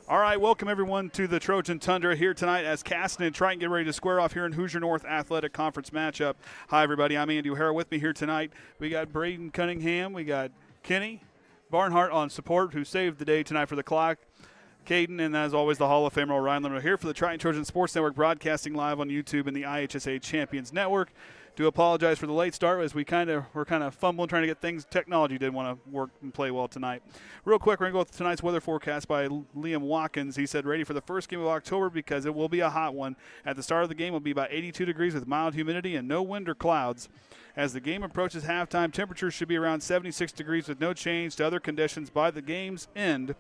All right, welcome everyone to the Trojan Tundra here tonight as Caston and Triton get ready to square off here in Hoosier North Athletic Conference matchup. Hi, everybody. I'm Andy Harrell. With me here tonight, we got Braden Cunningham. We got Kenny Barnhart on support, who saved the day tonight for the clock. Caden, and as always, the Hall of Famer Ryan Limmer here for the Triton Trojan Sports Network, broadcasting live on YouTube and the IHSA Champions Network. Do apologize for the late start as we're kind of fumbling trying to get things. Technology didn't want to work and play well tonight. Real quick, we're going to go with tonight's weather forecast by Liam Watkins. He said, ready for the first game of October because it will be a hot one. At the start of the game, it will be about 82 degrees with mild humidity and no wind or clouds. As the game approaches halftime, temperatures should be around 76 degrees with no change to other conditions by the game's end.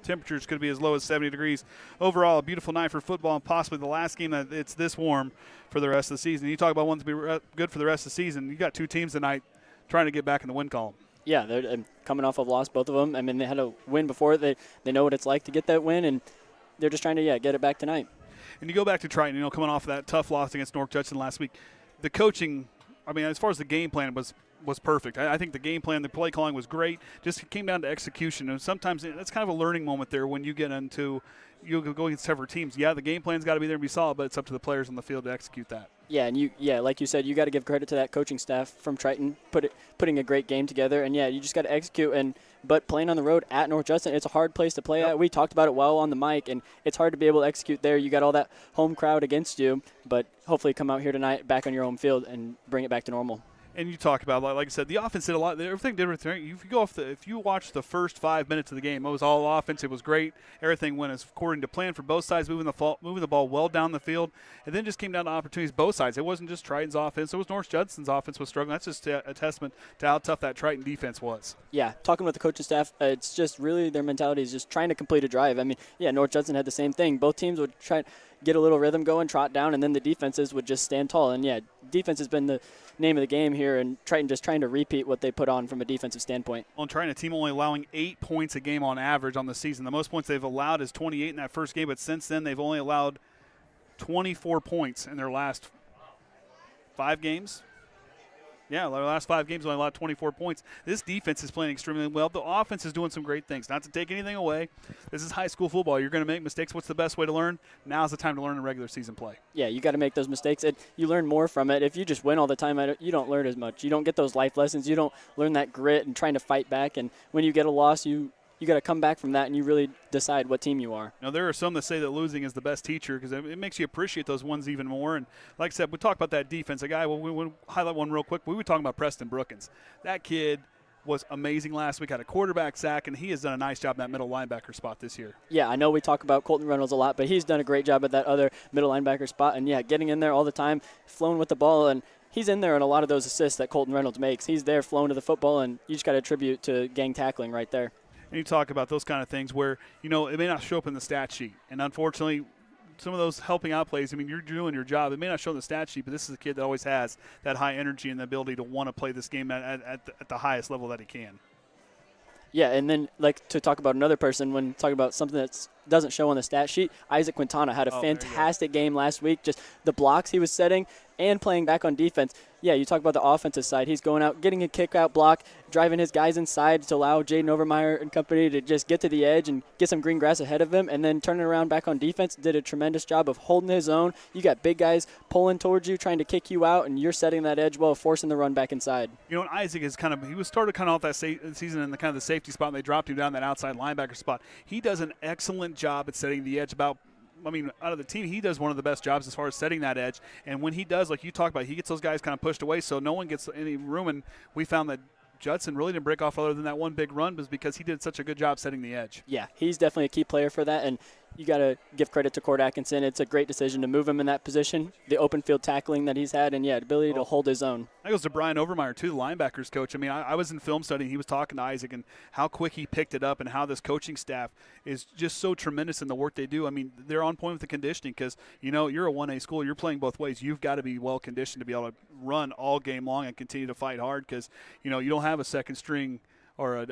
Temperatures could be as low as 70 degrees. Overall, a beautiful night for football and possibly the last game that it's this warm for the rest of the season. You talk about one to be good for the rest of the season. You got two teams tonight trying to get back in the win column. Yeah, they're coming off of loss, both of them. I mean, they had a win before. They know what it's like to get that win, and they're just trying to, get it back tonight. And you go back to Triton, coming off of that tough loss against North Judson last week. The coaching, as far as the game plan was perfect. I think the game plan, the play calling was great. Just came down to execution, and sometimes that's kind of a learning moment there when you get into you go against several teams. Yeah, the game plan's got to be there and be solid, but it's up to the players on the field to execute that. Yeah, and like you said, you got to give credit to that coaching staff from Triton, putting a great game together, and you just got to execute. But playing on the road at North Judson, it's a hard place to play at. We talked about it well on the mic, and it's hard to be able to execute there. You got all that home crowd against you, but hopefully come out here tonight back on your home field and bring it back to normal. And you talk about, like I said, the offense did a lot. Everything did everything. If you watch the first 5 minutes of the game, it was all offense. It was great. Everything went according to plan for both sides, moving the ball well down the field. And then just came down to opportunities both sides. It wasn't just Triton's offense. It was North Judson's offense was struggling. That's just a testament to how tough that Triton defense was. Yeah, talking with the coaching staff, it's just really their mentality is just trying to complete a drive. North Judson had the same thing. Both teams would try to get a little rhythm going, trot down, and then the defenses would just stand tall. And, defense has been the name of the game here, and Triton just trying to repeat what they put on from a defensive standpoint. On Triton, a team only allowing 8 points a game on average on the season. The most points they've allowed is 28 in that first game, but since then they've only allowed 24 points in their last 5 games. Yeah, their last 5 games only allowed 24 points. This defense is playing extremely well. The offense is doing some great things. Not to take anything away, this is high school football. You're going to make mistakes. What's the best way to learn? Now's the time to learn in regular season play. Yeah, you got to make those mistakes. You learn more from it. If you just win all the time, you don't learn as much. You don't get those life lessons. You don't learn that grit and trying to fight back. And when you get a loss, you got to come back from that, and you really decide what team you are. Now, there are some that say that losing is the best teacher because it makes you appreciate those ones even more. And like I said, we talk about that defense. A guy, we'll highlight one real quick. We were talking about Preston Brookins. That kid was amazing last week, had a quarterback sack, and he has done a nice job in that middle linebacker spot this year. Yeah, I know we talk about Colton Reynolds a lot, but he's done a great job at that other middle linebacker spot. And, getting in there all the time, flowing with the ball, and he's in there in a lot of those assists that Colton Reynolds makes. He's there flowing to the football, and you just got to attribute to gang tackling right there. And you talk about those kind of things where, it may not show up in the stat sheet. And unfortunately, some of those helping out plays, you're doing your job. It may not show in the stat sheet, but this is a kid that always has that high energy and the ability to want to play this game at the highest level that he can. Yeah, and then to talk about another person when talking about something that doesn't show on the stat sheet, Isaac Quintana had a fantastic game last week. Just the blocks he was setting and playing back on defense. Yeah, you talk about the offensive side. He's going out, getting a kick-out block, driving his guys inside to allow Jaden Overmeyer and company to just get to the edge and get some green grass ahead of him, and then turning around back on defense, did a tremendous job of holding his own. You got big guys pulling towards you, trying to kick you out, and you're setting that edge well, forcing the run back inside. And Isaac is he was started off that season in the safety spot, and they dropped him down that outside linebacker spot. He does an excellent job at setting the edge. Out of the team, he does one of the best jobs as far as setting that edge. And when he does, like you talk about, he gets those guys kind of pushed away so no one gets any room. And we found that Judson really didn't break off other than that one big run because he did such a good job setting the edge. Yeah, he's definitely a key player for that. And you got to give credit to Cord Atkinson. It's a great decision to move him in that position, the open field tackling that he's had, and, the ability to hold his own. That goes to Brian Overmeyer, too, the linebackers coach. I was in film study, and he was talking to Isaac and how quick he picked it up and how this coaching staff is just so tremendous in the work they do. They're on point with the conditioning because, you're a 1A school. You're playing both ways. You've got to be well conditioned to be able to run all game long and continue to fight hard because, you don't have a second string or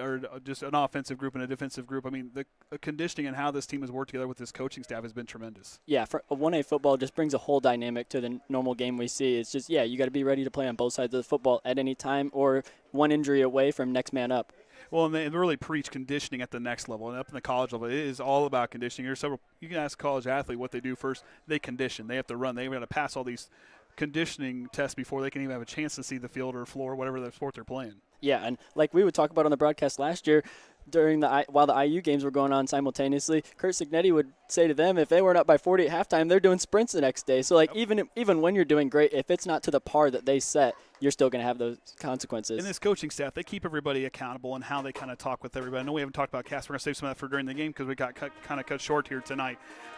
just an offensive group and a defensive group. The conditioning and how this team has worked together with this coaching staff has been tremendous. Yeah, for 1A football just brings a whole dynamic to the normal game we see. It's just, you got to be ready to play on both sides of the football at any time or one injury away from next man up. Well, and they really preach conditioning at the next level, and up in the college level, it is all about conditioning. There's several. You can ask a college athlete what they do first. They condition. They have to run. They've got to pass all these conditioning tests before they can even have a chance to see the field or floor, whatever the sport they're playing. Yeah, and like we would talk about on the broadcast last year, while the IU games were going on simultaneously, Kurt Signetti would say to them, if they weren't up by 40 at halftime, they're doing sprints the next day. So, like, even when you're doing great, if it's not to the par that they set, you're still going to have those consequences. And this coaching staff, they keep everybody accountable and how they kind of talk with everybody. I know we haven't talked about Caston. We're going to save some of that for during the game because we got kind of cut short here tonight.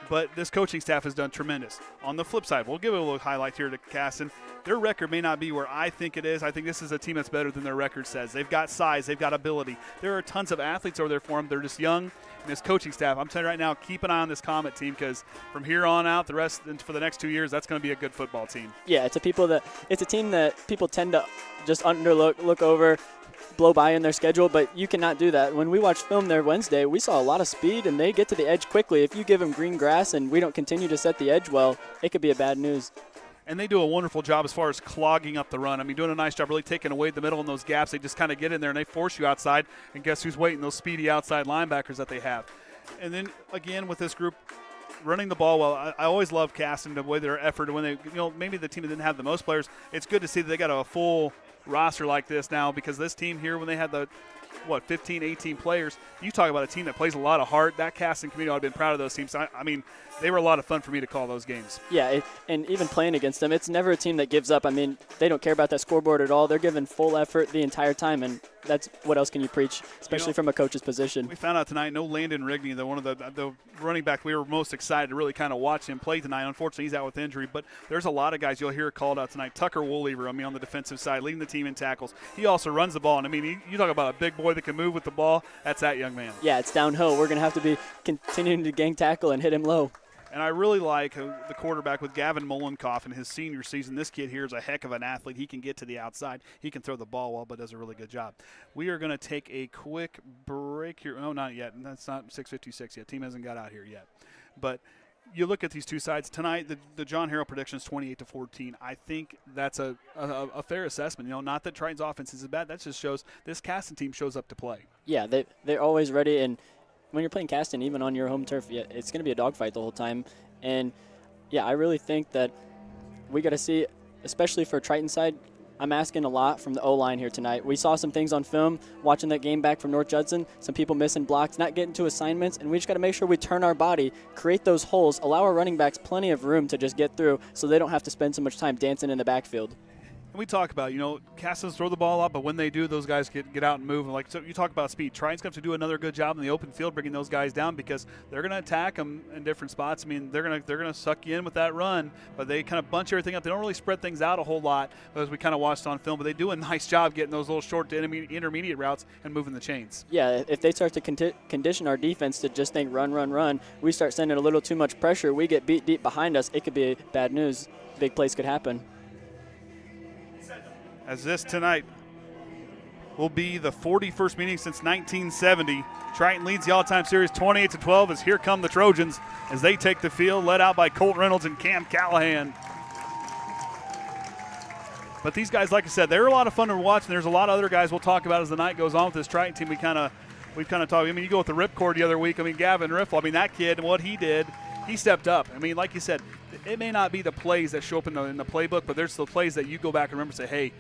But this coaching staff has done tremendous. On the flip side, we'll give it a little highlight here to Caston. Their record may not be where I think it is. I think this is a team that's better than their record says. They've got size. They've got ability. There are tons of athletes over there for them. They're just young. And this coaching staff, I'm telling you right now, keep an eye on this Comet team because from here on out, the rest for the next 2 years, that's going to be a good football team. Yeah, it's a team that people tend to just look over, blow by in their schedule, but you cannot do that. When we watched film there Wednesday, we saw a lot of speed, and they get to the edge quickly. If you give them green grass and we don't continue to set the edge well, it could be a bad news. And they do a wonderful job as far as clogging up the run. I mean, doing a nice job really taking away the middle in those gaps. They just kind of get in there and they force you outside, and guess who's waiting? Those speedy outside linebackers that they have. And then, again, with this group, running the ball well. I always love Caston, the way their effort. When they, maybe the team that didn't have the most players, it's good to see that they got a full roster like this now because this team here, when they had the, 15, 18 players, you talk about a team that plays a lot of heart. That Caston community, I've been proud of those teams. I mean, they were a lot of fun for me to call those games. Yeah, and even playing against them, it's never a team that gives up. I mean, they don't care about that scoreboard at all. They're giving full effort the entire time, and that's what else can you preach, especially from a coach's position. We found out tonight, no Landen Rigney, one of the running back we were most excited to really kind of watch him play tonight. Unfortunately, he's out with injury, but there's a lot of guys you'll hear called out tonight. Tucker Woolever, on the defensive side, leading the team in tackles. He also runs the ball, and you talk about a big boy that can move with the ball. That's that young man. Yeah, it's downhill. We're going to have to be continuing to gang tackle and hit him low. And I really like the quarterback with Gavin Mollenkopf in his senior season. This kid here is a heck of an athlete. He can get to the outside. He can throw the ball well, but does a really good job. We are going to take a quick break here. Oh, not yet. That's not 6:56 yet. Team hasn't got out here yet. But you look at these two sides tonight. The John Harrell prediction is 28-14. I think that's a fair assessment. Not that Triton's offense is bad. That just shows this Caston team shows up to play. Yeah, they're always ready. And when you're playing Caston, even on your home turf, it's going to be a dogfight the whole time. And, yeah, I really think that we got to see, especially for Triton side, I'm asking a lot from the O-line here tonight. We saw some things on film, watching that game back from North Judson, some people missing blocks, not getting to assignments, and we just got to make sure we turn our body, create those holes, allow our running backs plenty of room to just get through so they don't have to spend so much time dancing in the backfield. And we talk about, Castons throw the ball up, but when they do, those guys get out and move. And so you talk about speed. Triton's going to have to do another good job in the open field bringing those guys down because they're going to attack them in different spots. They're going to suck you in with that run, but they kind of bunch everything up. They don't really spread things out a whole lot, as we kind of watched on film, but they do a nice job getting those little short to intermediate routes and moving the chains. Yeah, if they start to condition our defense to just think run, we start sending a little too much pressure, we get beat deep behind us, it could be bad news. Big plays could happen. As this tonight will be the 41st meeting since 1970. Triton leads the all-time series 28-12 as here come the Trojans as they take the field, led out by Colt Reynolds and Cam Callahan. But these guys, like I said, they're a lot of fun to watch, and there's a lot of other guys we'll talk about as the night goes on with this Triton team. We've kind of talked. You go with the ripcord the other week. Gavin Riffle, that kid and what he did, he stepped up. Like you said, it may not be the plays that show up in the playbook, but there's the plays that you go back and remember and say, hey,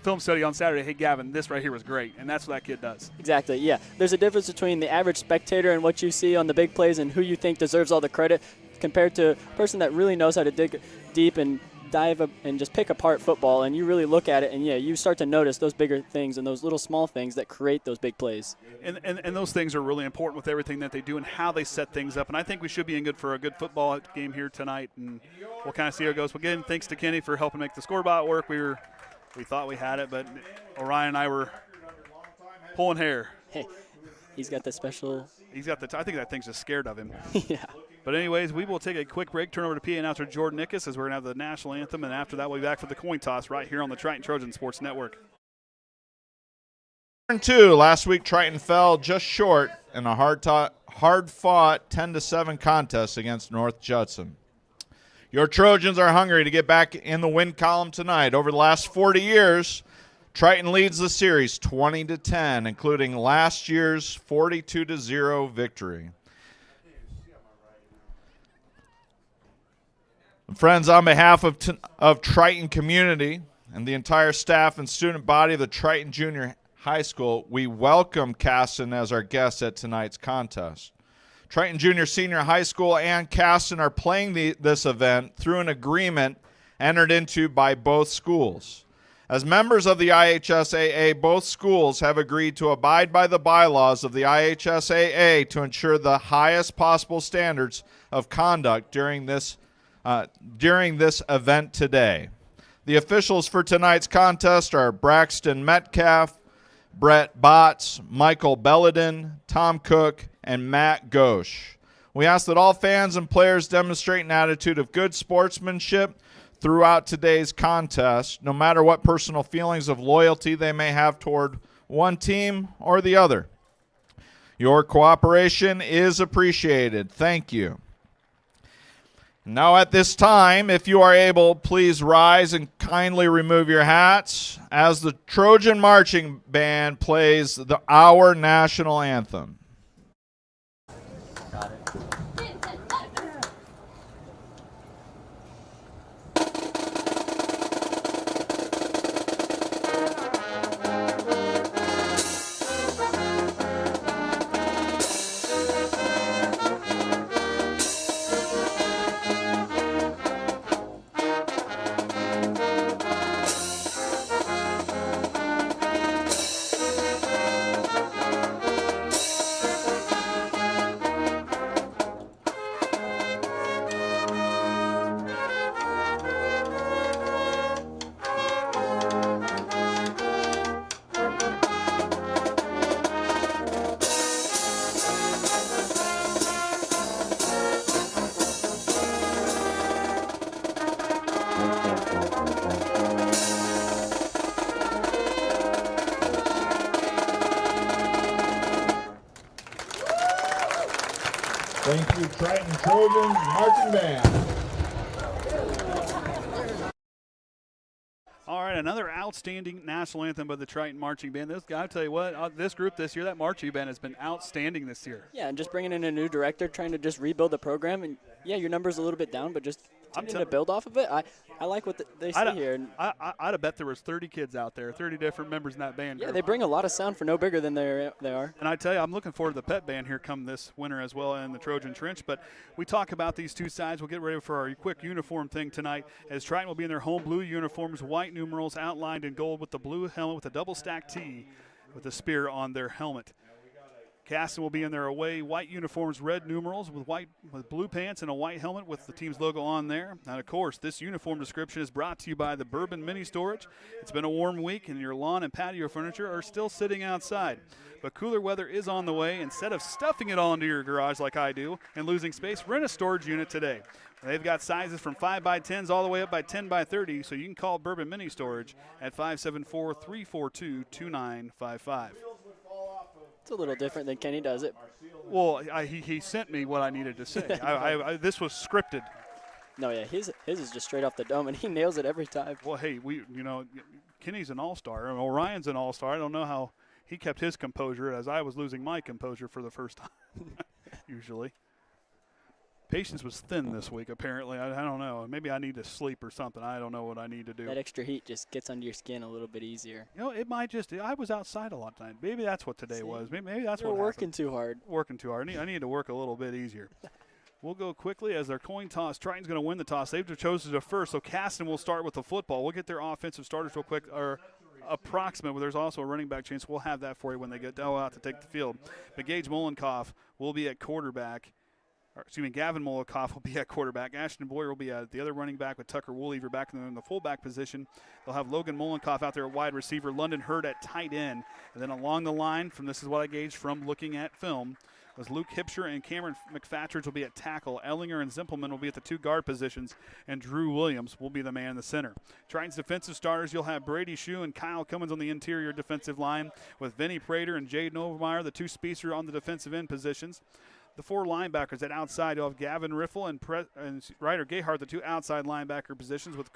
film study on Saturday, hey, Gavin, this right here was great, and that's what that kid does. Exactly, yeah. There's a difference between the average spectator and what you see on the big plays and who you think deserves all the credit compared to a person that really knows how to dig deep and dive up and just pick apart football, and you really look at it, and, you start to notice those bigger things and those little small things that create those big plays. And those things are really important with everything that they do and how they set things up, and I think we should be in good for a good football game here tonight, and we'll kind of see how it goes. But again, thanks to Kenny for helping make the scoreboard work. We thought we had it, but Orion and I were pulling hair. Hey, he's got the special. I think that thing's just scared of him. Yeah. But anyways, we will take a quick break, turn over to PA announcer Jordan Nickus as we're going to have the national anthem, and after that we'll be back for the coin toss right here on the Triton Trojan Sports Network. Turn 2, last week Triton fell just short in a hard-fought 10-7 contest against North Judson. Your Trojans are hungry to get back in the win column tonight. Over the last 40 years, Triton leads the series 20-10, including last year's 42-0 victory. Friends, on behalf of Triton Community and the entire staff and student body of the Triton Junior High School, we welcome Caston as our guest at tonight's contest. Triton Junior Senior High School and Caston are playing this event through an agreement entered into by both schools. As members of the IHSAA, both schools have agreed to abide by the bylaws of the IHSAA to ensure the highest possible standards of conduct during this event today. The officials for tonight's contest are Braxton Metcalf, Brett Botts, Michael Belladin, Tom Cook, and Matt Ghosh. We ask that all fans and players demonstrate an attitude of good sportsmanship throughout today's contest, no matter what personal feelings of loyalty they may have toward one team or the other. Your cooperation is appreciated. Thank you. Now at this time, if you are able, please rise and kindly remove your hats as the Trojan Marching Band plays our national anthem. Got it. Thank you, Triton Trojans Marching Band. All right, another outstanding national anthem by the Triton Marching Band. This guy, I tell you what, this group this year, that marching band has been outstanding this year. Yeah, and just bringing in a new director, trying to just rebuild the program. And, yeah, your number's a little bit down, but just continuing to build off of it. I like what they say here. I'd have bet there was 30 kids out there, 30 different members in that band. Yeah, they bring a lot of sound for no bigger than they are. And I tell you, I'm looking forward to the pet band here come this winter as well in the Trojan Trench. But we talk about these two sides. We'll get ready for our quick uniform thing tonight as Triton will be in their home blue uniforms, white numerals outlined in gold with the blue helmet with a double stack T with a spear on their helmet. Caston will be in their away white uniforms, red numerals with blue pants and a white helmet with the team's logo on there. And of course, this uniform description is brought to you by the Bourbon Mini Storage. It's been a warm week and your lawn and patio furniture are still sitting outside. But cooler weather is on the way. Instead of stuffing it all into your garage like I do and losing space, rent a storage unit today. They've got sizes from 5x10s all the way up by 10x30, so you can call Bourbon Mini Storage at 574-342-2955. It's a little different than Kenny does it. Well, he sent me what I needed to say. This was scripted. No, yeah, his is just straight off the dome, and he nails it every time. Well, hey, Kenny's an all-star. Orion's an all-star. I don't know how he kept his composure as I was losing my composure for the first time, usually. Patience was thin this week, apparently. I don't know. Maybe I need to sleep or something. I don't know what I need to do. That extra heat just gets under your skin a little bit easier. It might just – I was outside a lot of time. Maybe that's what today was. Maybe that's what happened. Working too hard. Working too hard. I need to work a little bit easier. We'll go quickly as their coin toss. Triton's going to win the toss. They've chosen to first, so Caston will start with the football. We'll get their offensive starters real quick, or approximate, but there's also a running back change. We'll have that for you when they get out to take the field. But Gage Mollenkopf will be at quarterback. Gavin Mollenkopf will be at quarterback. Ashton Bowyer will be at the other running back with Tucker Woolever back in the fullback position. They'll have Logan Mollenkopf out there at wide receiver, Landen Rigney at tight end. And then along the line, this is what I gauged from looking at film, was Luke Hipsher and Cameron McFatridge will be at tackle. Ellinger and Zimpleman will be at the two guard positions, and Drew Williams will be the man in the center. Triton's defensive starters, you'll have Brady Shue and Kyle Cummins on the interior defensive line with Vinny Prater and Jaden Overmeyer, the two speedsters on the defensive end positions. the 4 linebackers at outside. You'll have Gavin Riffle and Ryder Gayhart, the 2 outside linebacker positions, with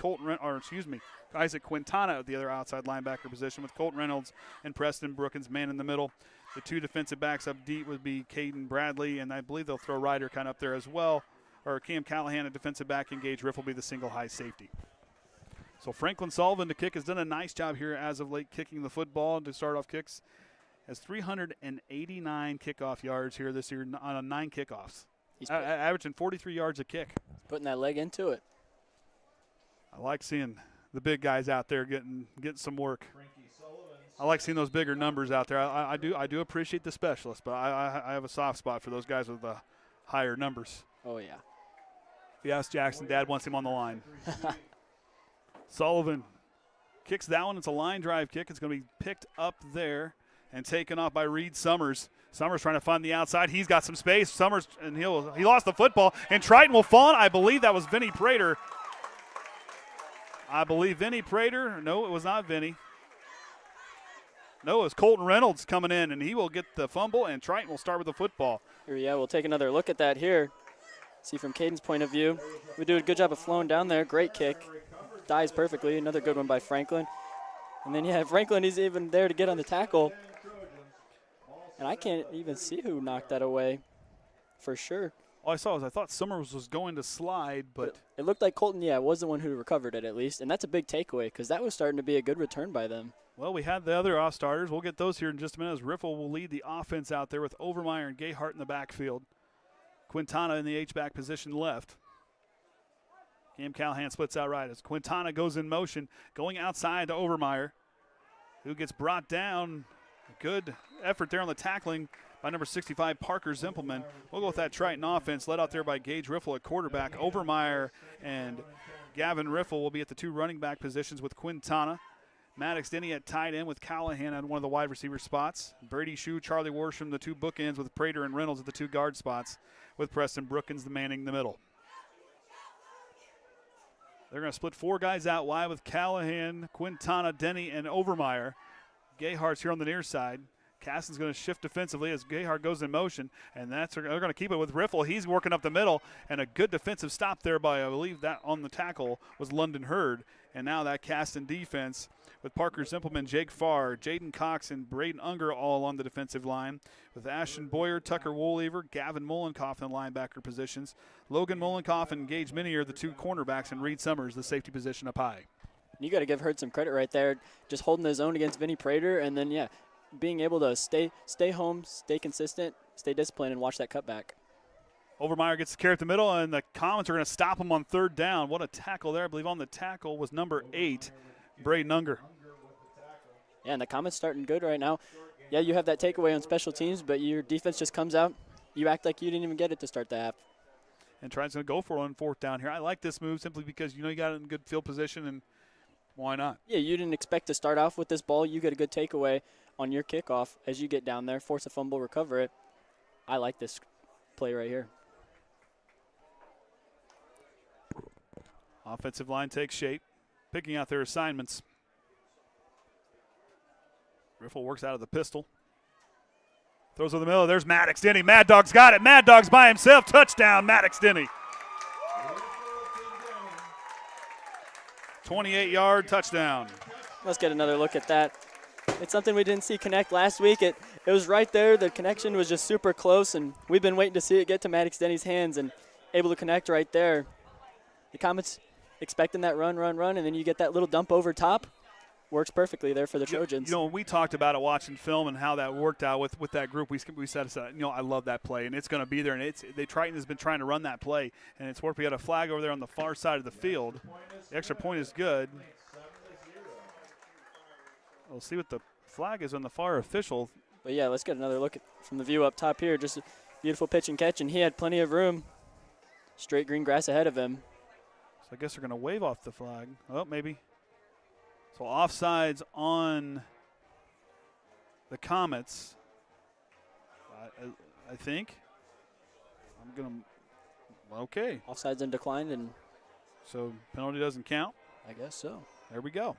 Isaac Quintana at the other outside linebacker position, with Colton Reynolds and Preston Brookins man in the middle. The 2 defensive backs up deep would be Caden Bradley, and I believe they'll throw Ryder kind of up there as well, or Cam Callahan, a defensive back, and Gage Riffle will be the single high safety. So Franklin Sullivan to kick has done a nice job here as of late kicking the football to start off kicks. Has 389 kickoff yards here this year on 9 kickoffs. He's averaging 43 yards a kick. Putting that leg into it. I like seeing the big guys out there getting some work. I like seeing those bigger numbers out there. I do appreciate the specialists, but I have a soft spot for those guys with the higher numbers. Oh, yeah. If you ask Jackson, Dad wants him on the line. Sullivan kicks that one. It's a line drive kick. It's going to be picked up there and taken off by Reed Summers. Summers trying to find the outside. He's got some space. Summers, and he lost the football. And Triton will fall. I believe that was Vinny Prater. No, it was not Vinny. No, it was Colton Reynolds coming in, and he will get the fumble, and Triton will start with the football. Yeah, we'll take another look at that here. See from Caden's point of view. We do a good job of flowing down there. Great kick. Dies perfectly. Another good one by Franklin. And then, yeah, Franklin is even there to get on the tackle. And I can't even see who knocked that away for sure. All I saw was I thought Summers was going to slide, but it looked like Colton, was the one who recovered it at least. And that's a big takeaway because that was starting to be a good return by them. Well, we had the other off starters. We'll get those here in just a minute as Riffle will lead the offense out there with Overmeyer and Gayhart in the backfield. Quintana in the H-back position left. Cam Callahan splits out right as Quintana goes in motion, going outside to Overmeyer, who gets brought down. Good effort there on the tackling by number 65, Parker Zimpleman. We'll go with that Triton offense led out there by Gage Riffle at quarterback. Overmeyer and Gavin Riffle will be at the 2 running back positions with Quintana. Maddox Denny at tight end with Callahan on one of the wide receiver spots. Brady Shue, Charlie Worsham, the 2 bookends with Prater and Reynolds at the 2 guard spots with Preston Brookins, the manning the middle. They're going to split 4 guys out wide with Callahan, Quintana, Denny, and Overmeyer. Gayhart's here on the near side. Caston's going to shift defensively as Gayhart goes in motion, and they're going to keep it with Riffle. He's working up the middle, and a good defensive stop there by, I believe that on the tackle was London Hurd. And now that Caston defense with Parker Zimpleman, Jake Farr, Jaden Cox, and Braden Unger all along the defensive line, with Ashton Bowyer, Tucker Woolever, Gavin Mollenkopf in the linebacker positions. Logan Mollenkopf and Gage Minnie are the 2 cornerbacks, and Reed Summers, the safety position up high. You got to give Hurd some credit right there, just holding his own against Vinny Prater, and then, being able to stay home, stay consistent, stay disciplined, and watch that cutback. Overmeyer gets the carry at the middle, and the Comets are going to stop him on 3rd down. What a tackle there. I believe on the tackle was number 8, Braden Unger. Yeah, and the Comets starting good right now. Yeah, you have that takeaway on special teams, but your defense just comes out. You act like you didn't even get it to start the half. And Triton's going to go for it on 4th down here. I like this move simply because you got it in good field position, and why not? Yeah, you didn't expect to start off with this ball. You get a good takeaway on your kickoff as you get down there, force a fumble, recover it. I like this play right here. Offensive line takes shape, picking out their assignments. Riffle works out of the pistol. Throws in the middle. There's Maddox Denny. Mad Dog's got it. Mad Dog's by himself. Touchdown, Maddox Denny. 28-yard touchdown. Let's get another look at that. It's something we didn't see connect last week. It was right there. The connection was just super close, and we've been waiting to see it get to Maddox Denny's hands and able to connect right there. The Comets expecting that run, and then you get that little dump over top. Works perfectly there for the Trojans. When we talked about it watching film and how that worked out with that group, we said, I love that play, and it's going to be there. And Triton has been trying to run that play, and it's worked. We got a flag over there on the far side of the field. The extra point is good. We'll see what the flag is on the far official. But, yeah, let's get another look from the view up top here. Just a beautiful pitch and catch, and he had plenty of room. Straight green grass ahead of him. So I guess they're going to wave off the flag. Oh, maybe. So offsides on the Comets, I think. Okay. Offsides and declined, and so penalty doesn't count? I guess so. There we go.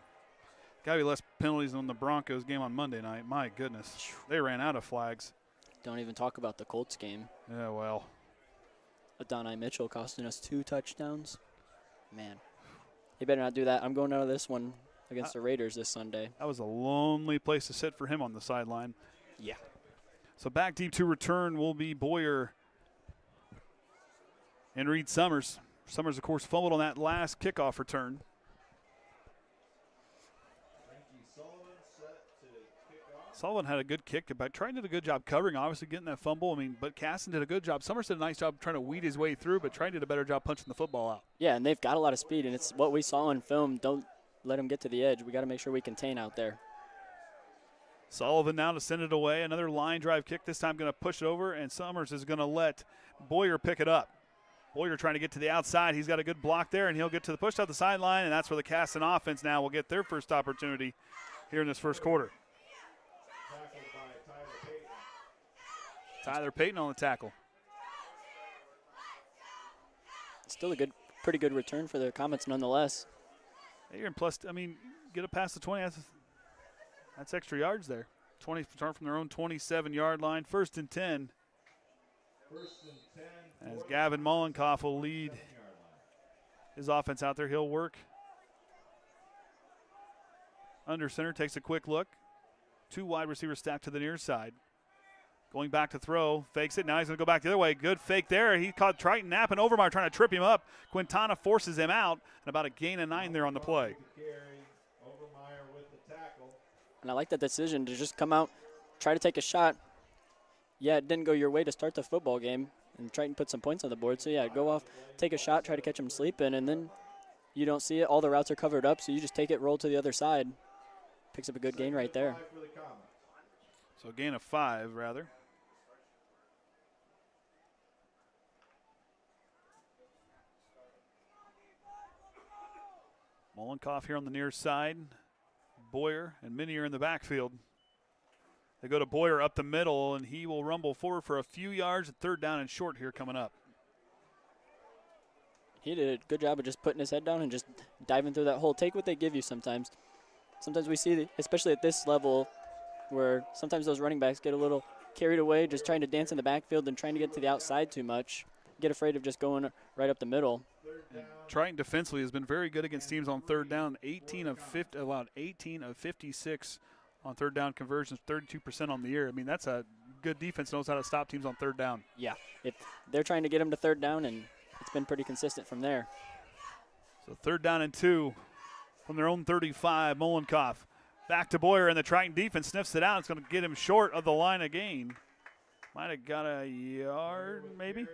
Got to be less penalties on the Broncos game on Monday night. My goodness. They ran out of flags. Don't even talk about the Colts game. Yeah, well. Adonai Mitchell costing us 2 touchdowns. Man, he better not do that. I'm going out of this one against the Raiders this Sunday. That was a lonely place to sit for him on the sideline. Yeah. So back deep to return will be Bowyer and Reed Summers. Summers, of course, fumbled on that last kickoff return. Sullivan had a good kick, but Triton did a good job covering, obviously getting that fumble. But Caston did a good job. Summers did a nice job trying to weed his way through, but Triton did a better job punching the football out. Yeah, and they've got a lot of speed, and it's what we saw in film. Don't let them get to the edge. We got to make sure we contain out there. Sullivan now to send it away. Another line drive kick, this time going to push it over, and Summers is going to let Bowyer pick it up. Bowyer trying to get to the outside. He's got a good block there, and he'll get to the push out the sideline, and that's where the Caston offense now will get their first opportunity here in this first quarter. Tyler Payton on the tackle. Still a pretty good return for the Comets nonetheless. You're in plus, get it past the 20. That's extra yards there. 20 from their own 27-yard line. 1st and 10. As Gavin Mollenkopf will lead his offense out there. He'll work under center, takes a quick look. 2 wide receivers stacked to the near side. Going back to throw, fakes it. Now he's going to go back the other way. Good fake there. He caught Triton napping. Overmeyer trying to trip him up. Quintana forces him out, and about a gain of 9 there on the play. And I like that decision to just come out, try to take a shot. Yeah, it didn't go your way to start the football game, and Triton put some points on the board. So, yeah, go off, take a shot, try to catch him sleeping, and then you don't see it. All the routes are covered up, so you just take it, roll to the other side. Picks up a good gain right there. So a gain of 5, rather. Mollenkopf here on the near side. Bowyer and Minnie are in the backfield. They go to Bowyer up the middle, and he will rumble forward for a few yards. 3rd down and short here coming up. He did a good job of just putting his head down and just diving through that hole. Take what they give you sometimes. Sometimes we see, especially at this level, where sometimes those running backs get a little carried away just trying to dance in the backfield and trying to get to the outside too much. Get afraid of just going right up the middle. Triton defensively has been very good against teams on 3rd down. 18 of 56 on 3rd down conversions, 32% on the year. That's a good defense, knows how to stop teams on 3rd down. Yeah, if they're trying to get them to 3rd down, and it's been pretty consistent from there. So 3rd down and 2 from their own 35. Mollenkopf back to Bowyer, and the Triton defense sniffs it out. It's going to get him short of the line of gain. Might have got a yard, maybe.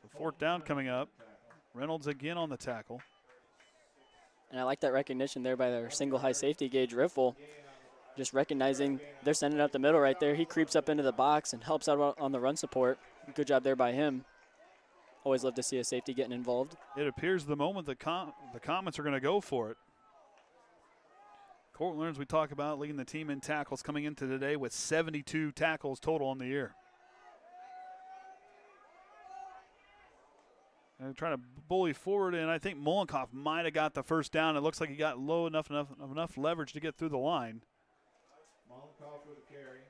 So 4th down coming up. Reynolds again on the tackle. And I like that recognition there by their single high safety Gage Riffle. Just recognizing they're sending it up the middle right there. He creeps up into the box and helps out on the run support. Good job there by him. Always love to see a safety getting involved. It appears the moment the Comets are going to go for it. Cortland Learns, we talk about leading the team in tackles coming into today with 72 tackles total on the year. And trying to bully forward, and I think Mollenkopf might have got the 1st down. It looks like he got low enough leverage to get through the line. Mollenkopf with a carry.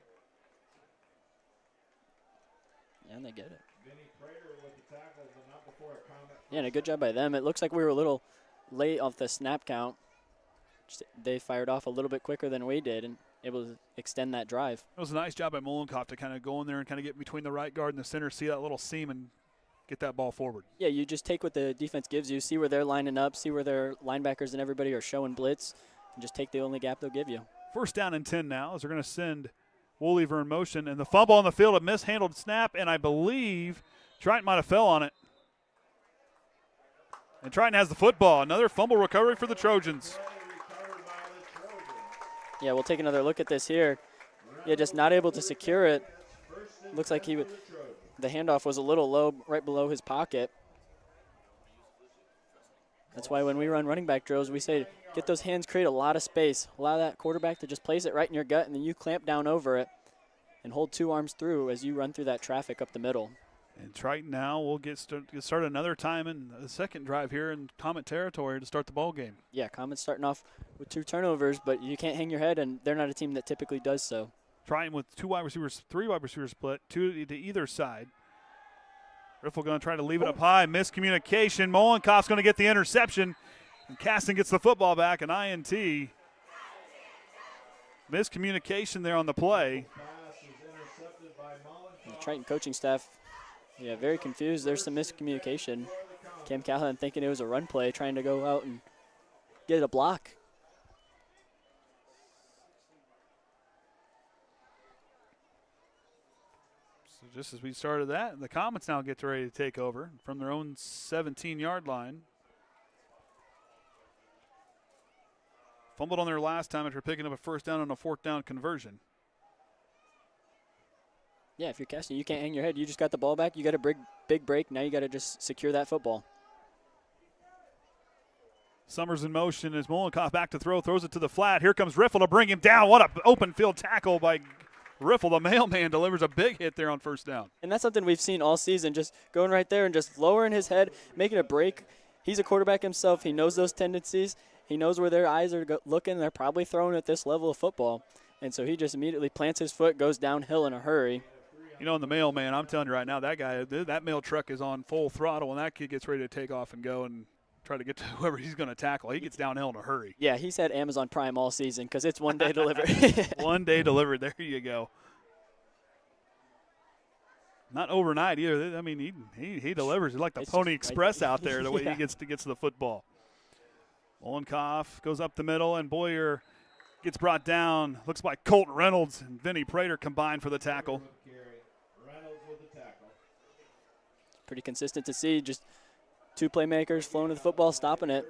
Yeah, and they get it. With the tackle, but not before a Comet. Yeah, and a good job by them. It looks like we were a little late off the snap count. They fired off a little bit quicker than we did and able to extend that drive. It was a nice job by Mollenkopf to kind of go in there and kind of get between the right guard and the center, see that little seam and get that ball forward. Yeah, you just take what the defense gives you, see where they're lining up, see where their linebackers and everybody are showing blitz, and just take the only gap they'll give you. 1st down and 10 now as they're going to send Woolever in motion. And the fumble on the field, a mishandled snap, and I believe Triton might have fell on it. And Triton has the football. Another fumble recovery for the Trojans. Yeah, we'll take another look at this here. Yeah, just not able to secure it. Looks like the handoff was a little low, right below his pocket. That's why when we run running back drills, we say get those hands, create a lot of space. Allow that quarterback to just place it right in your gut, and then you clamp down over it and hold 2 arms through as you run through that traffic up the middle. And Triton now will get started another time in the 2nd drive here in Comet territory to start the ball game. Yeah, Comets starting off with 2 turnovers, but you can't hang your head, and they're not a team that typically does so. Triton with three wide receivers split, two to either side. Riffle going to try to leave it up high. Miscommunication. Mollenkopf's going to get the interception. And Caston gets the football back, an INT. Miscommunication there on the play. The Triton coaching staff, very confused. There's some miscommunication. Cam Callahan thinking it was a run play, trying to go out and get a block. So just as we started that, the Comets now get ready to take over from their own 17-yard line. Fumbled on their last time after picking up a first down on a fourth down conversion. Yeah, if you're Caston, you can't hang your head. You just got the ball back. You got a big break. Now you got to just secure that football. Summers in motion as Mollenkopf back to throw, throws it to the flat. Here comes Riffle to bring him down. What an open field tackle by Riffle. The mailman delivers a big hit there on first down. And that's something we've seen all season, just going right there and just lowering his head, making a break. He's a quarterback himself. He knows those tendencies. He knows where their eyes are looking. They're probably throwing at this level of football. And so he just immediately plants his foot, goes downhill in a hurry. You know, in the mailman, I'm telling you right now, that mail truck is on full throttle, and that kid gets ready to take off and go and try to get to whoever he's going to tackle. He gets downhill in a hurry. Yeah, he's had Amazon Prime all season because it's one day delivered. One day delivered. There you go. Not overnight either. I mean, he delivers. He's like the Pony Express out there, the way he gets to the football. Mollenkopf goes up the middle, and Bowyer gets brought down. Looks like Colton Reynolds and Vinny Prater combined for the tackle. Pretty consistent to see. Just two playmakers flowing to the football, stopping it,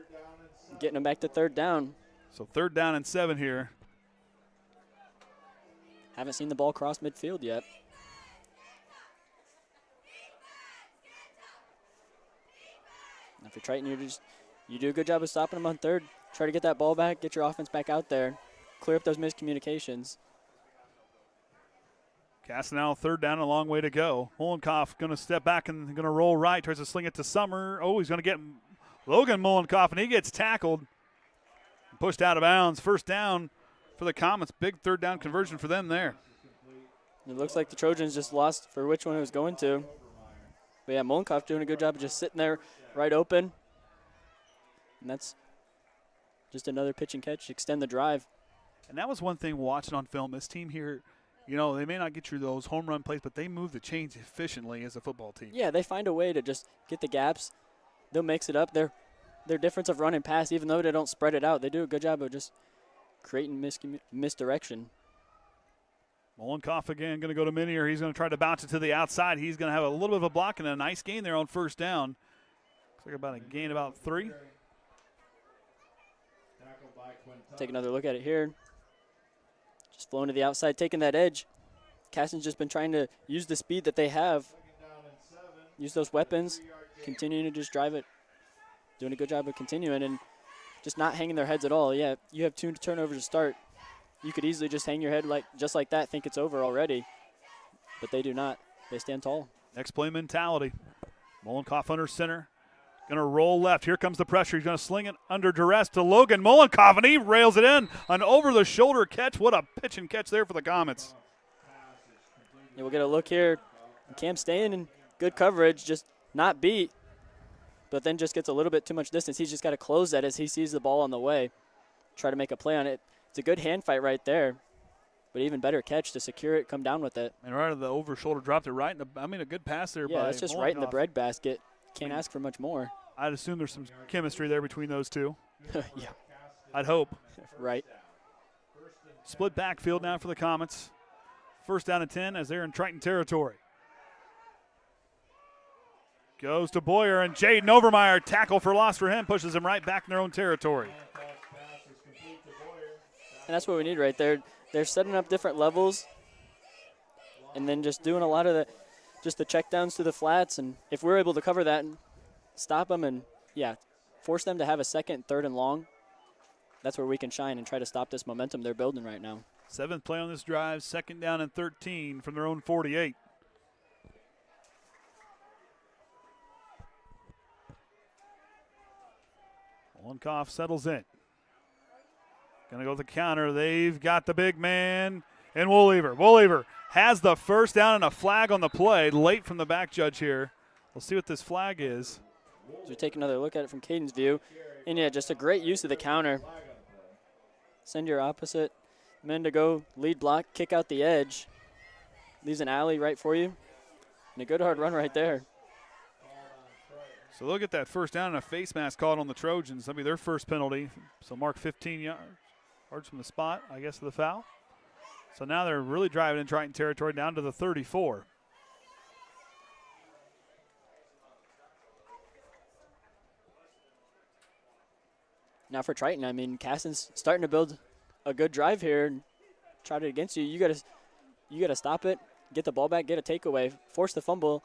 getting them back to third down. So 3rd down and 7 here. Haven't seen the ball cross midfield yet. If you're Triton, you do a good job of stopping them on third. Try to get that ball back, get your offense back out there, clear up those miscommunications. Caston now 3rd down, a long way to go. Mollenkopf going to step back and going to roll right, tries to sling it to Summer. Oh, he's going to get Logan Mollenkopf, and he gets tackled. Pushed out of bounds. First down for the Comets. Big 3rd down conversion for them there. It looks like the Trojans just lost for which one it was going to. But yeah, Mollenkopf doing a good job of just sitting there right open. And that's just another pitch and catch, extend the drive. And that was one thing watching on film. This team here, you know, they may not get you those home run plays, but they move the chains efficiently as a football team. Yeah, they find a way to just get the gaps. They'll mix it up. Their difference of run and pass, even though they don't spread it out, they do a good job of just creating misdirection. Mollenkopf again going to go to Minier. He's going to try to bounce it to the outside. He's going to have a little bit of a block and a nice gain there on first down. Looks like about a gain about 3. Take another look at it here. Just flowing to the outside, taking that edge. Caston's just been trying to use the speed that they have. Use those weapons, continuing to just drive it. Doing a good job of continuing and just not hanging their heads at all. Yeah, you have 2 turnovers to start. You could easily just hang your head just like that, think it's over already. But they do not. They stand tall. Next play mentality. Mollenkopf under center. Going to roll left. Here comes the pressure. He's going to sling it under duress to Logan Mollenkopf, and he rails it in. An over-the-shoulder catch. What a pitch and catch there for the Comets. Yeah, we'll get a look here. Cam staying in good coverage, just not beat, but then just gets a little bit too much distance. He's just got to close that as he sees the ball on the way. Try to make a play on it. It's a good hand fight right there, but even better catch to secure it, come down with it. And right of the over-shoulder dropped it right in a good pass there. Yeah, by that's just Mollenkopf. right in the breadbasket. Can't ask for much more. I'd assume there's some chemistry there between those two. Yeah. I'd hope. Right. Split backfield now for the Comets. 1st down and 10 as they're in Triton territory. Goes to Bowyer, and Jaden Overmeyer, tackle for loss for him, pushes him right back in their own territory. And that's what we need right there. They're setting up different levels and then just doing a lot of the checkdowns to the flats. And if we're able to cover that and stop them and, yeah, force them to have a 2nd, 3rd, and long, that's where we can shine and try to stop this momentum they're building right now. 7th play on this drive, 2nd down and 13 from their own 48. Mollenkopf settles in. Going to go with the counter. They've got the big man. And Woolever has the first down and a flag on the play, late from the back judge here. We'll see what this flag is. So we take another look at it from Caden's view. And, yeah, just a great use of the counter. Send your opposite men to go lead block, kick out the edge. Leaves an alley right for you. And a good hard run right there. So they'll get that first down and a face mask called on the Trojans. That'll be their first penalty. So mark 15 yards from the spot, I guess, of the foul. So now they're really driving in Triton territory down to the 34. Now for Triton, I mean, Caston's starting to build a good drive here and try it against you. You gotta stop it, get the ball back, get a takeaway, force the fumble.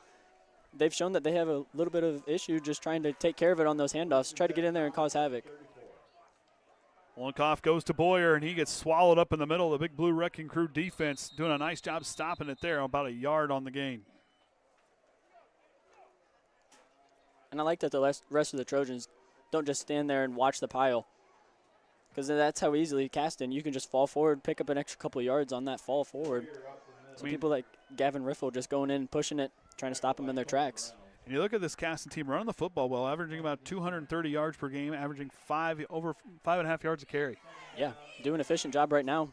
They've shown that they have a little bit of issue just trying to take care of it on those handoffs. Try to get in there and cause havoc. Mollenkopf goes to Bowyer, and he gets swallowed up in the middle of the big blue wrecking crew defense, doing a nice job stopping it there, about a yard on the gain. And I like that the rest of the Trojans don't just stand there and watch the pile, because that's how easily Caston, you can just fall forward, pick up an extra couple of yards on that fall forward. So people like Gavin Riffle just going in, pushing it, trying to stop them in their tracks. And you look at this Caston team running the football well, averaging about 230 yards per game, averaging over 5.5 yards a carry. Yeah, doing an efficient job right now.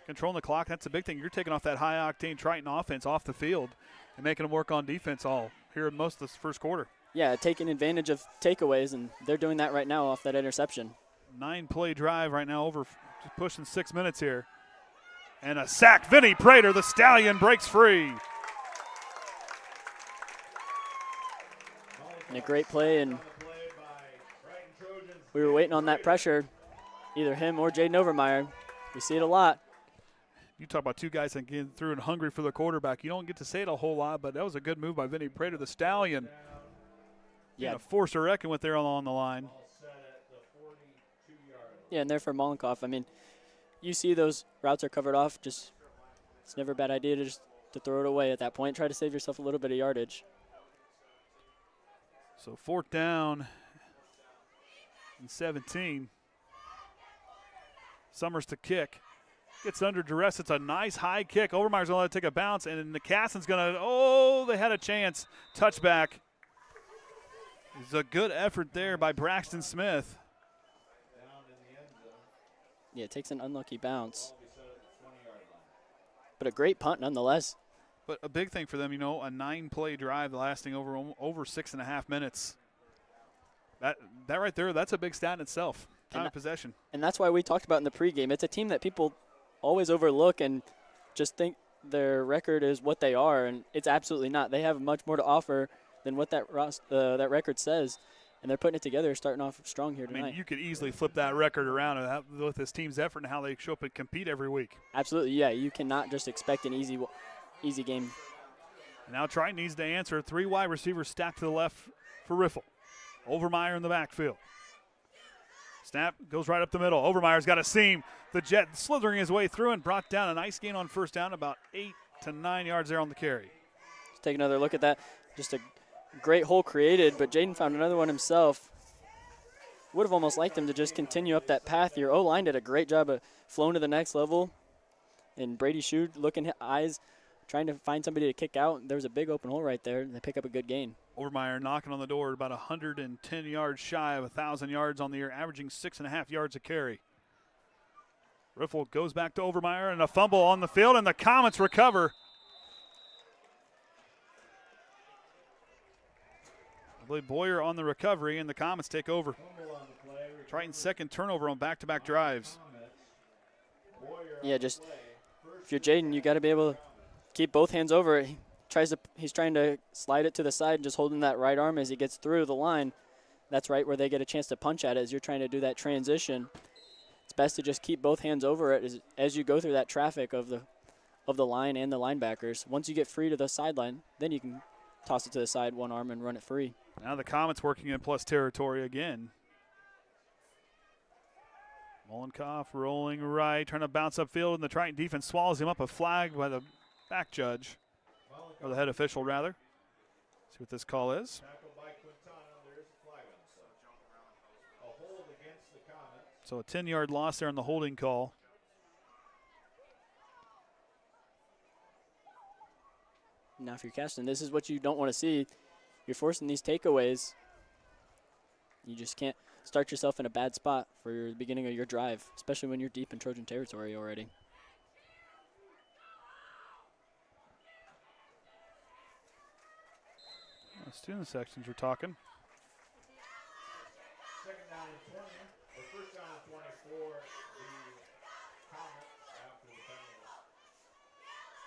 Controlling the clock, that's a big thing. You're taking off that high-octane Triton offense off the field and making them work on defense all here in most of this first quarter. Yeah, taking advantage of takeaways, and they're doing that right now off that interception. 9-play drive right now, over just pushing 6 minutes here. And a sack. Vinny Prater, the Stallion, breaks free. And a great play, and we were waiting on that pressure, either him or Jaden Overmeyer. We see it a lot. You talk about two guys that get through and hungry for the quarterback. You don't get to say it a whole lot, but that was a good move by Vinny Prater, the Stallion. Yeah, a force to reckon with there on the line. Yeah, and there for Mollenkopf. I mean, you see those routes are covered off. Just it's never a bad idea to throw it away at that point. Try to save yourself a little bit of yardage. So 4th down and 17. Summers to kick. Gets under duress. It's a nice high kick. Overmeyer's going to let it take a bounce, and the Caston's going to, they had a chance. Touchback. It's a good effort there by Braxton Smith. Yeah, it takes an unlucky bounce. But a great punt nonetheless. But a big thing for them, a 9-play drive lasting over 6.5 minutes. That right there, that's a big stat in itself. Time of possession. And that's why we talked about in the pregame. It's a team that people always overlook and just think their record is what they are, and it's absolutely not. They have much more to offer than what that record says, and they're putting it together, starting off strong here tonight. I mean, you could easily flip that record around with this team's effort and how they show up and compete every week. Absolutely, yeah. You cannot just expect an easy game. And now Triton needs to answer. 3 wide receivers stacked to the left for Riffle. Overmeyer in the backfield. Snap goes right up the middle. Overmeyer's got a seam. The Jet slithering his way through and brought down a nice gain on first down, about 8 to 9 yards there on the carry. Let's take another look at that. Just a great hole created, but Jaden found another one himself. Would have almost liked him to just continue up that path. Your O-line did a great job of flowing to the next level. And Brady Shue looking eyes, trying to find somebody to kick out. There was a big open hole right there, and they pick up a good gain. Overmeyer knocking on the door, about 110 yards shy of 1,000 yards on the year, averaging 6.5 yards a carry. Riffle goes back to Overmeyer, and a fumble on the field, and the Comets recover. I believe Bowyer on the recovery, and the Comets take over. Triton's second turnover on back-to-back drives. Yeah, just if you're Jaden, you got to be able to keep both hands over it. He's trying to slide it to the side and just holding that right arm as he gets through the line. That's right where they get a chance to punch at it as you're trying to do that transition. It's best to just keep both hands over it as you go through that traffic of the line and the linebackers. Once you get free to the sideline, then you can toss it to the side, one arm, and run it free. Now the Comets working in plus territory again. Mollenkopf rolling right, trying to bounce upfield, and the Triton defense swallows him up. A flag by the back judge, or the head official, rather. See what this call is. So a 10-yard loss there on the holding call. Now if you're Caston, this is what you don't want to see. You're forcing these takeaways. You just can't start yourself in a bad spot for the beginning of your drive, especially when you're deep in Trojan territory already. Student sections we're talking. Second down and 20, or first down and 24, the Comets after the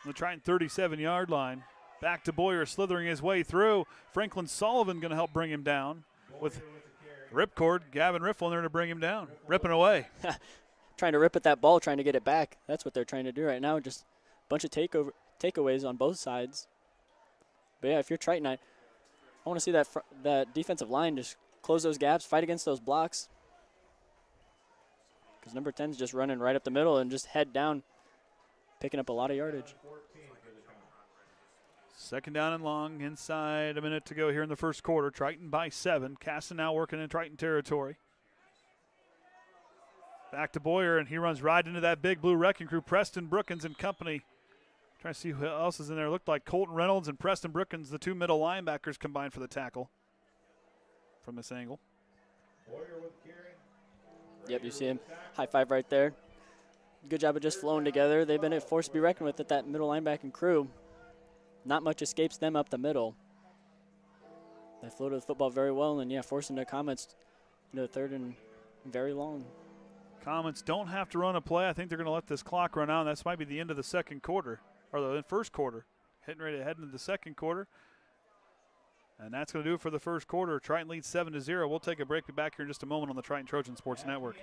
penalty. The Triton 37-yard line. Back to Bowyer, slithering his way through. Franklin Sullivan going to help bring him down with ripcord. Gavin Riffle in there to bring him down, ripping away. Trying to rip at that ball, trying to get it back. That's what they're trying to do right now. Just a bunch of takeaways on both sides. But yeah, if you're Triton, I want to see that defensive line just close those gaps, fight against those blocks. Because number 10 is just running right up the middle and just head down, picking up a lot of yardage. Second down and long, inside a minute to go here in the first quarter. Triton by 7. Caston now working in Triton territory. Back to Bowyer, and he runs right into that big blue wrecking crew, Preston Brookins and company. Trying to see who else is in there. Looked like Colton Reynolds and Preston Brookins, the two middle linebackers, combined for the tackle from this angle. Yep, you see him. High five right there. Good job of just flowing together. They've been a force to be reckoned with at that middle linebacking crew. Not much escapes them up the middle. They floated the football very well, and yeah, forcing the Comets into the third and very long. Comets don't have to run a play. I think they're going to let this clock run out. That might be the end of the second quarter, or the first quarter. Hitting ready to head into the second quarter. And that's going to do it for the first quarter. Triton leads 7-0. We'll take a break. Be back here in just a moment on the Triton Trojan Sports Network.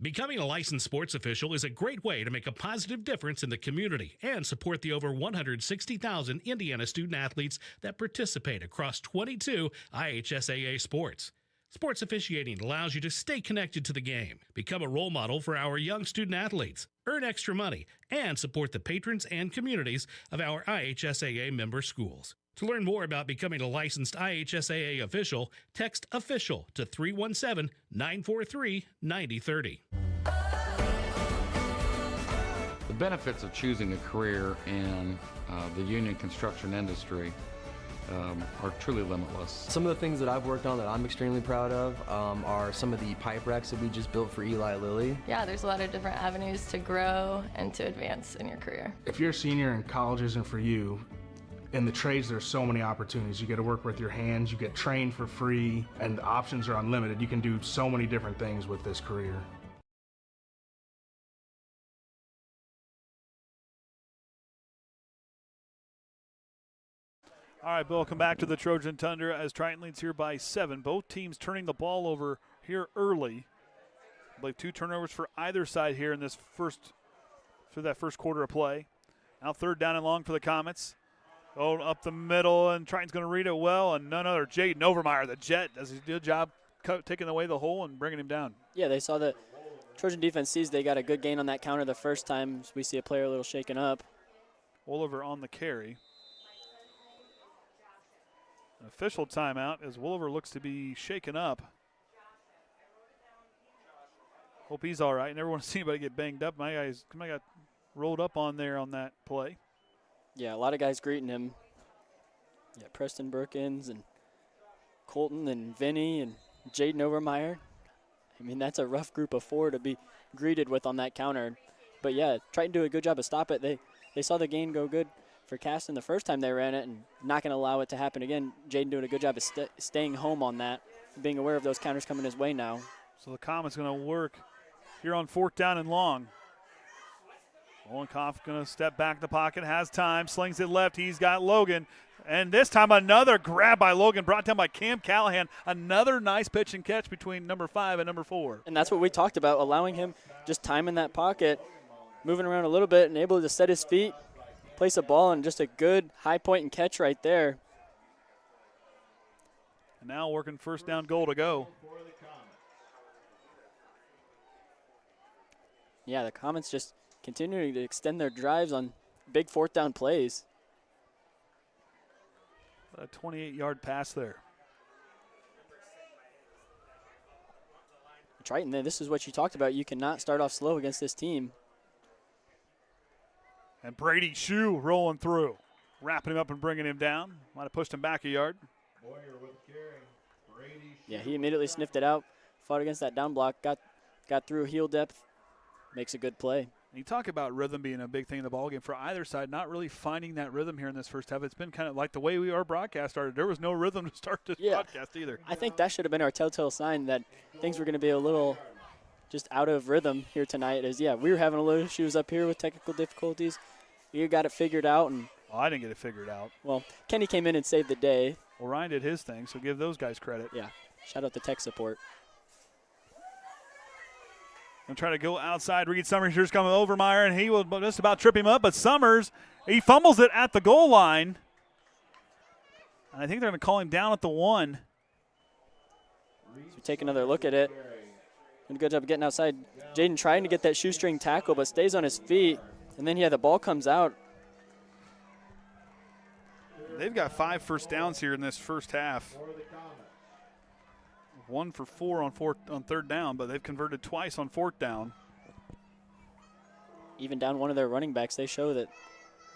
Becoming a licensed sports official is a great way to make a positive difference in the community and support the over 160,000 Indiana student athletes that participate across 22 IHSAA sports. Sports officiating allows you to stay connected to the game, become a role model for our young student athletes, earn extra money, and support the patrons and communities of our IHSAA member schools. To learn more about becoming a licensed IHSAA official, text OFFICIAL to 317-943-9030. The benefits of choosing a career in the union construction industry are truly limitless. Some of the things that I've worked on that I'm extremely proud of are some of the pipe racks that we just built for Eli Lilly. Yeah, there's a lot of different avenues to grow and to advance in your career. If you're a senior and college isn't for you, in the trades, there's so many opportunities. You get to work with your hands, you get trained for free, and the options are unlimited. You can do so many different things with this career. All right, Bill, welcome back to the Trojan Tundra as Triton leads here by 7. Both teams turning the ball over here early. I believe 2 turnovers for either side here in this through that first quarter of play. Now third down and long for the Comets. Oh, up the middle, and Triton's going to read it well, and none other, Jaden Overmeyer, the Jet, does a good job taking away the hole and bringing him down. Yeah, they saw the Trojan defense sees they got a good gain on that counter the first time. We see a player a little shaken up. Woolever on the carry. An official timeout as Woolever looks to be shaken up. Hope he's all right. Never want to see anybody get banged up. My guy got rolled up on there on that play. Yeah, a lot of guys greeting him. Yeah, Preston Brookins and Colton and Vinny and Jaden Overmeyer. I mean, that's a rough group of 4 to be greeted with on that counter. But, yeah, Triton do a good job of stop it. They saw the gain go good for Caston the first time they ran it and not going to allow it to happen again. Jaden doing a good job of staying home on that, being aware of those counters coming his way now. So the Comets going to work here on 4th down and long. Mollenkopf going to step back in the pocket, has time, slings it left. He's got Logan. And this time another grab by Logan, brought down by Cam Callahan. Another nice pitch and catch between number 5 and number 4. And that's what we talked about, allowing him just time in that pocket, moving around a little bit and able to set his feet, place a ball, and just a good high point and catch right there. And now working first down goal to go. Yeah, the Comets just continuing to extend their drives on big 4th down plays. A 28-yard pass there. Triton, this is what you talked about. You cannot start off slow against this team. And Brady Shue rolling through, wrapping him up and bringing him down. Might have pushed him back a yard. Bowyer with carry. Brady. Yeah, he immediately sniffed it out, fought against that down block, got through heel depth, makes a good play. You talk about rhythm being a big thing in the ballgame for either side, not really finding that rhythm here in this first half. It's been kind of like the way our broadcast started. There was no rhythm to start this broadcast either. I think that should have been our telltale sign that things were going to be a little just out of rhythm here tonight. We were having a little issues up here with technical difficulties. You got it figured out. And I didn't get it figured out. Well, Kenny came in and saved the day. Well, Ryan did his thing, so give those guys credit. Yeah, shout out to tech support. And try to go outside. Reed Summers here's coming over Meyer, and he will just about trip him up. But Summers, he fumbles it at the goal line. And I think they're going to call him down at the 1. So take another look at it. And good job getting outside. Jaden trying to get that shoestring tackle, but stays on his feet. And then, the ball comes out. They've got 5 first downs here in this first half. 1 for 4 on third down, but they've converted twice on fourth down. Even down one of their running backs, they show that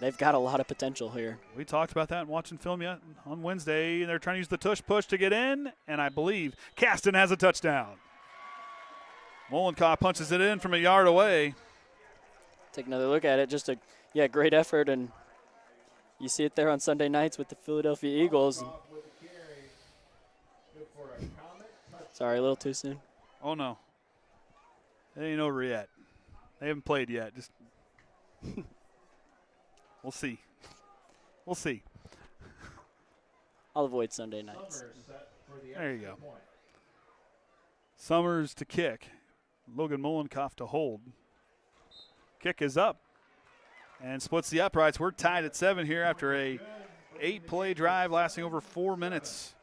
they've got a lot of potential here. We talked about that in watching film yet on Wednesday. They're trying to use the tush push to get in, and I believe Caston has a touchdown. Mollenkopf punches it in from a yard away. Take another look at it. Just a great effort, and you see it there on Sunday nights with the Philadelphia Eagles. Sorry, a little too soon. Oh, no. It ain't over yet. They haven't played yet. Just we'll see. We'll see. I'll avoid Sunday nights. There you go. Summers to kick. Logan Mollenkopf to hold. Kick is up and splits the uprights. We're tied at 7 here after a 8-play drive lasting over 4 minutes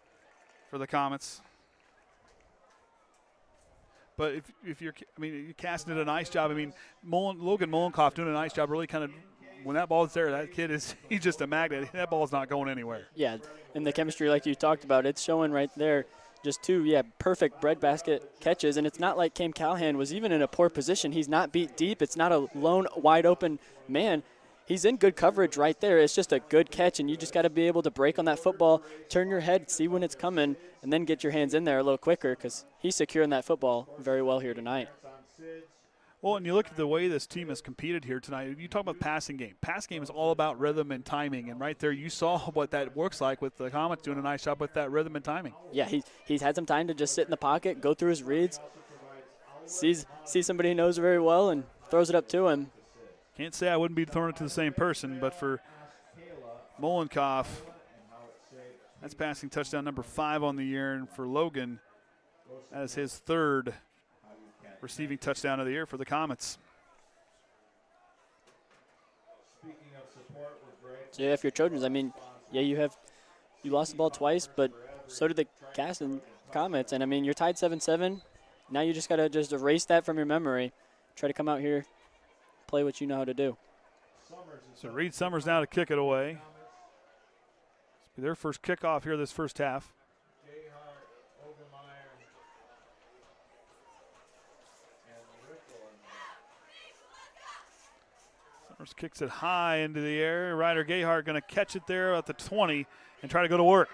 for the Comets. But you're Caston did a nice job. Logan Mollenkopf doing a nice job. Really kind of, when that ball is there, that kid he's just a magnet. That ball is not going anywhere. Yeah, and the chemistry like you talked about, it's showing right there. Just 2, perfect breadbasket catches. And it's not like Cam Callahan was even in a poor position. He's not beat deep. It's not a lone wide open man. He's in good coverage right there. It's just a good catch, and you just got to be able to break on that football, turn your head, see when it's coming, and then get your hands in there a little quicker because he's securing that football very well here tonight. Well, and you look at the way this team has competed here tonight. You talk about passing game. Pass game is all about rhythm and timing, and right there you saw what that works like with the Comets doing a nice job with that rhythm and timing. Yeah, he's had some time to just sit in the pocket, go through his reads, sees somebody he knows very well, and throws it up to him. Can't say I wouldn't be throwing it to the same person, but for Mollenkopf, that's passing touchdown number 5 on the year, and for Logan, that is his 3rd receiving touchdown of the year for the Comets. So if you're Trojans, you lost the ball twice, but so did the Caston Comets, and you're tied 7-7. Now you just gotta erase that from your memory. Try to come out here, play what you know how to do. So Reed Summers now to kick it away. It's their first kickoff here this first half. Summers kicks it high into the air. Ryder Gayhart going to catch it there at the 20 and try to go to work.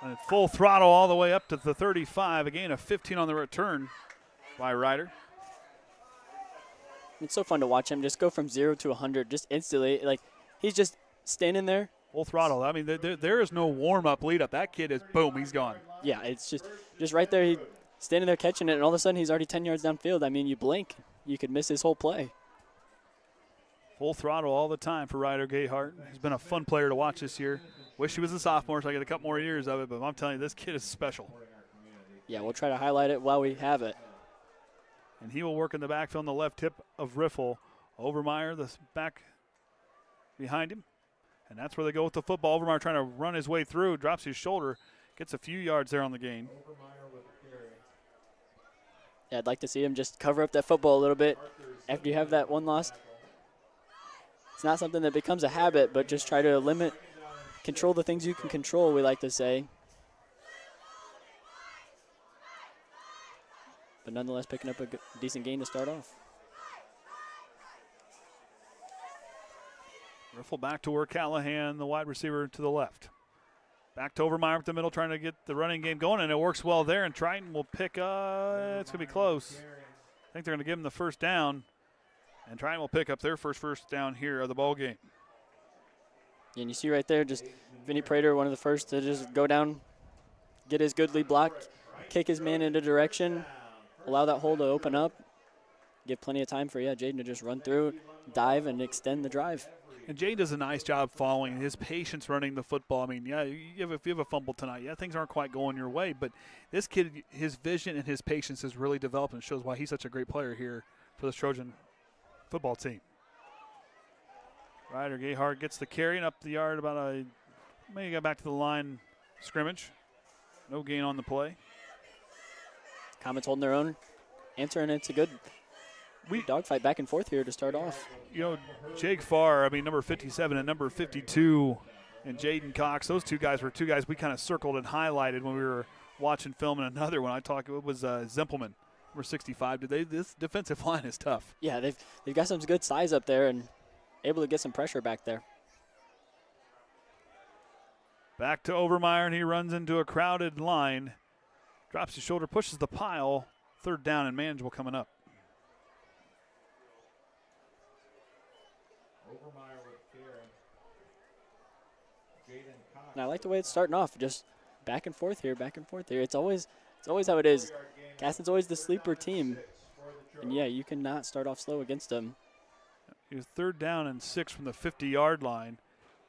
And full throttle all the way up to the 35. A gain of 15 on the return by Ryder. It's so fun to watch him just go from 0 to 100 just instantly. Like, he's just standing there. Full throttle. There is no warm-up, lead-up. That kid is, boom, he's gone. Yeah, it's just right there. He's standing there catching it, and all of a sudden he's already 10 yards downfield. You blink, you could miss his whole play. Full throttle all the time for Ryder Gayhart. He's been a fun player to watch this year. Wish he was a sophomore so I get a couple more years of it, but I'm telling you, this kid is special. Yeah, we'll try to highlight it while we have it. And he will work in the backfield on the left hip of Riffle. Overmeyer, the back behind him. And that's where they go with the football. Overmeyer trying to run his way through, drops his shoulder, gets a few yards there on the gain. Yeah, I'd like to see him just cover up that football a little bit after you have that one loss. It's not something that becomes a habit, but just try to control the things you can control, we like to say. nonetheless picking up a decent gain to start off. Riffle back to work. Callahan, the wide receiver, to the left. Back to Overmeyer up the middle, trying to get the running game going, and it works well there. And Triton will pick up. It's going to be close. I think they're going to give him the first down. And Triton will pick up their first down here of the ball game. And you see right there, just Vinny Prater, one of the first to just go down, get his good lead block, kick his man into direction, allow that hole to open up, give plenty of time for, Jaden to just run through, dive, and extend the drive. And Jaden does a nice job following his patience running the football. I mean, if you have a fumble tonight, things aren't quite going your way. But this kid, his vision and his patience has really developed and shows why he's such a great player here for this Trojan football team. Ryder Gayhart gets the carry and up the yard maybe got back to the line scrimmage. No gain on the play. Comets holding their own, answering. It's a good dogfight back and forth here to start off. Jake Farr, number 57 and number 52, and Jaden Cox, those two guys we kind of circled and highlighted when we were watching film. And another one it was Zimpleman, number 65. This defensive line is tough. Yeah, they've got some good size up there and able to get some pressure back there. Back to Overmeyer, and he runs into a crowded line. Drops his shoulder, pushes the pile. Third down and manageable coming up. And I like the way it's starting off, just back and forth here. It's always how it is. Caston's always the sleeper team. And, you cannot start off slow against them. He was 3rd down and 6 from the 50-yard line.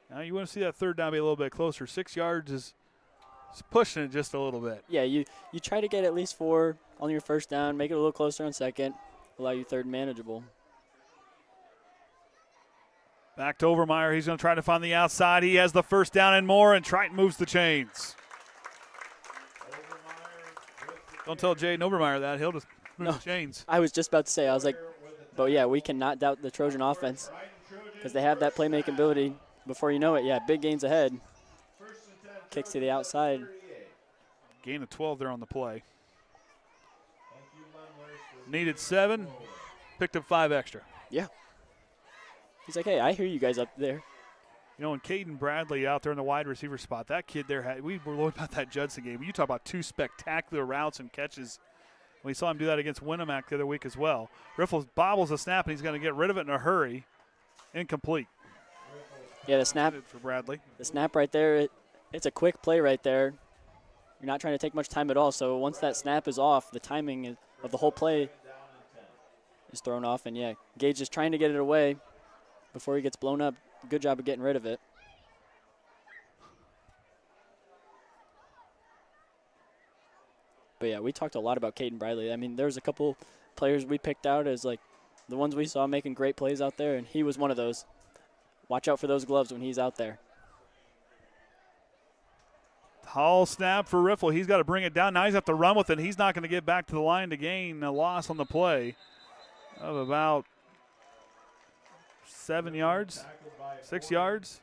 Now you want to see that 3rd down be a little bit closer. 6 yards is pushing it just a little bit. Yeah, you try to get at least 4 on your first down, make it a little closer on second, allow you third manageable. Back to Overmeyer. He's going to try to find the outside. He has the first down and more, and Triton moves the chains. Don't tell Jaden Overmeyer that. He'll just move the chains. I was just about to say, I was like, but we cannot doubt the Trojan offense because they have that playmaking ability. Before you know it, big gains ahead. Kicks to the outside. Gain of 12 there on the play. Needed 7, picked up 5 extra. Yeah. He's like, hey, I hear you guys up there. And Caden Bradley out there in the wide receiver spot, that kid there, we were learning about that Judson game. You talk about 2 spectacular routes and catches. We saw him do that against Winnemac the other week as well. Riffles bobbles the snap, and he's going to get rid of it in a hurry. Incomplete. Yeah, the snap for Bradley. The snap right there, it's a quick play right there. You're not trying to take much time at all. So once that snap is off, the timing of the whole play is thrown off. And, Gage is trying to get it away before he gets blown up. Good job of getting rid of it. But, we talked a lot about Caden Bradley. There's a couple players we picked out as, the ones we saw making great plays out there, and he was one of those. Watch out for those gloves when he's out there. Tall snap for Riffle. He's got to bring it down. Now he's got to run with it. He's not going to get back to the line to gain a loss on the play of about 7 yards, 6 yards.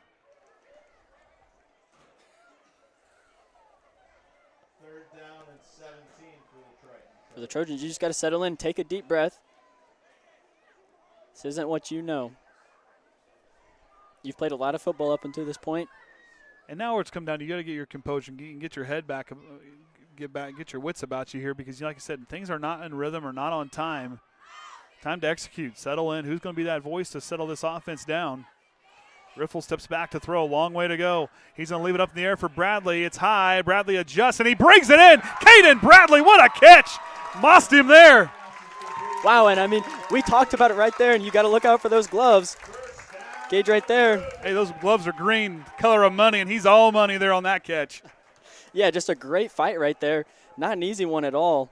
For the Trojans, you just got to settle in, take a deep breath. This isn't what you know. You've played a lot of football up until this point. And now where it's come down, you got to get your composure and get your head back, get your wits about you here, because like I said, things are not in rhythm or not on time. Time to execute, settle in. Who's going to be that voice to settle this offense down? Riffle steps back to throw. Long way to go. He's going to leave it up in the air for Bradley. It's high. Bradley adjusts, and he brings it in. Caden Bradley, what a catch. Mossed him there. Wow, and we talked about it right there, and you got to look out for those gloves. Gage right there. Hey, those gloves are green, color of money, and he's all money there on that catch. Yeah, just a great fight right there. Not an easy one at all.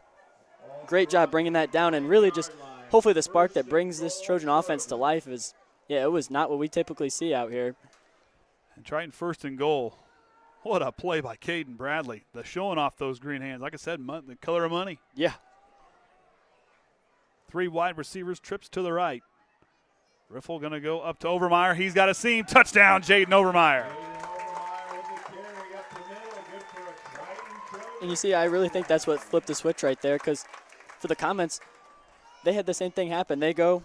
Great job bringing that down, and really just hopefully the spark that brings this Trojan offense to life is, it was not what we typically see out here. And Triton 1st and goal. What a play by Caden Bradley. The showing off those green hands. Like I said, the color of money. Yeah. 3 wide receivers, trips to the right. Riffle going to go up to Overmeyer. He's got a seam. Touchdown, Jaden Overmeyer. And you see, I really think that's what flipped the switch right there, because for the Comets, they had the same thing happen. They go,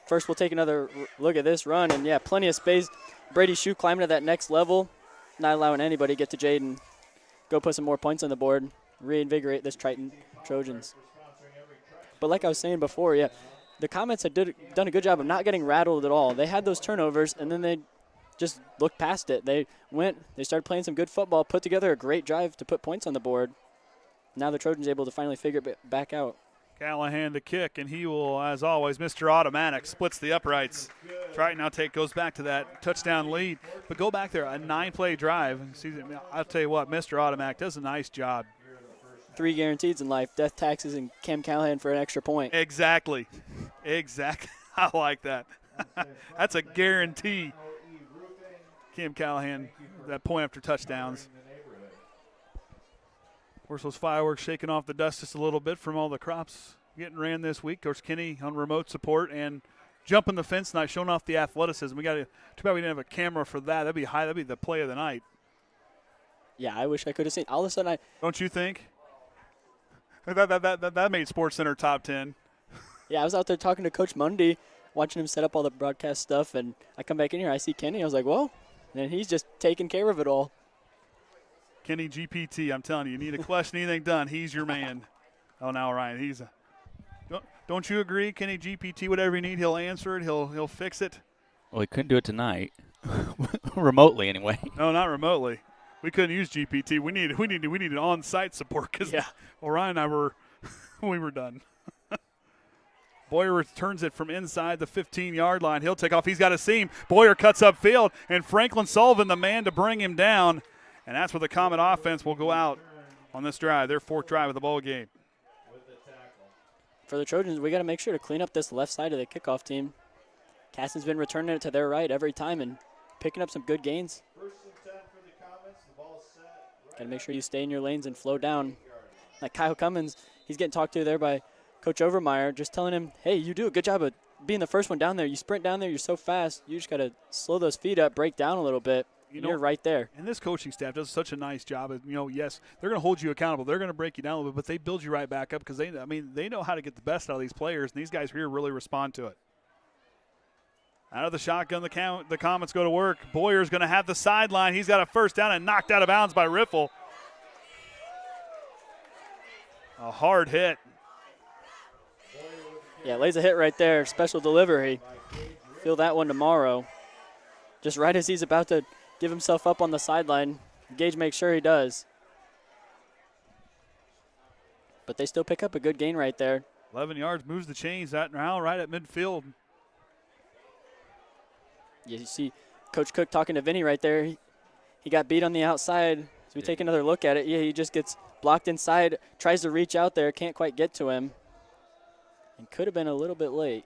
first we'll take another look at this run, and, yeah, plenty of space. Brady Shue climbing to that next level, not allowing anybody to get to Jaden. Go put some more points on the board, reinvigorate this Triton Trojans. But like I was saying before, yeah, the Comets had done a good job of not getting rattled at all. They had those turnovers, and then they just looked past it. They started playing some good football, put together a great drive to put points on the board. Now the Trojans able to finally figure it back out. Callahan to kick, and he will, as always, Mr. Automatic, splits the uprights. Triton now goes back to that touchdown lead. But go back there, a 9-play drive. I'll tell you what, Mr. Automatic does a nice job. 3 guarantees in life, death, taxes, and Cam Callahan for an extra point. Exactly. I like that. That's a guarantee. Cam Callahan, that point after touchdowns. Of course, those fireworks shaking off the dust just a little bit from all the crops getting ran this week. Coach Kenny on remote support and jumping the fence tonight, showing off the athleticism. Too bad we didn't have a camera for that. That'd be high. That'd be the play of the night. Yeah, I wish I could have seen. All of a sudden, don't you think? That made SportsCenter top 10. Yeah, I was out there talking to Coach Mundy, watching him set up all the broadcast stuff, and I come back in here, I see Kenny. I was like, whoa. And he's just taking care of it all. Kenny GPT, I'm telling you need a question, anything done, he's your man. Oh, now Ryan, don't you agree, Kenny GPT? Whatever you need, he'll answer it. He'll fix it. Well, he couldn't do it tonight, remotely anyway. No, not remotely. We couldn't use GPT. We needed on-site support because Ryan and I we were done. Bowyer returns it from inside the 15-yard line. He'll take off. He's got a seam. Bowyer cuts upfield, and Franklin Sullivan, the man to bring him down. And that's where the Comet offense will go out on this drive, their 4th drive of the ball game. For the Trojans, we got to make sure to clean up this left side of the kickoff team. Caston's been returning it to their right every time and picking up some good gains. Got to make sure you stay in your lanes and flow down. Like Kyle Cummins, he's getting talked to there by Coach Overmeyer, just telling him, hey, you do a good job of being the first one down there. You sprint down there, you're so fast. You just got to slow those feet up, break down a little bit. You're right there. And this coaching staff does such a nice job of, yes, they're going to hold you accountable. They're going to break you down a little bit, but they build you right back up because they know how to get the best out of these players, and these guys here really respond to it. Out of the shotgun, the Comets go to work. Boyer's going to have the sideline. He's got a first down and knocked out of bounds by Riffle. A hard hit. Yeah, lays a hit right there. Special delivery. Feel that one tomorrow. Just right as he's about to give himself up on the sideline. Gage makes sure he does. But they still pick up a good gain right there. 11 yards, moves the chains out now right at midfield. Yeah, you see Coach Cook talking to Vinny right there. He got beat on the outside. So we take another look at it. Yeah, he just gets blocked inside, tries to reach out there, can't quite get to him. And could have been a little bit late.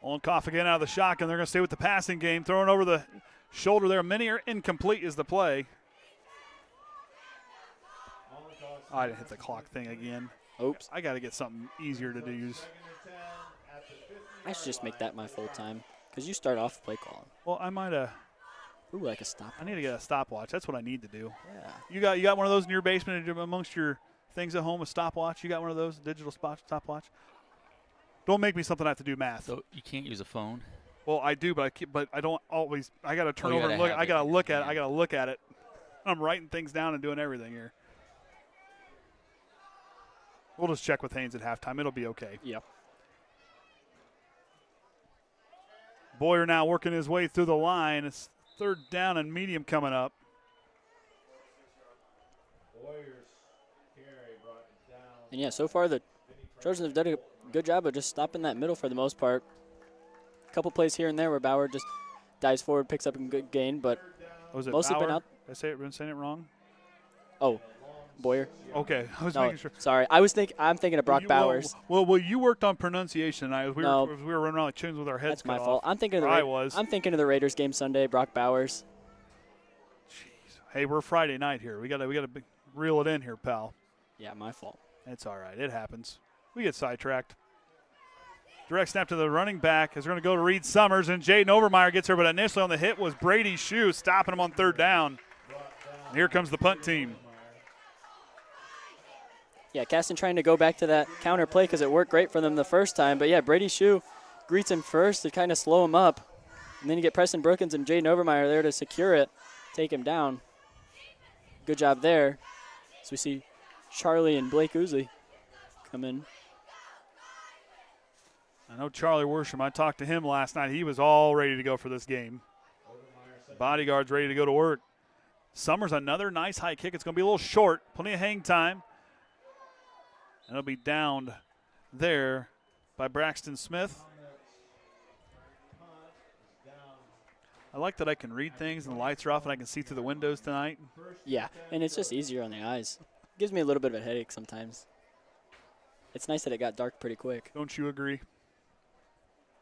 Mollenkopf again out of the shotgun. They're going to stay with the passing game. Throwing over the shoulder there. Many are incomplete is the play. I didn't hit the clock thing again. Oops. I got to get something easier to use. I should just make that my full time because you start off play calling. Well, I might have. Ooh, like a stop. I need to get a stopwatch. That's what I need to do. Yeah. You got one of those in your basement amongst your things at home, a stopwatch? You got one of those, digital stopwatch? Don't make me something I have to do math. So you can't use a phone? Well, I do, but I don't always. I got to turn over and look. I got to look at it. I got to look at it. I'm writing things down and doing everything here. We'll just check with Haynes at halftime. It'll be okay. Yep. Bowyer now working his way through the line. It's 3rd down and medium coming up. And, yeah, so far the Trojans have done a good job of just stopping that middle for the most part. A couple plays here and there where Bauer just dives forward, picks up a good gain, but mostly Bauer? been out. Did I been saying it wrong? Oh, Bowyer. Okay, I was making sure. Sorry, I'm thinking of Brock Bowers. Well, you worked on pronunciation tonight as we were running around like chickens with our heads. That's my cut fault. off. I'm thinking of the Raiders game Sunday. Brock Bowers. Jeez. Hey, we're Friday night here. We gotta reel it in here, pal. Yeah, my fault. It's all right. It happens. We get sidetracked. Direct snap to the running back as we're going to go to Reed Summers, and Jaden Overmeyer gets her, but initially on the hit was Brady Shue stopping him on 3rd down. And here comes the punt team. Yeah, Caston trying to go back to that counter play because it worked great for them the first time. But, yeah, Brady Shue greets him first to kind of slow him up. And then you get Preston Brookins and Jaden Overmeyer there to secure it, take him down. Good job there. So we see Charlie and Blake Ousley come in. I know Charlie Worsham. I talked to him last night. He was all ready to go for this game. Bodyguard's ready to go to work. Summers, another nice high kick. It's going to be a little short. Plenty of hang time. And it'll be downed there by Braxton Smith. I like that I can read things and the lights are off and I can see through the windows tonight. Yeah, and it's just easier on the eyes. Gives me a little bit of a headache sometimes. It's nice that it got dark pretty quick. Don't you agree?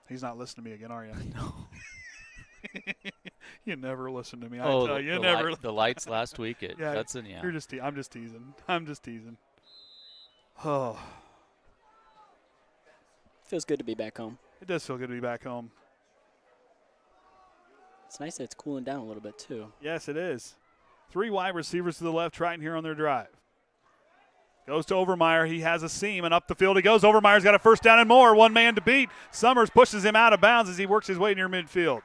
He's not listening to me again, are you? No. You never listen to me. Oh, I tell you, never. The lights last week at Hudson, yeah. You're just I'm just teasing. I'm just teasing. Oh. Feels good to be back home. It does feel good to be back home. It's nice that it's cooling down a little bit, too. Yes, it is. 3 wide receivers to the left, Triton here on their drive. Goes to Overmeyer. He has a seam, and up the field he goes. Overmeyer's got a first down and more. 1 man to beat. Summers pushes him out of bounds as he works his way near midfield.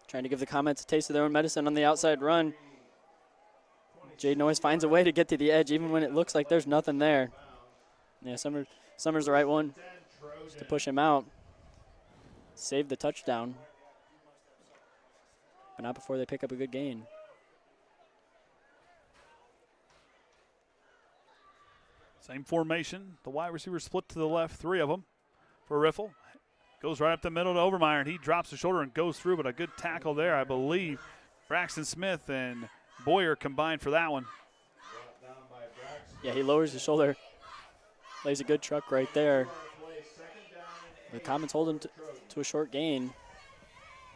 Trying to give the Comets a taste of their own medicine on the outside run. Jaden always finds a way to get to the edge, even when it looks like there's nothing there. Yeah, Summers the right one just to push him out. Save the touchdown. But not before they pick up a good gain. Same formation. The wide receivers split to the left, 3 of them for Riffle. Goes right up the middle to Overmeyer, and he drops the shoulder and goes through, but a good tackle there, I believe. Braxton Smith and Bowyer combined for that one. Yeah, he lowers his shoulder. Lays a good truck right there. The Comets hold him to a short gain.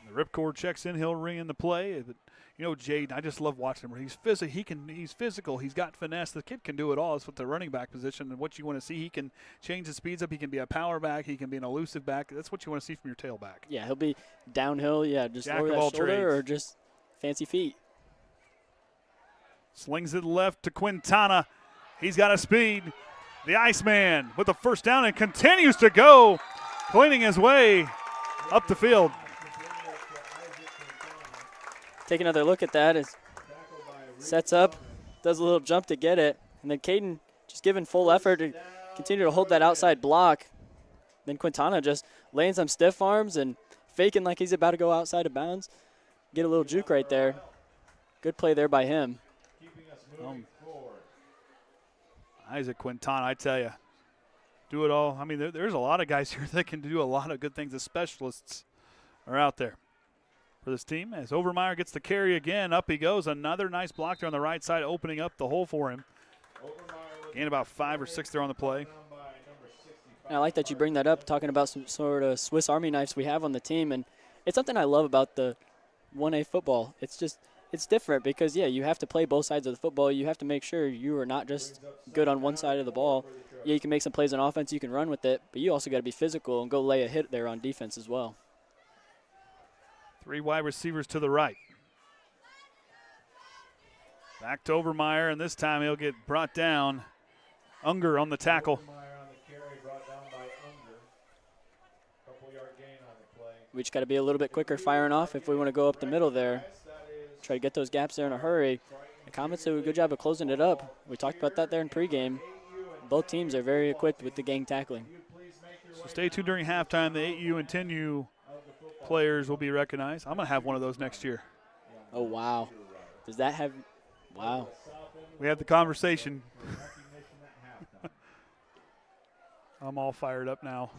The ripcord checks in. He'll ring in the play. But, you know, Jaden, I just love watching him. He's physical. He's physical. He's got finesse. The kid can do it all. It's with the running back position and what you want to see. He can change his speeds up. He can be a power back. He can be an elusive back. That's what you want to see from your tailback. Yeah, he'll be downhill. Yeah, just Jack lower of that all shoulder trades. or just fancy feet. Slings it left to Quintana. He's got a speed. The Iceman with the first down and continues to go, cleaning his way up the field. Take another look at that as sets up, does a little jump to get it, and then Caden just giving full effort to continue to hold that outside block. Then Quintana just laying some stiff arms and faking like he's about to go outside of bounds. Get a little juke right there. Good play there by him. Isaac Quintana, I tell you, do it all. I mean, there's a lot of guys here that can do a lot of good things. The specialists are out there for this team. As Overmeyer gets the carry again, up he goes. Another nice block there on the right side, opening up the hole for him. Gain about 5 or 6 there on the play. And I like that you bring that up, talking about some sort of Swiss Army knives we have on the team. And it's something I love about the 1A football. It's different because, yeah, you have to play both sides of the football. You have to make sure you are not just good on one side of the ball. Yeah, you can make some plays on offense. You can run with it. But you also got to be physical and go lay a hit there on defense as well. 3 wide receivers to the right. Back to Overmeyer, and this time he'll get brought down. Unger on the tackle. We just got to be a little bit quicker firing off if we want to go up the middle there. Try to get those gaps there in a hurry. The Comets do a good job of closing it up. We talked about that there in pregame. Both teams are very equipped with the gang tackling. So stay tuned during halftime. The 8U and 10U players will be recognized. I'm going to have one of those next year. Oh, wow. Does that have – wow. We had the conversation. I'm all fired up now.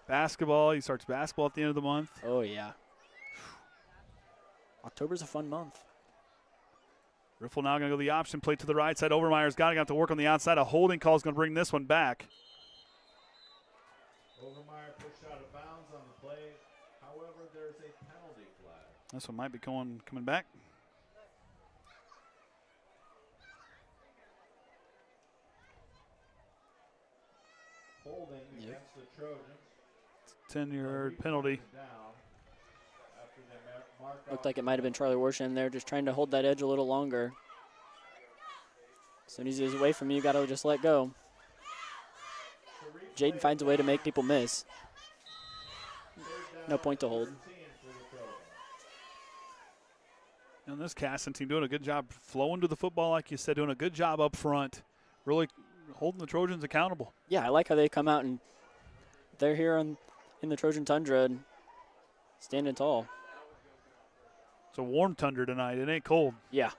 Basketball. He starts basketball at the end of the month. Oh, yeah. October's a fun month. Riffle now going to go the option play to the right side. Overmeyer's got to work on the outside. A holding call is going to bring this one back. Overmeyer pushed out of bounds on the play. However, there's a penalty flag. This one might be coming back. Holding against the Trojans. It's a 10-yard penalty. After Looked like it might have been Charlie Warshan there, just trying to hold that edge a little longer. As soon as he's away from you, you got to just let go. Jaden finds a way to make people miss. No point to hold. And this Caston team doing a good job flowing to the football, like you said, doing a good job up front, really holding the Trojans accountable. Yeah, I like how they come out and they're here in the Trojan Tundra and standing tall. It's a warm tundra tonight. It ain't cold. Yeah.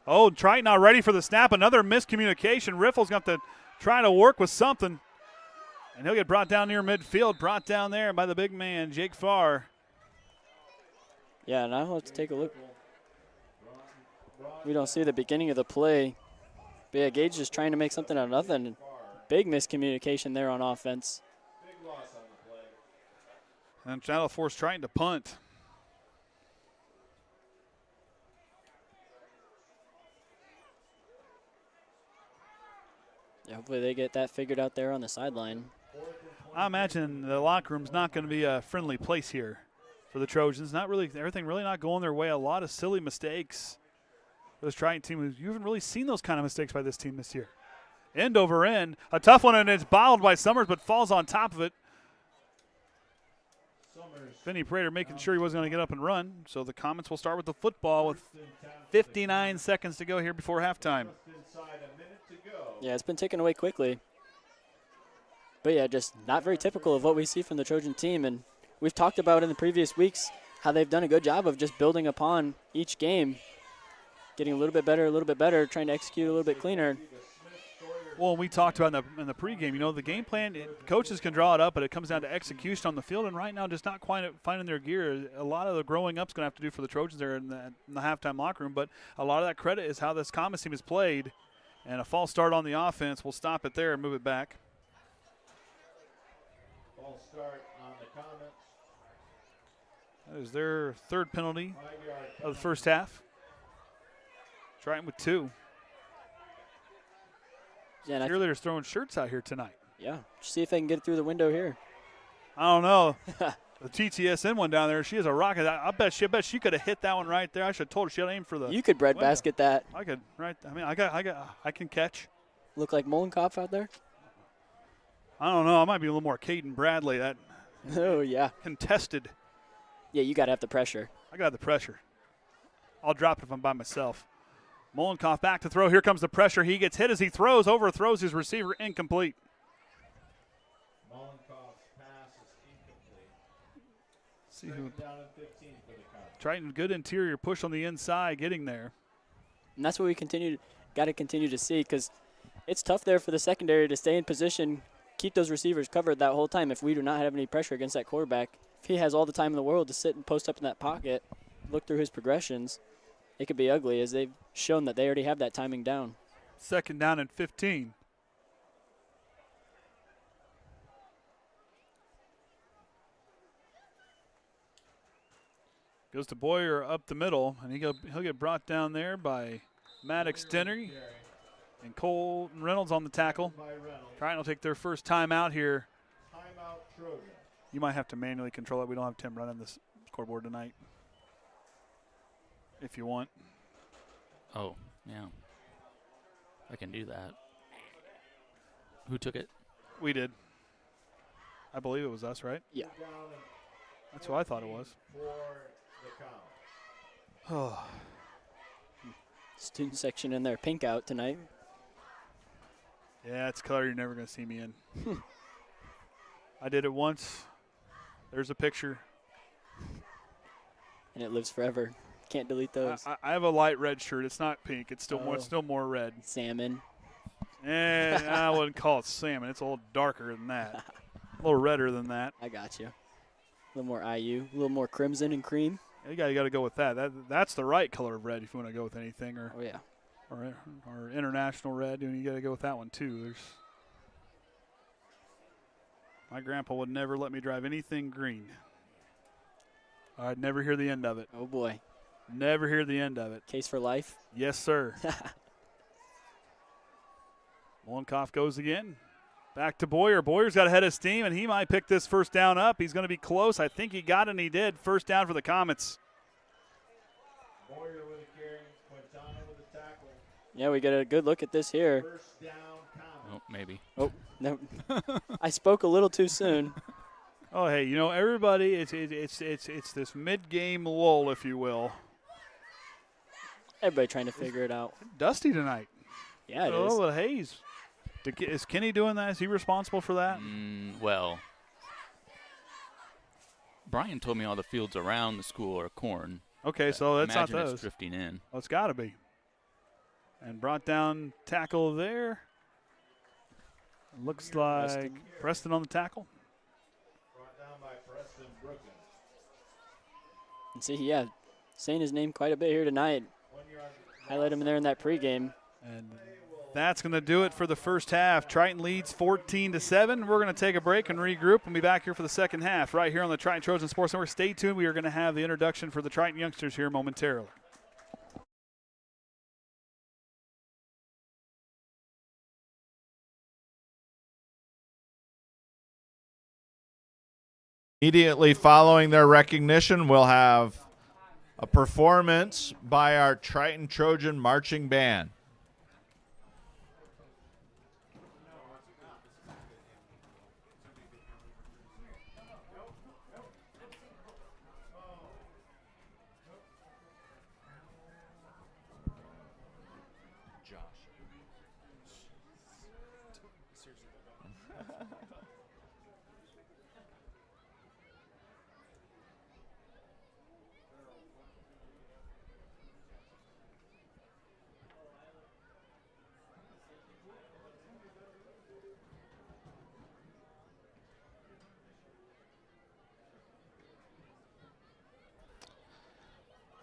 Oh, Triton not ready for the snap. Another miscommunication. Riffle's got to try to work with something. And he'll get brought down near midfield, brought down there by the big man, Jake Farr. Yeah, now let's take a look. We don't see the beginning of the play. But yeah, Gage is trying to make something out of nothing. Big miscommunication there on offense. And Channel Force trying to punt. Yeah, hopefully they get that figured out there on the sideline. I imagine the locker room's not going to be a friendly place here for the Trojans. Not really, everything really not going their way. A lot of silly mistakes for this Triton team. You haven't really seen those kind of mistakes by this team this year. End over end. A tough one, and it's bottled by Summers, but falls on top of it. Vinny Prater making sure he wasn't going to get up and run. So the Comets will start with the football with 59 seconds to go here before halftime. Yeah, it's been taken away quickly. But yeah, just not very typical of what we see from the Trojan team. And we've talked about in the previous weeks how they've done a good job of just building upon each game, getting a little bit better, trying to execute a little bit cleaner. Well, we talked about in the pregame, you know, the game plan, coaches can draw it up, but it comes down to execution on the field, and right now just not quite finding their gear. A lot of the growing up's going to have to do for the Trojans there in the halftime locker room, but a lot of that credit is how this Comets team has played, and a false start on the offense. We'll stop it there and move it back. False start on the Comets. That is their third penalty of the first half. Triton with 2. Yeah, Cheerleaders throwing shirts out here tonight. Yeah, see if they can get it through the window here. I don't know. The TTSN one down there, she has a rocket. I bet she could have hit that one right there. I should have told her she had aimed for the. You could breadbasket that. I could, right? I mean, I can catch. Look like Mollenkopf out there. I don't know. I might be a little more Caden Bradley. That. Oh yeah. Contested. Yeah, you got to have the pressure. I got the pressure. I'll drop it if I'm by myself. Mollenkopf back to throw. Here comes the pressure. He gets hit as he throws, overthrows his receiver, incomplete. Mollenkoff's pass is incomplete. See who. Down at 15 for the Comets. Triton, good interior push on the inside, getting there. And that's what we got to continue to see, because it's tough there for the secondary to stay in position, keep those receivers covered that whole time if we do not have any pressure against that quarterback. If he has all the time in the world to sit and post up in that pocket, look through his progressions, it could be ugly, as they've shown that they already have that timing down. Second down and 15. Goes to Bowyer up the middle, and he'll get brought down there by Maddox Dennery and Colton Reynolds on the tackle. Triton will take their first time out here. Timeout Trojan. You might have to manually control it. We don't have Tim running this scoreboard tonight. If you want. Oh, yeah. I can do that. Who took it? We did. I believe it was us, right? Yeah. That's what I thought it was. Oh. Student section in their pink out tonight. Yeah, it's a color you're never going to see me in. I did it once. There's a picture. And it lives forever. Can't delete those. I have a light red shirt. It's not pink. It's still more. It's still more red. Salmon. I wouldn't call it salmon. It's a little darker than that. A little redder than that. I got you. A little more IU. A little more crimson and cream. You got to go with that. That's the right color of red if you want to go with anything, or oh yeah, or international red. And you got to go with that one too. My grandpa would never let me drive anything green. I'd never hear the end of it. Oh boy. Never hear the end of it. Case for life? Yes, sir. Mollenkopf goes again. Back to Bowyer. Boyer's got a head of steam, and he might pick this first down up. He's going to be close. I think he got it, and he did. First down for the Comets. Bowyer with a carry, Quintana with a tackle. Yeah, we get a good look at this here. First down, Comets. Oh, maybe. Oh, no. I spoke a little too soon. Oh, hey, you know, everybody, it's this mid-game lull, if you will. Everybody trying to figure it out. Dusty tonight. Yeah, it a is. little bit of haze. Is Kenny doing that? Is he responsible for that? Well, Brian told me all the fields around the school are corn. Okay, so that's not Imagine those. it's drifting in. Well, it's got to be. And brought down tackle there. Looks like Preston on the tackle. Brought down by Preston Brooklyn. And see, yeah, saying his name quite a bit here tonight. Highlight him in there in that pregame. And that's going to do it for the first half. Triton leads 14-7. We're going to take a break and regroup and be back here for the second half right here on the Triton Trojan Sports Network. Stay tuned. We are going to have the introduction for the Triton youngsters here momentarily. Immediately following their recognition, we'll have a performance by our Triton Trojan Marching Band.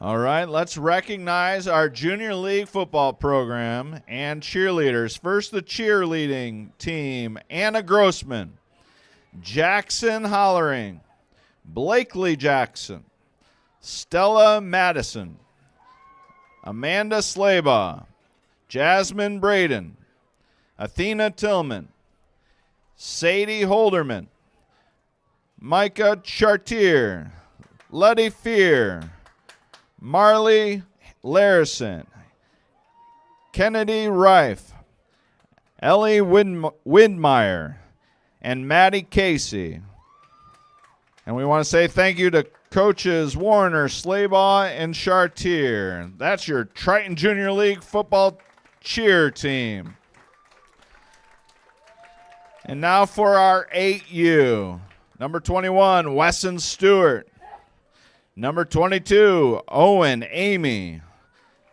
All right, let's recognize our junior league football program and cheerleaders. First, the cheerleading team: Anna Grossman, Jackson Hollering, Blakely Jackson, Stella Madison, Amanda Slaybaugh, Jasmine Braden, Athena Tillman, Sadie Holderman, Micah Chartier, Letty Fear, Marley Larison, Kennedy Rife, Ellie Windmeyer, and Maddie Casey. And we want to say thank you to coaches Warner, Slaybaugh, and Chartier. That's your Triton Junior League football cheer team. And now for our 8U. Number 21, Wesson Stewart. Number 22, Owen Amy.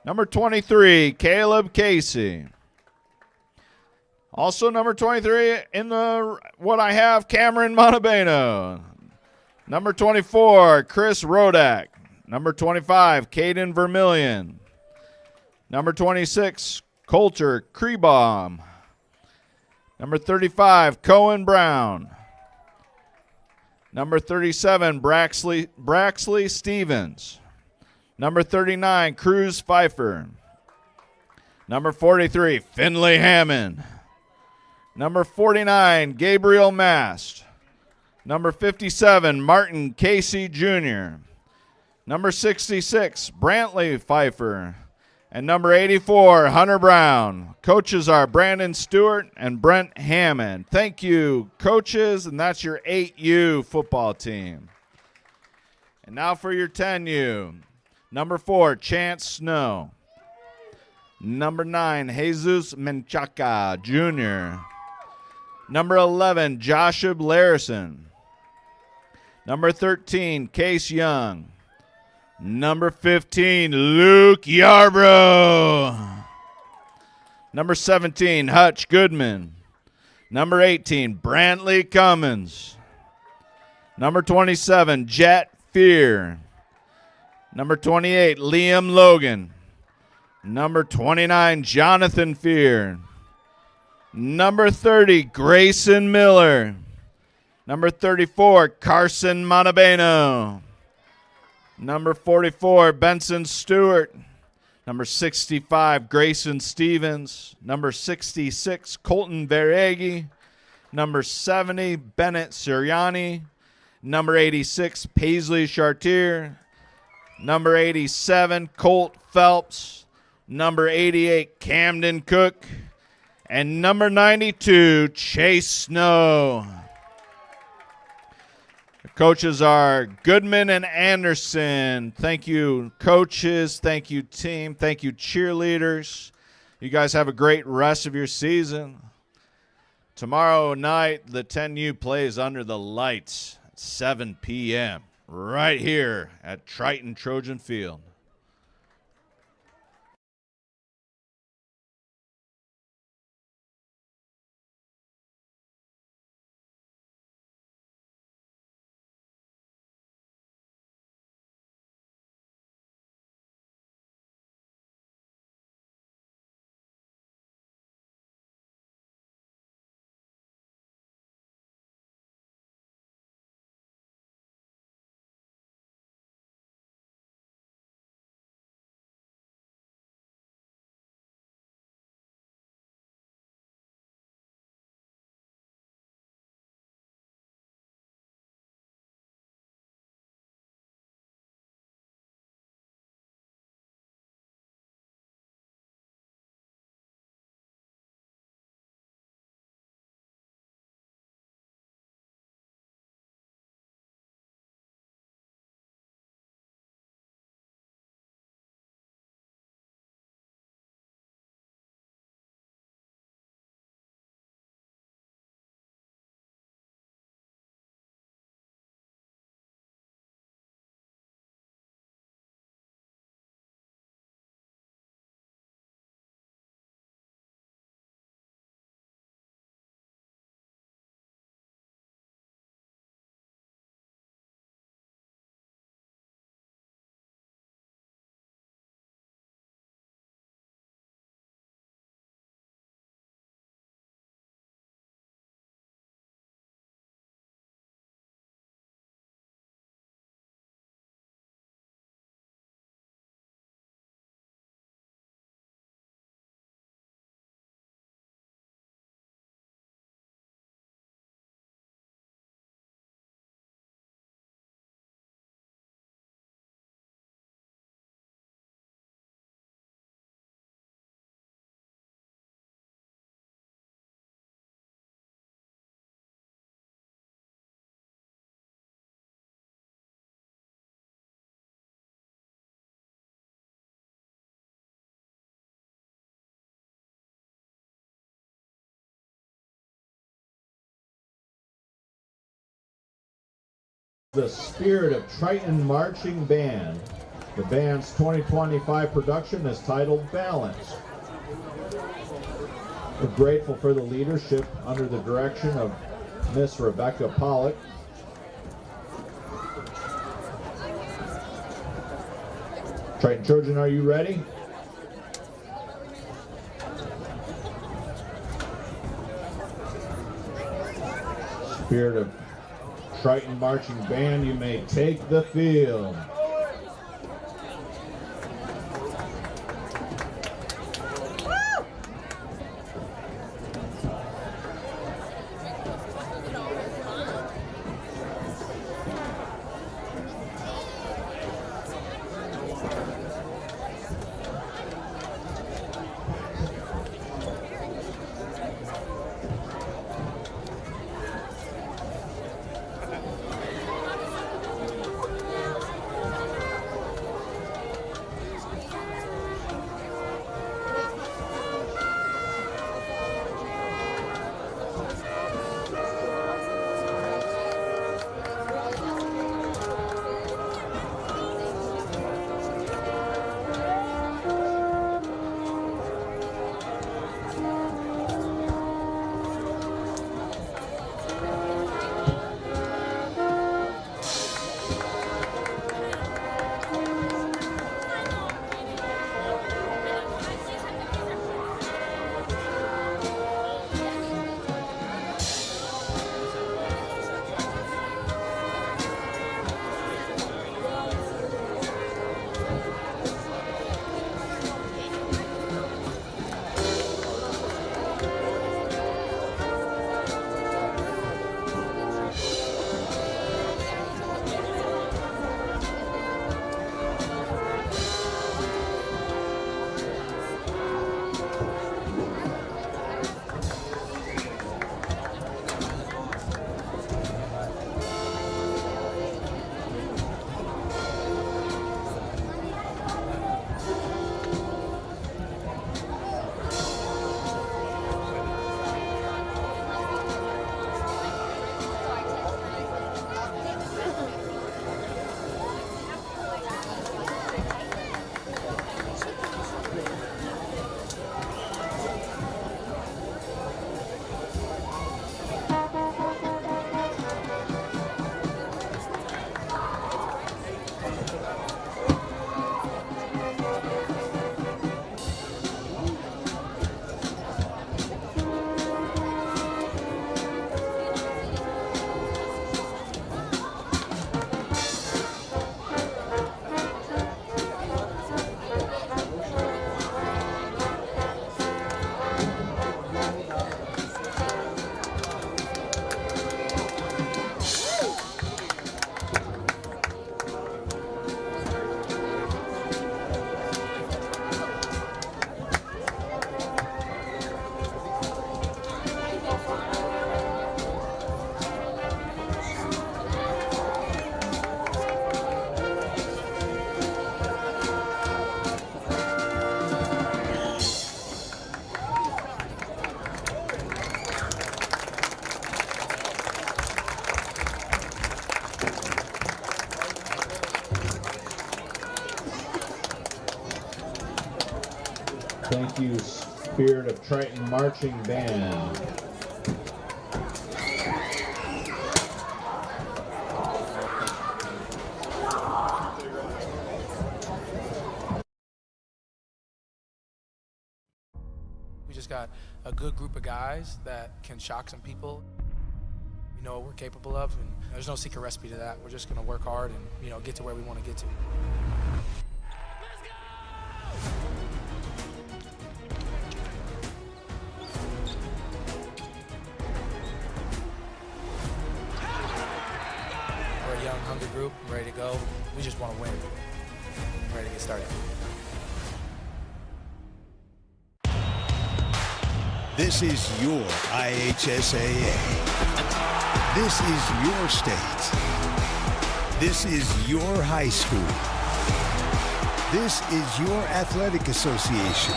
Number 23, Caleb Casey. Also number 23 in the what I have, Cameron Montabeno. Number 24, Chris Rodak. Number 25, Caden Vermillion. Number 26, Coulter Krebaum. Number 35, Cohen Brown. Number 37, Braxley Stevens. Number 39, Cruz Pfeiffer. Number 43, Finley Hammond. Number 49, Gabriel Mast. Number 57, Martin Casey Jr. Number 66, Brantley Pfeiffer. And number 84, Hunter Brown. Coaches are Brandon Stewart and Brent Hammond. Thank you, coaches, and that's your 8U football team. And now for your 10U. Number 4, Chance Snow. Number 9, Jesus Menchaca Jr. Number 11, Joshua Larison. Number 13, Case Young. Number 15, Luke Yarbrough. Number 17, Hutch Goodman. Number 18, Brantley Cummins. Number 27, Jet Fear. Number 28, Liam Logan. Number 29, Jonathan Fear. Number 30, Grayson Miller. Number 34, Carson Montabeno. Number 44, Benson Stewart. Number 65, Grayson Stevens. Number 66, Colton Veregi. Number 70, Bennett Sirianni. Number 86, Paisley Chartier. Number 87, Colt Phelps. Number 88, Camden Cook. And number 92, Chase Snow. The coaches are Goodman and Anderson. Thank you, coaches. Thank you, team. Thank you, cheerleaders. You guys have a great rest of your season. Tomorrow night, the 10U plays under the lights at 7 p.m. right here at Triton Trojan Field. The Spirit of Triton Marching Band. The band's 2025 production is titled Balance. We're grateful for the leadership under the direction of Miss Rebecca Pollock. Triton Trojan, are you ready? Spirit of Triton Marching Band, you may take the field. Thank you, Spirit of Triton Marching Band. We just got a good group of guys that can shock some people. We know what we're capable of, and there's no secret recipe to that. We're just going to work hard and, get to where we want to get to. Let's go! We're a young, hungry group, ready to go. We just want to win. Ready to get started. This is your IHSAA. This is your state. This is your high school. This is your athletic association.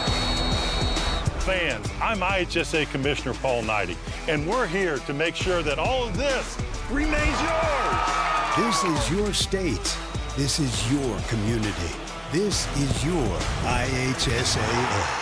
Fans, I'm IHSA Commissioner Paul Neidig, and we're here to make sure that all of this remains yours. This is your state. This is your community. This is your IHSAA.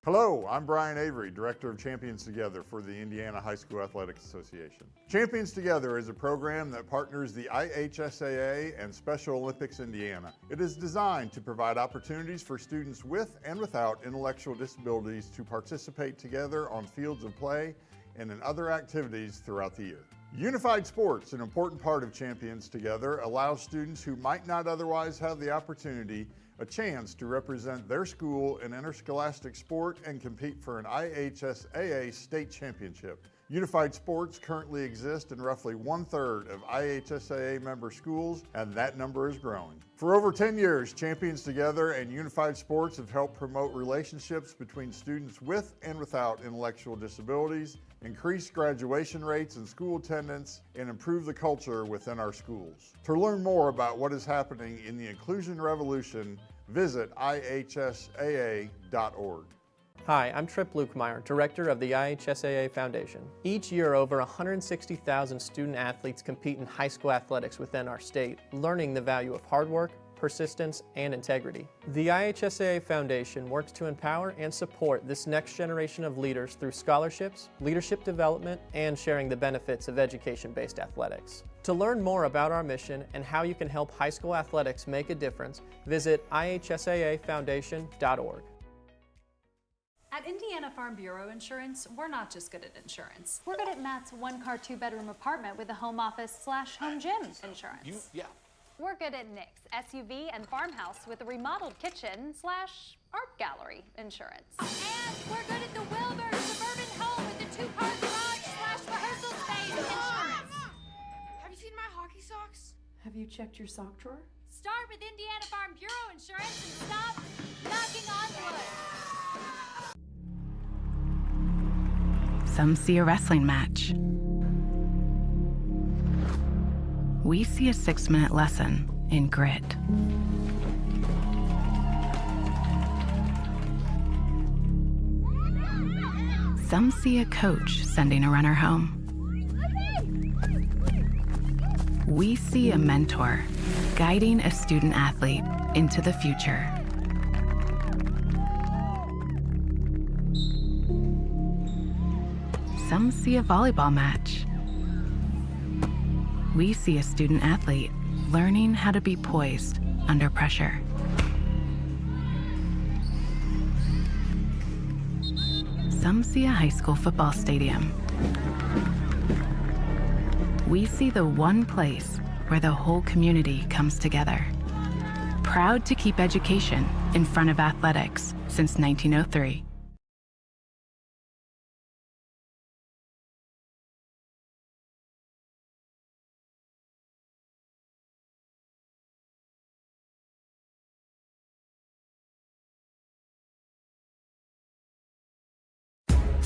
Hello, I'm Brian Avery, Director of Champions Together for the Indiana High School Athletic Association. Champions Together is a program that partners the IHSAA and Special Olympics Indiana. It is designed to provide opportunities for students with and without intellectual disabilities to participate together on fields of play and in other activities throughout the year. Unified sports, an important part of Champions Together, allows students who might not otherwise have the opportunity a chance to represent their school in interscholastic sport and compete for an IHSAA state championship. Unified sports currently exist in roughly 1/3 of IHSAA member schools, and that number is growing. For over 10 years, Champions Together and Unified Sports have helped promote relationships between students with and without intellectual disabilities, increase graduation rates and school attendance, and improve the culture within our schools. To learn more about what is happening in the inclusion revolution, visit ihsaa.org. Hi, I'm Trip Lukemeyer, Director of the IHSAA Foundation. Each year, over 160,000 student athletes compete in high school athletics within our state, learning the value of hard work, persistence, and integrity. The IHSAA Foundation works to empower and support this next generation of leaders through scholarships, leadership development, and sharing the benefits of education-based athletics. To learn more about our mission and how you can help high school athletics make a difference, visit ihsaafoundation.org. At Indiana Farm Bureau Insurance, we're not just good at insurance. We're good at Matt's one-car, two-bedroom apartment with a home office/home gym insurance. We're good at Nick's SUV and farmhouse with a remodeled kitchen/art gallery insurance. And we're good at the Wilbur suburban home with a two-car garage/rehearsal space insurance. Have you seen my hockey socks? Have you checked your sock drawer? Start with Indiana Farm Bureau Insurance and stop knocking on wood. Some see a wrestling match. We see a 6-minute lesson in grit. Some see a coach sending a runner home. We see a mentor guiding a student athlete into the future. Some see a volleyball match. We see a student athlete learning how to be poised under pressure. Some see a high school football stadium. We see the one place where the whole community comes together. Proud to keep education in front of athletics since 1903.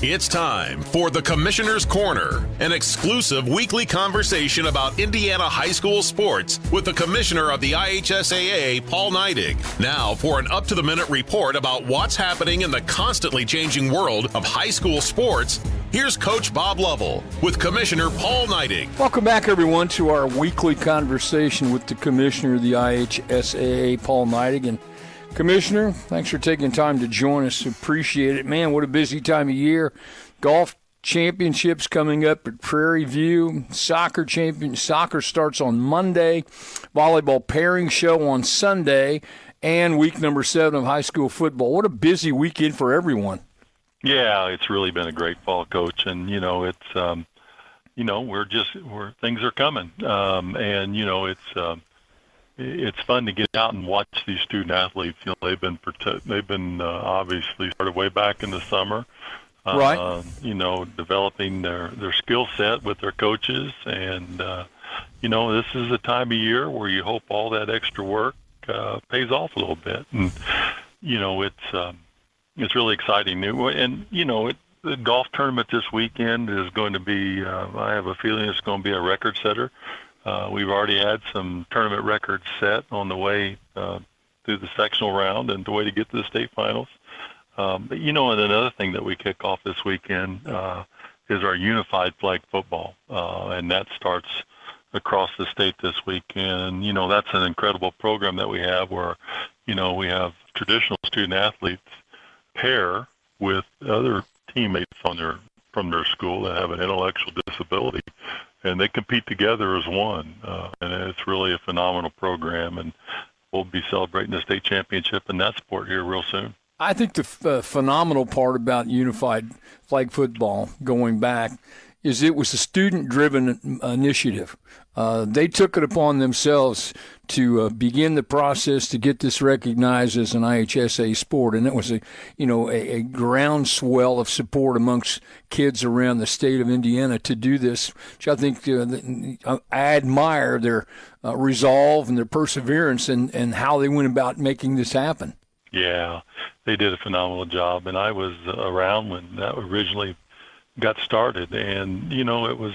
It's time for the Commissioner's Corner, an exclusive weekly conversation about Indiana high school sports with the Commissioner of the IHSAA, Paul Neidig. Now for an up-to-the-minute report about what's happening in the constantly changing world of high school sports, here's Coach Bob Lovell with Commissioner Paul Neidig. Welcome back, everyone, to our weekly conversation with the Commissioner of the IHSAA, Paul Neidig. And Commissioner, thanks for taking time to join us. Appreciate it. Man, what a busy time of year. Golf championships coming up at Prairie View. Soccer starts on Monday. Volleyball pairing show on Sunday. And week number 7 of high school football. What a busy weekend for everyone. Yeah, it's really been a great fall, Coach. And, it's, things are coming. It's fun to get out and watch these student athletes. They've been obviously started way back in the summer. Right. Developing their skill set with their coaches. And, this is a time of year where you hope all that extra work pays off a little bit. And, it's really exciting. And, the golf tournament this weekend is going to be, I have a feeling it's going to be a record setter. We've already had some tournament records set on the way through the sectional round and the way to get to the state finals. And another thing that we kick off this weekend is our unified flag football, and that starts across the state this weekend. That's an incredible program that we have where, we have traditional student athletes pair with other teammates from their school that have an intellectual disability, and they compete together as one. And it's really a phenomenal program, and we'll be celebrating the state championship in that sport here real soon. I think the phenomenal part about unified flag football going back is it was a student-driven initiative. They took it upon themselves to begin the process to get this recognized as an IHSA sport, and it was a groundswell of support amongst kids around the state of Indiana to do this, which I think I admire their resolve and their perseverance and how they went about making this happen. Yeah, they did a phenomenal job, and I was around when that originally got started, and it was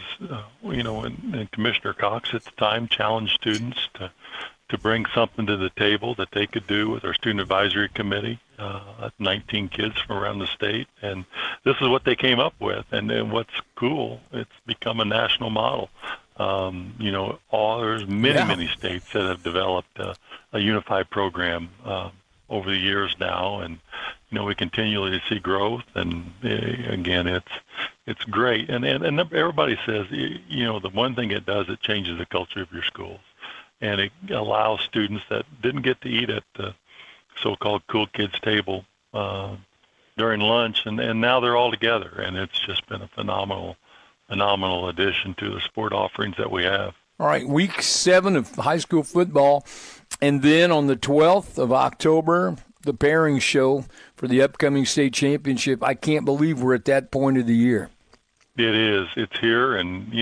and Commissioner Cox at the time challenged students to bring something to the table that they could do with our student advisory committee, 19 kids from around the state, and this is what they came up with. And then what's cool, it's become a national model. There's many states that have developed a unified program over the years now, and we continually see growth, and again, it's great. And everybody says, the one thing it does, it changes the culture of your schools, and it allows students that didn't get to eat at the so-called cool kids table during lunch, and now they're all together, and it's just been a phenomenal addition to the sport offerings that we have. All right, week 7 of high school football, and then on the 12th of October, the pairing show for the upcoming state championship. I can't believe we're at that point of the year. It is. It's here, and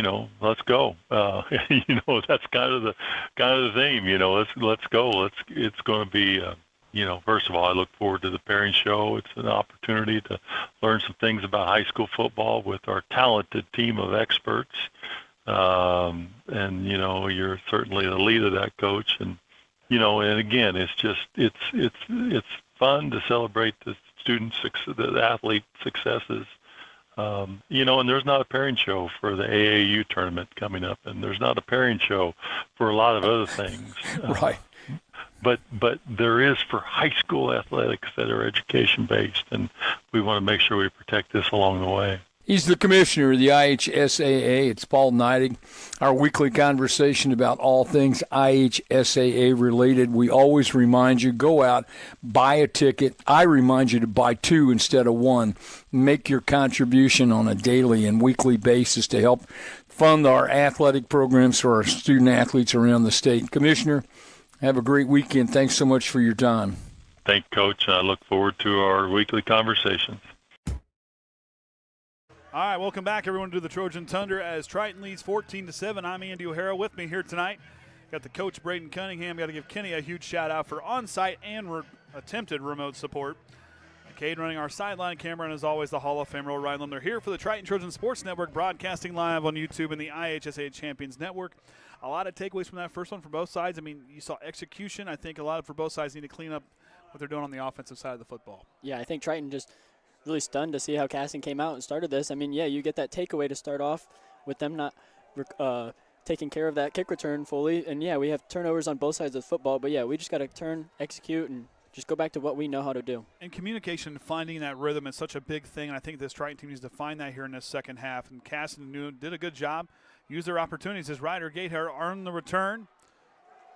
let's go. That's kind of the theme. Let's go. It's going to be. First of all, I look forward to the pairing show. It's an opportunity to learn some things about high school football with our talented team of experts. And you're certainly the lead of that, Coach. And and again, it's fun to celebrate the the athlete successes. And there's not a pairing show for the AAU tournament coming up, and there's not a pairing show for a lot of other things. Right. But there is for high school athletics that are education-based, and we want to make sure we protect this along the way. He's the commissioner of the IHSAA. It's Paul Neidig. Our weekly conversation about all things IHSAA related. We always remind you, go out, buy a ticket. I remind you to buy 2 instead of 1. Make your contribution on a daily and weekly basis to help fund our athletic programs for our student athletes around the state. Commissioner, have a great weekend. Thanks so much for your time. Thank you, Coach. I look forward to our weekly conversations. All right, welcome back, everyone, to the Trojan Tundra as Triton leads 14-7. I'm Andy O'Hara. With me here tonight, got the coach, Braden Cunningham. Got to give Kenny a huge shout-out for on-site and attempted remote support. Cade running our sideline camera, and as always, the Hall of Famer, Ryan. They're here for the Triton Trojan Sports Network, broadcasting live on YouTube and the IHSA Champions Network. A lot of takeaways from that first one from both sides. I mean, you saw execution. I think a lot for both sides need to clean up what they're doing on the offensive side of the football. Yeah, I think Triton just really stunned to see how Caston came out and started this. I mean, yeah, you get that takeaway to start off with them not taking care of that kick return fully. And, yeah, we have turnovers on both sides of the football. But, yeah, we just got to execute, and just go back to what we know how to do. And communication, finding that rhythm is such a big thing, and I think this Triton team needs to find that here in this second half. And Caston did a good job, used their opportunities. As Ryder Gatehair earned the return.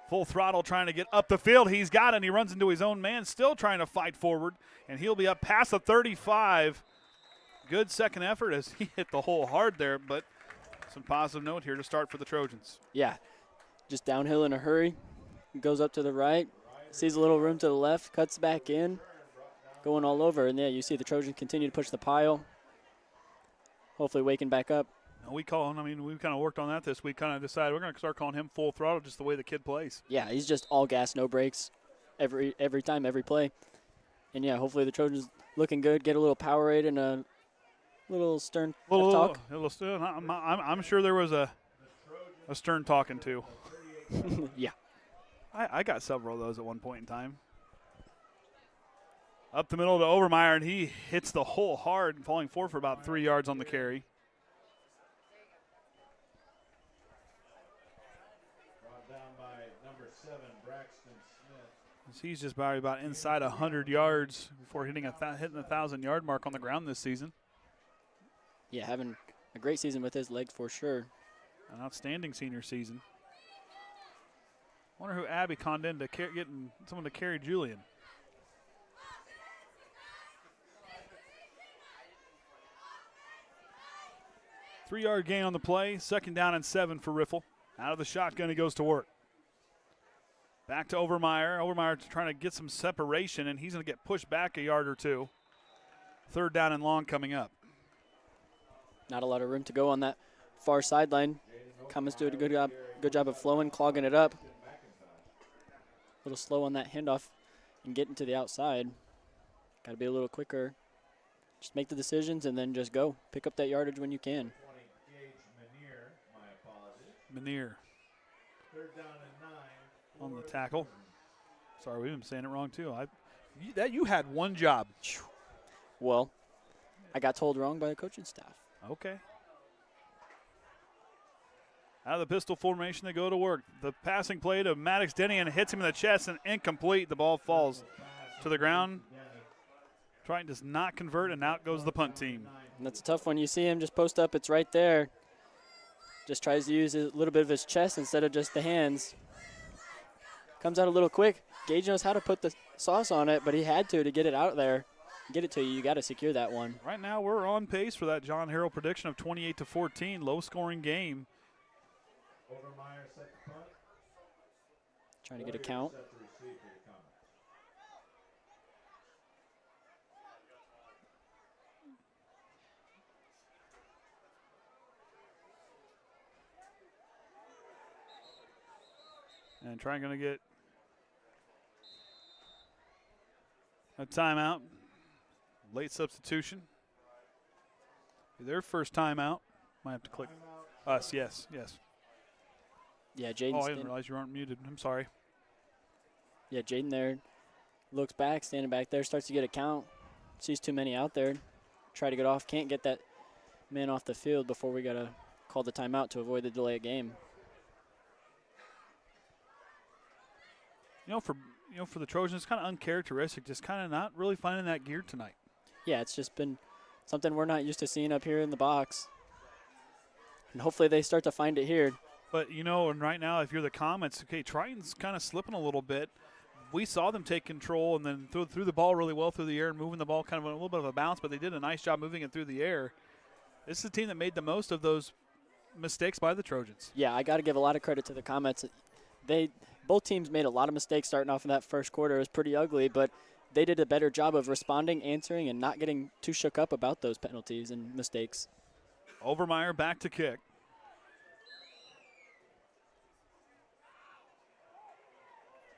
Full throttle trying to get up the field. He's got it, and he runs into his own man, still trying to fight forward, and he'll be up past the 35. Good second effort as he hit the hole hard there, but some positive note here to start for the Trojans. Yeah, just downhill in a hurry. Goes up to the right, sees a little room to the left, cuts back in, going all over. And, yeah, you see the Trojans continue to push the pile, hopefully waking back up. We call him, we've kind of worked on that this week, kind of decided we're going to start calling him full throttle just the way the kid plays. Yeah, he's just all gas, no brakes, every time, every play. And, yeah, hopefully the Trojans looking good, get a little Powerade and a little stern talk. I'm sure there was a stern talking too. Yeah. I got several of those at one point in time. Up the middle to Overmeyer, and he hits the hole hard, falling forward for about 3 yards on the carry. Down by number 7, Braxton Smith. He's just about inside 100 yards before hitting the 1,000-yard mark on the ground this season. Yeah, having a great season with his legs for sure. An outstanding senior season. Wonder who Abby conned in to getting someone to carry Julian. Three-yard gain on the play. 2nd down and 7 for Riffle. Out of the shotgun, he goes to work. Back to Overmeyer. Overmeyer trying to get some separation, and he's going to get pushed back a yard or two. 3rd down and long coming up. Not a lot of room to go on that far sideline. Comets do a good job of flowing, clogging it up. A little slow on that handoff and getting to the outside. Got to be a little quicker. Just make the decisions and then just go. Pick up that yardage when you can. Manier. 3rd down and 9. On the tackle. Sorry, we've been saying it wrong too. You had one job. Well, I got told wrong by the coaching staff. Okay. Out of the pistol formation, they go to work. The passing play to Maddox Denny and hits him in the chest and incomplete. The ball falls to the ground. Triton does not convert, and out goes the punt team. And that's a tough one. You see him just post up. It's right there. Just tries to use a little bit of his chest instead of just the hands. Comes out a little quick. Gage knows how to put the sauce on it, but he had to get it out there. Get it to you. You got to secure that one. Right now we're on pace for that John Harrell prediction of 28-14, low-scoring game. Overmeyer set the punt. Trying to get a count. And trying to get a timeout. Late substitution. Their first timeout. Might have to click us. Yes. Yeah, Jaden. Oh, I didn't realize you weren't muted. I'm sorry. Yeah, Jaden there looks back, standing back there, starts to get a count. Sees too many out there. Try to get off. Can't get that man off the field before we got to call the timeout to avoid the delay of game. For the Trojans, it's kind of uncharacteristic, just kind of not really finding that gear tonight. Yeah, it's just been something we're not used to seeing up here in the box. And hopefully they start to find it here. But, and right now, if you're the Comets, okay, Triton's kind of slipping a little bit. We saw them take control and then threw the ball really well through the air and moving the ball kind of a little bit of a bounce, but they did a nice job moving it through the air. This is a team that made the most of those mistakes by the Trojans. Yeah, I got to give a lot of credit to the Comets. Both teams made a lot of mistakes starting off in that first quarter. It was pretty ugly, but they did a better job of responding, answering, and not getting too shook up about those penalties and mistakes. Overmeyer back to kick.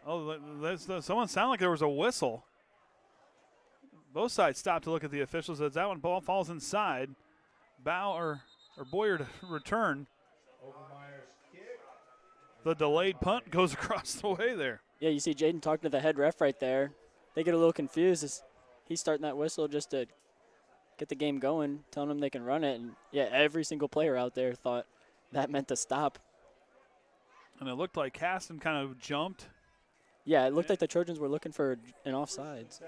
Oh, someone sounded like there was a whistle. Both sides stopped to look at the officials as that one ball falls inside. Bowyer to return. Overmeyer's kick. The delayed punt goes across the way there. Yeah, you see Jaden talking to the head ref right there. They get a little confused as he's starting that whistle just to get the game going, telling them they can run it. And, yeah, every single player out there thought that meant to stop. And it looked like Caston kind of jumped Yeah, it looked like the Trojans were looking for an offsides.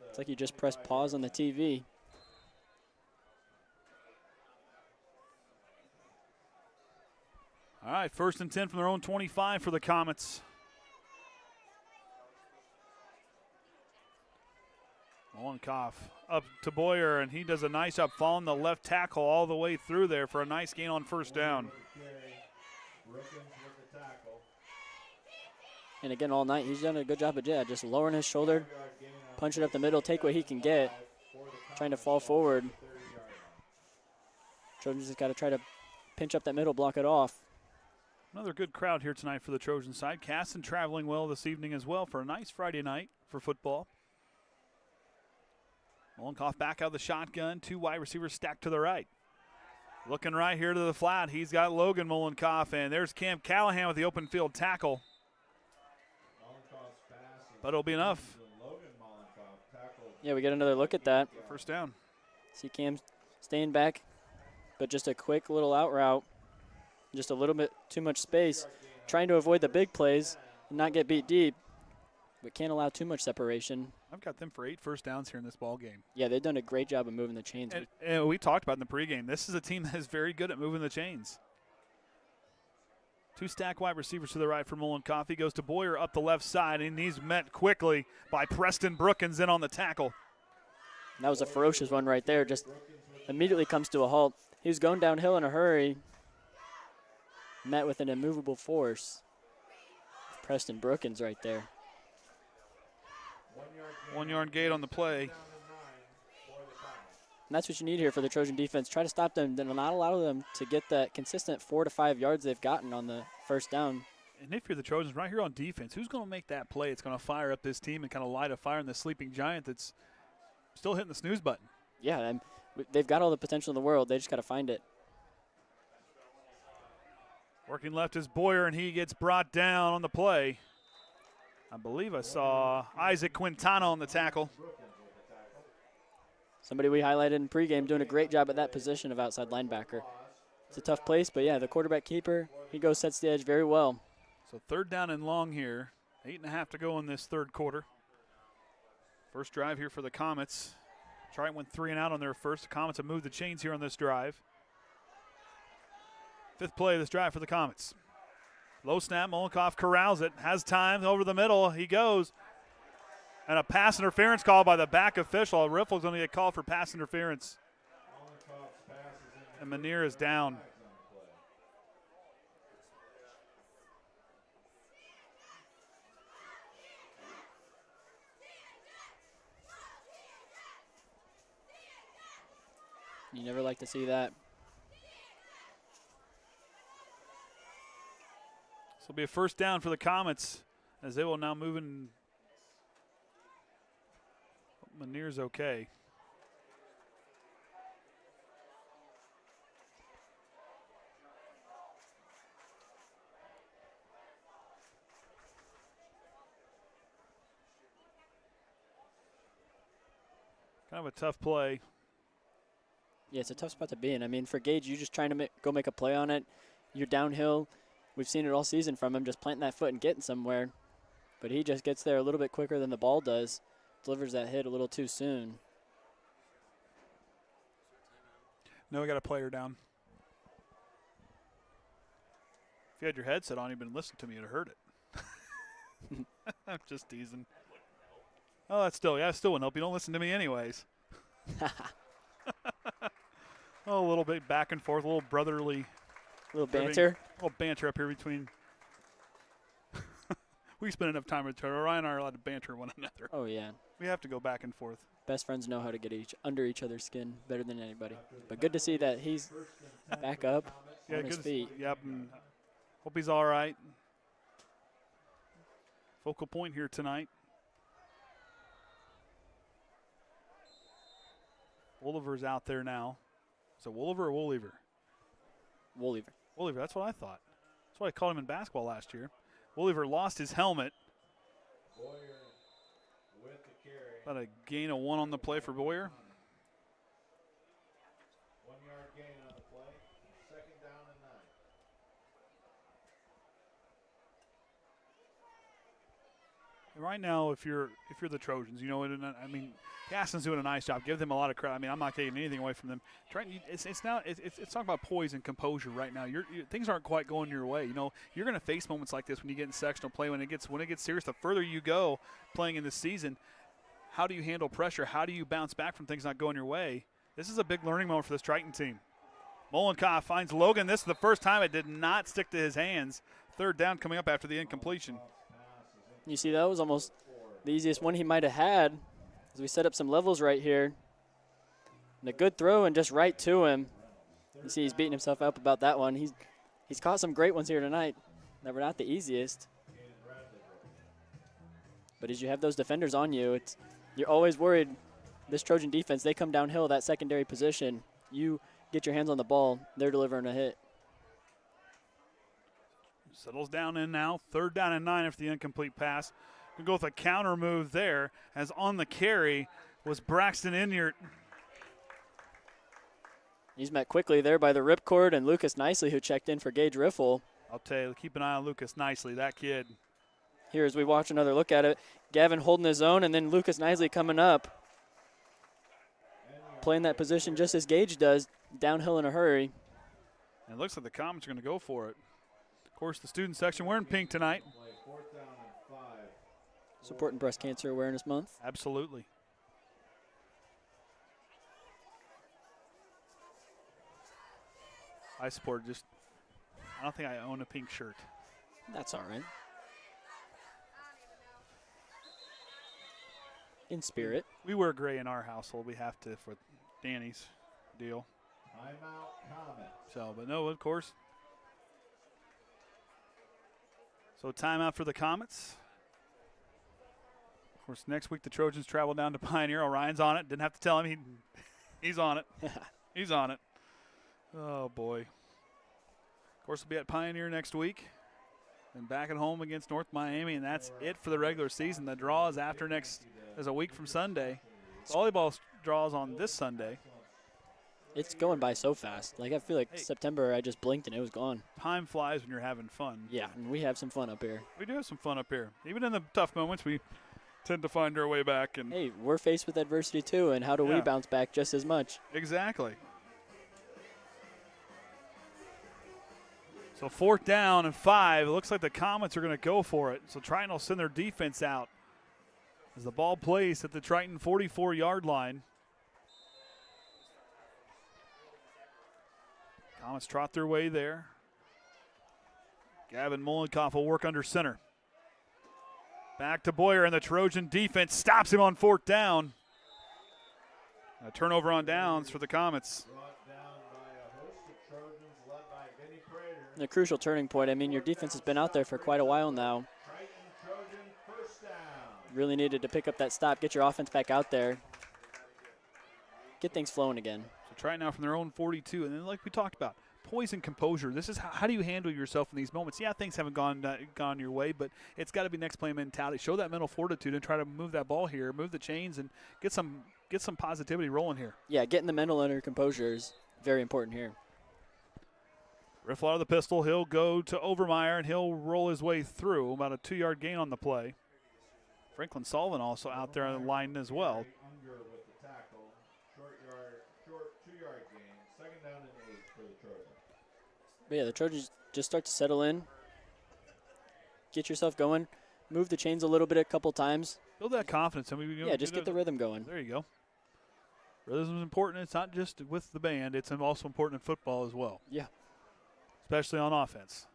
It's like you just pressed pause on the TV. All right, 1st and 10 from their own 25 for the Comets. Mollenkopf up to Bowyer, and he does a nice job following the left tackle all the way through there for a nice gain on 1st down. And again, all night, he's done a good job of just lowering his shoulder, punch it up the middle, take what he can get, trying to fall forward. Trojans just got to try to pinch up that middle, block it off. Another good crowd here tonight for the Trojan side. Caston traveling well this evening as well for a nice Friday night for football. Mollenkopf back out of the shotgun. 2 wide receivers stacked to the right. Looking right here to the flat, he's got Logan Mollenkopf, and there's Cam Callahan with the open field tackle. But it'll be enough. Yeah, we get another look at that. 1st down. See Cam staying back, but just a quick little out route. Just a little bit too much space, trying to avoid the big plays and not get beat deep, but can't allow too much separation. I've got them for 8 first downs here in this ball game. Yeah, they've done a great job of moving the chains. And we talked about in the pregame, this is a team that is very good at moving the chains. 2 stack wide receivers to the right for Mollenkopf. He goes to Bowyer up the left side, and he's met quickly by Preston Brookins in on the tackle. That was a ferocious one right there. Just immediately comes to a halt. He was going downhill in a hurry. Met with an immovable force. Preston Brookins right there. 1 yard gate on the play. And that's what you need here for the Trojan defense. Try to stop them, then not allow them to get that consistent 4 to 5 yards they've gotten on the 1st down. And if you're the Trojans right here on defense, who's going to make that play? It's going to fire up this team and kind of light a fire in the sleeping giant that's still hitting the snooze button. Yeah, and they've got all the potential in the world. They just got to find it. Working left is Bowyer, and he gets brought down on the play. I believe I saw Isaac Quintana on the tackle. Somebody we highlighted in pregame doing a great job at that position of outside linebacker. It's a tough place, but yeah, the quarterback keeper, he goes, sets the edge very well. So 3rd down and long here. 8.5 to go in this 3rd quarter. First drive here for the Comets. Triton went 3 and out on their first. The Comets have moved the chains here on this drive. 5th play of this drive for the Comets. Low snap, Mollenkopf corrals it, has time over the middle. He goes. And a pass interference call by the back official. Riffle's going to get called for pass interference. And Manier is down. You never like to see that. This will be a 1st down for the Comets as they will now move in. Manier's okay. Kind of a tough play. Yeah, it's a tough spot to be in. I mean, for Gage, you're just trying to go make a play on it. You're downhill. We've seen it all season from him, just planting that foot and getting somewhere. But he just gets there a little bit quicker than the ball does. Delivers that hit a little too soon. No, we got a player down. If you had your headset on, you'd been listening to me, you'd have heard it. I'm just teasing. Oh, that still wouldn't help. You don't listen to me anyways. Oh, a little bit back and forth, a little brotherly. Little banter. A little banter up here between. We spend enough time with each other. Ryan and I are allowed to banter one another. Oh, yeah. We have to go back and forth. Best friends know how to get under each other's skin better than anybody. But good to see that he's back up on his feet. Yep. And hope he's all right. Focal point here tonight. Woolever's out there now. So Woolever or Woolever? Woolever. Woolever, that's what I thought. That's what I called him in basketball last year. Woolever lost his helmet. Bowyer with the carry. About a gain of 1 on the play for Bowyer. 1 yard gain on the play. 2nd down and 9. right now, if you're the Trojans, you know, I mean, Caston's doing a nice job. Give them a lot of credit. I mean, I'm not taking anything away from them. It's talking about poise and composure right now. Things aren't quite going your way. You know, you're going to face moments like this when you get in sectional play. When it gets serious, the further you go playing in this season, how do you handle pressure? How do you bounce back from things not going your way? This is a big learning moment for this Triton team. Mollenkopf finds Logan. This is the first time it did not stick to his hands. Third down coming up after the incompletion. You see, that was almost the easiest one he might have had as we set up some levels right here. And a good throw and just right to him. You see he's beating himself up about that one. He's caught some great ones here tonight that were not the easiest. But as you have those defenders on you, you're always worried. This Trojan defense, they come downhill that secondary position. You get your hands on the ball, they're delivering a hit. Settles down in now. 3rd down and 9 after the incomplete pass. We'll go with a counter move there, as on the carry was Braxton Inyart. He's met quickly there by the ripcord and Lucas Nicely, who checked in for Gage Riffle. I'll tell you, keep an eye on Lucas Nicely, that kid. Here as we watch another look at it, Gavin holding his own, and then Lucas Nicely coming up. Playing that position just as Gage does, downhill in a hurry. And it looks like the Comets are going to go for it. Of course, the student section wearing pink tonight. Supporting Breast Cancer Awareness Month. Absolutely. I support I don't think I own a pink shirt. That's all right. In spirit. We wear gray in our household. We have to for Danny's deal. Timeout, Comets. So, but no, of course. So timeout for the Comets. Of course, next week the Trojans travel down to Pioneer. Orion's on it. Didn't have to tell him. He's on it. He's on it. Oh, boy. Of course, we'll be at Pioneer next week. And back at home against North Miami, and that's it for the regular season. The draw is there's a week from Sunday. Volleyball draws on this Sunday. It's going by so fast. Like, I feel like September, I just blinked and it was gone. Time flies when you're having fun. Yeah, and we have some fun up here. We do have some fun up here. Even in the tough moments, we tend to find our way back. And hey, we're faced with adversity too, and how do we bounce back just as much? Exactly. So 4th down and 5. It looks like the Comets are going to go for it. So Triton will send their defense out as the ball plays at the Triton 44-yard line. Comets trot their way there. Gavin Mollenkopf will work under center. Back to Bowyer, and the Trojan defense stops him on 4th down. A turnover on downs for the Comets. A crucial turning point. I mean, your defense has been out there for quite a while now. Really needed to pick up that stop, get your offense back out there, get things flowing again. So try it now from their own 42, and then like we talked about, poise and composure. This is how do you handle yourself in these moments? Yeah, things haven't gone your way, but it's got to be next play mentality. Show that mental fortitude and try to move that ball here, move the chains, and get some positivity rolling here. Yeah, getting the mental under composure is very important here. Riffle out of the pistol. He'll go to Overmeyer, and he'll roll his way through. About a 2-yard gain on the play. Franklin Sullivan also out there on the line as well. But yeah, the Trojans just start to settle in. Get yourself going. Move the chains a little bit a couple times. Build that confidence. Yeah, just get the rhythm going. There you go. Rhythm is important. It's not just with the band. It's also important in football as well. Yeah. Especially on offense.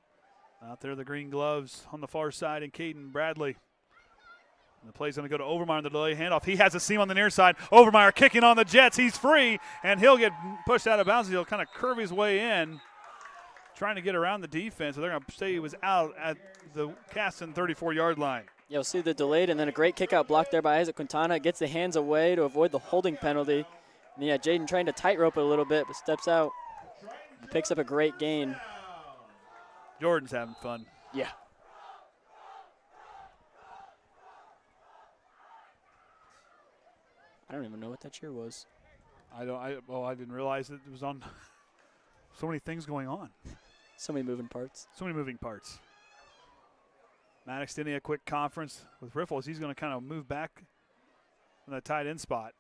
Out there, the green gloves on the far side, and Caden Bradley. And the play's going to go to Overmeyer on the delay handoff. He has a seam on the near side. Overmeyer kicking on the Jets. He's free, and he'll get pushed out of bounds. He'll kind of curve his way in, trying to get around the defense. So they're going to say he was out at the Caston 34-yard line. You'll see the delayed and then a great kick-out block there by Isaac Quintana. Gets the hands away to avoid the holding penalty. And yeah, Jaden trying to tightrope it a little bit, but steps out. He picks up a great gain. Jordan's having fun. Yeah. I don't even know what that cheer was. I didn't realize that it was on. So many things going on. So many moving parts. So many moving parts. Matt extending a quick conference with Riffles. He's going to kind of move back in that tight end spot.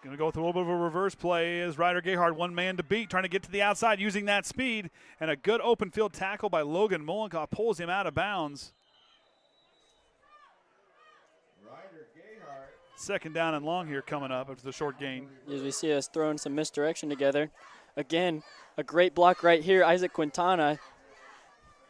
Going to go with a little bit of a reverse play as Ryder Gayhard, one man to beat, trying to get to the outside using that speed. And a good open field tackle by Logan Mollenkopf pulls him out of bounds. Second down and long here coming up after the short gain. As we see us throwing some misdirection together. Again, a great block right here. Isaac Quintana,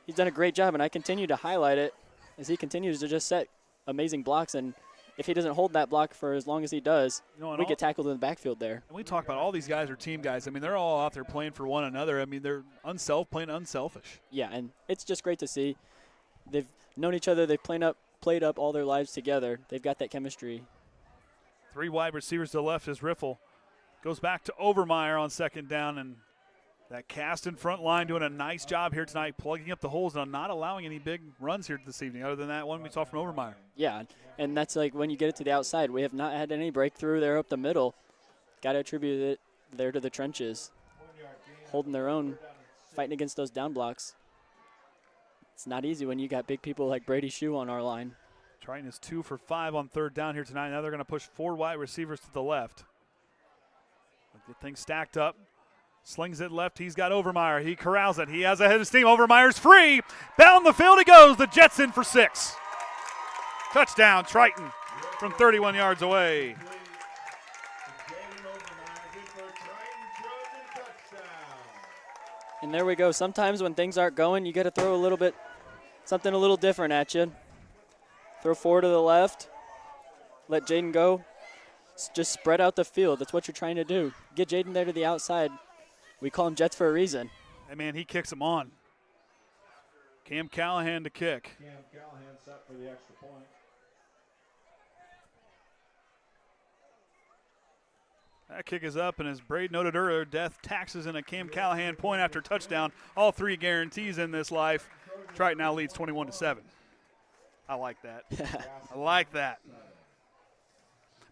he's done a great job, and I continue to highlight it as he continues to just set amazing blocks. And if he doesn't hold that block for as long as he does, we get tackled in the backfield there. And we talk about all these guys are team guys. I mean, they're all out there playing for one another. I mean, they're playing unselfish. Yeah, and it's just great to see. They've known each other. They've played up all their lives together. They've got that chemistry. 3 wide receivers to the left as Riffle goes back to Overmeyer on second down, and that Caston front line doing a nice job here tonight, plugging up the holes and not allowing any big runs here this evening other than that one we saw from Overmeyer. Yeah, and that's like when you get it to the outside. We have not had any breakthrough there up the middle. Got to attribute it there to the trenches, holding their own, fighting against those down blocks. It's not easy when you got big people like Brady Shue on our line. Triton is 2 for 5 on third down here tonight. Now they're going to push 4 wide receivers to the left. Get things stacked up. Slings it left. He's got Overmeyer. He corrals it. He has a head of steam. Overmeyer's free. Down the field he goes. The Jets in for 6. Touchdown, Triton from 31 yards away. And there we go. Sometimes when things aren't going, you got to throw something a little different at you. Throw 4 to the left. Let Jaden go. Just spread out the field. That's what you're trying to do. Get Jaden there to the outside. We call him Jets for a reason. Hey, man, he kicks him on. Cam Callahan to kick. Cam Callahan set for the extra point. That kick is up, and as Braid noted earlier, Death taxes in a Cam Callahan point after touchdown. All 3 guarantees in this life. Triton now leads 21-7. I like that. I like that.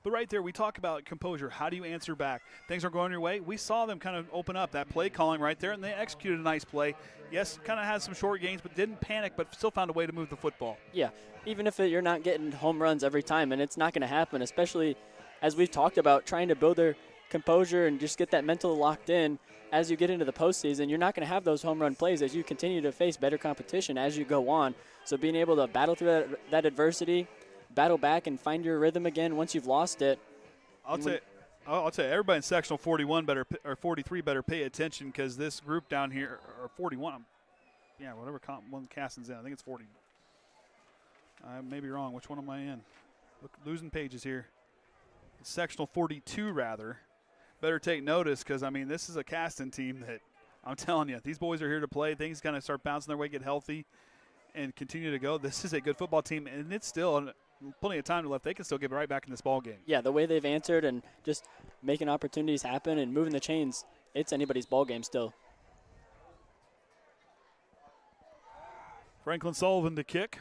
But right there, we talk about composure. How do you answer back? Things aren't going your way. We saw them kind of open up that play calling right there, and they executed a nice play. Yes, kind of had some short gains, but didn't panic, but still found a way to move the football. Yeah, even if you're not getting home runs every time, and it's not going to happen, especially as we've talked about, trying to build their composure and just get that mental locked in. As you get into the postseason, you're not going to have those home run plays as you continue to face better competition as you go on. So being able to battle through that adversity, battle back, and find your rhythm again once you've lost it. I'll say everybody in sectional 41 or 43 better pay attention because this group down here, or 41, yeah, whatever one Caston's in, I think it's 40. I may be wrong. Which one am I in? Losing pages here. It's sectional 42 rather. Better take notice because, I mean, this is a Caston team that I'm telling you, these boys are here to play. Things kind of start bouncing their way, get healthy, and continue to go. This is a good football team, and it's still plenty of time left. They can still get right back in this ball game. Yeah, the way they've answered and just making opportunities happen and moving the chains, it's anybody's ball game still. Franklin Sullivan to kick.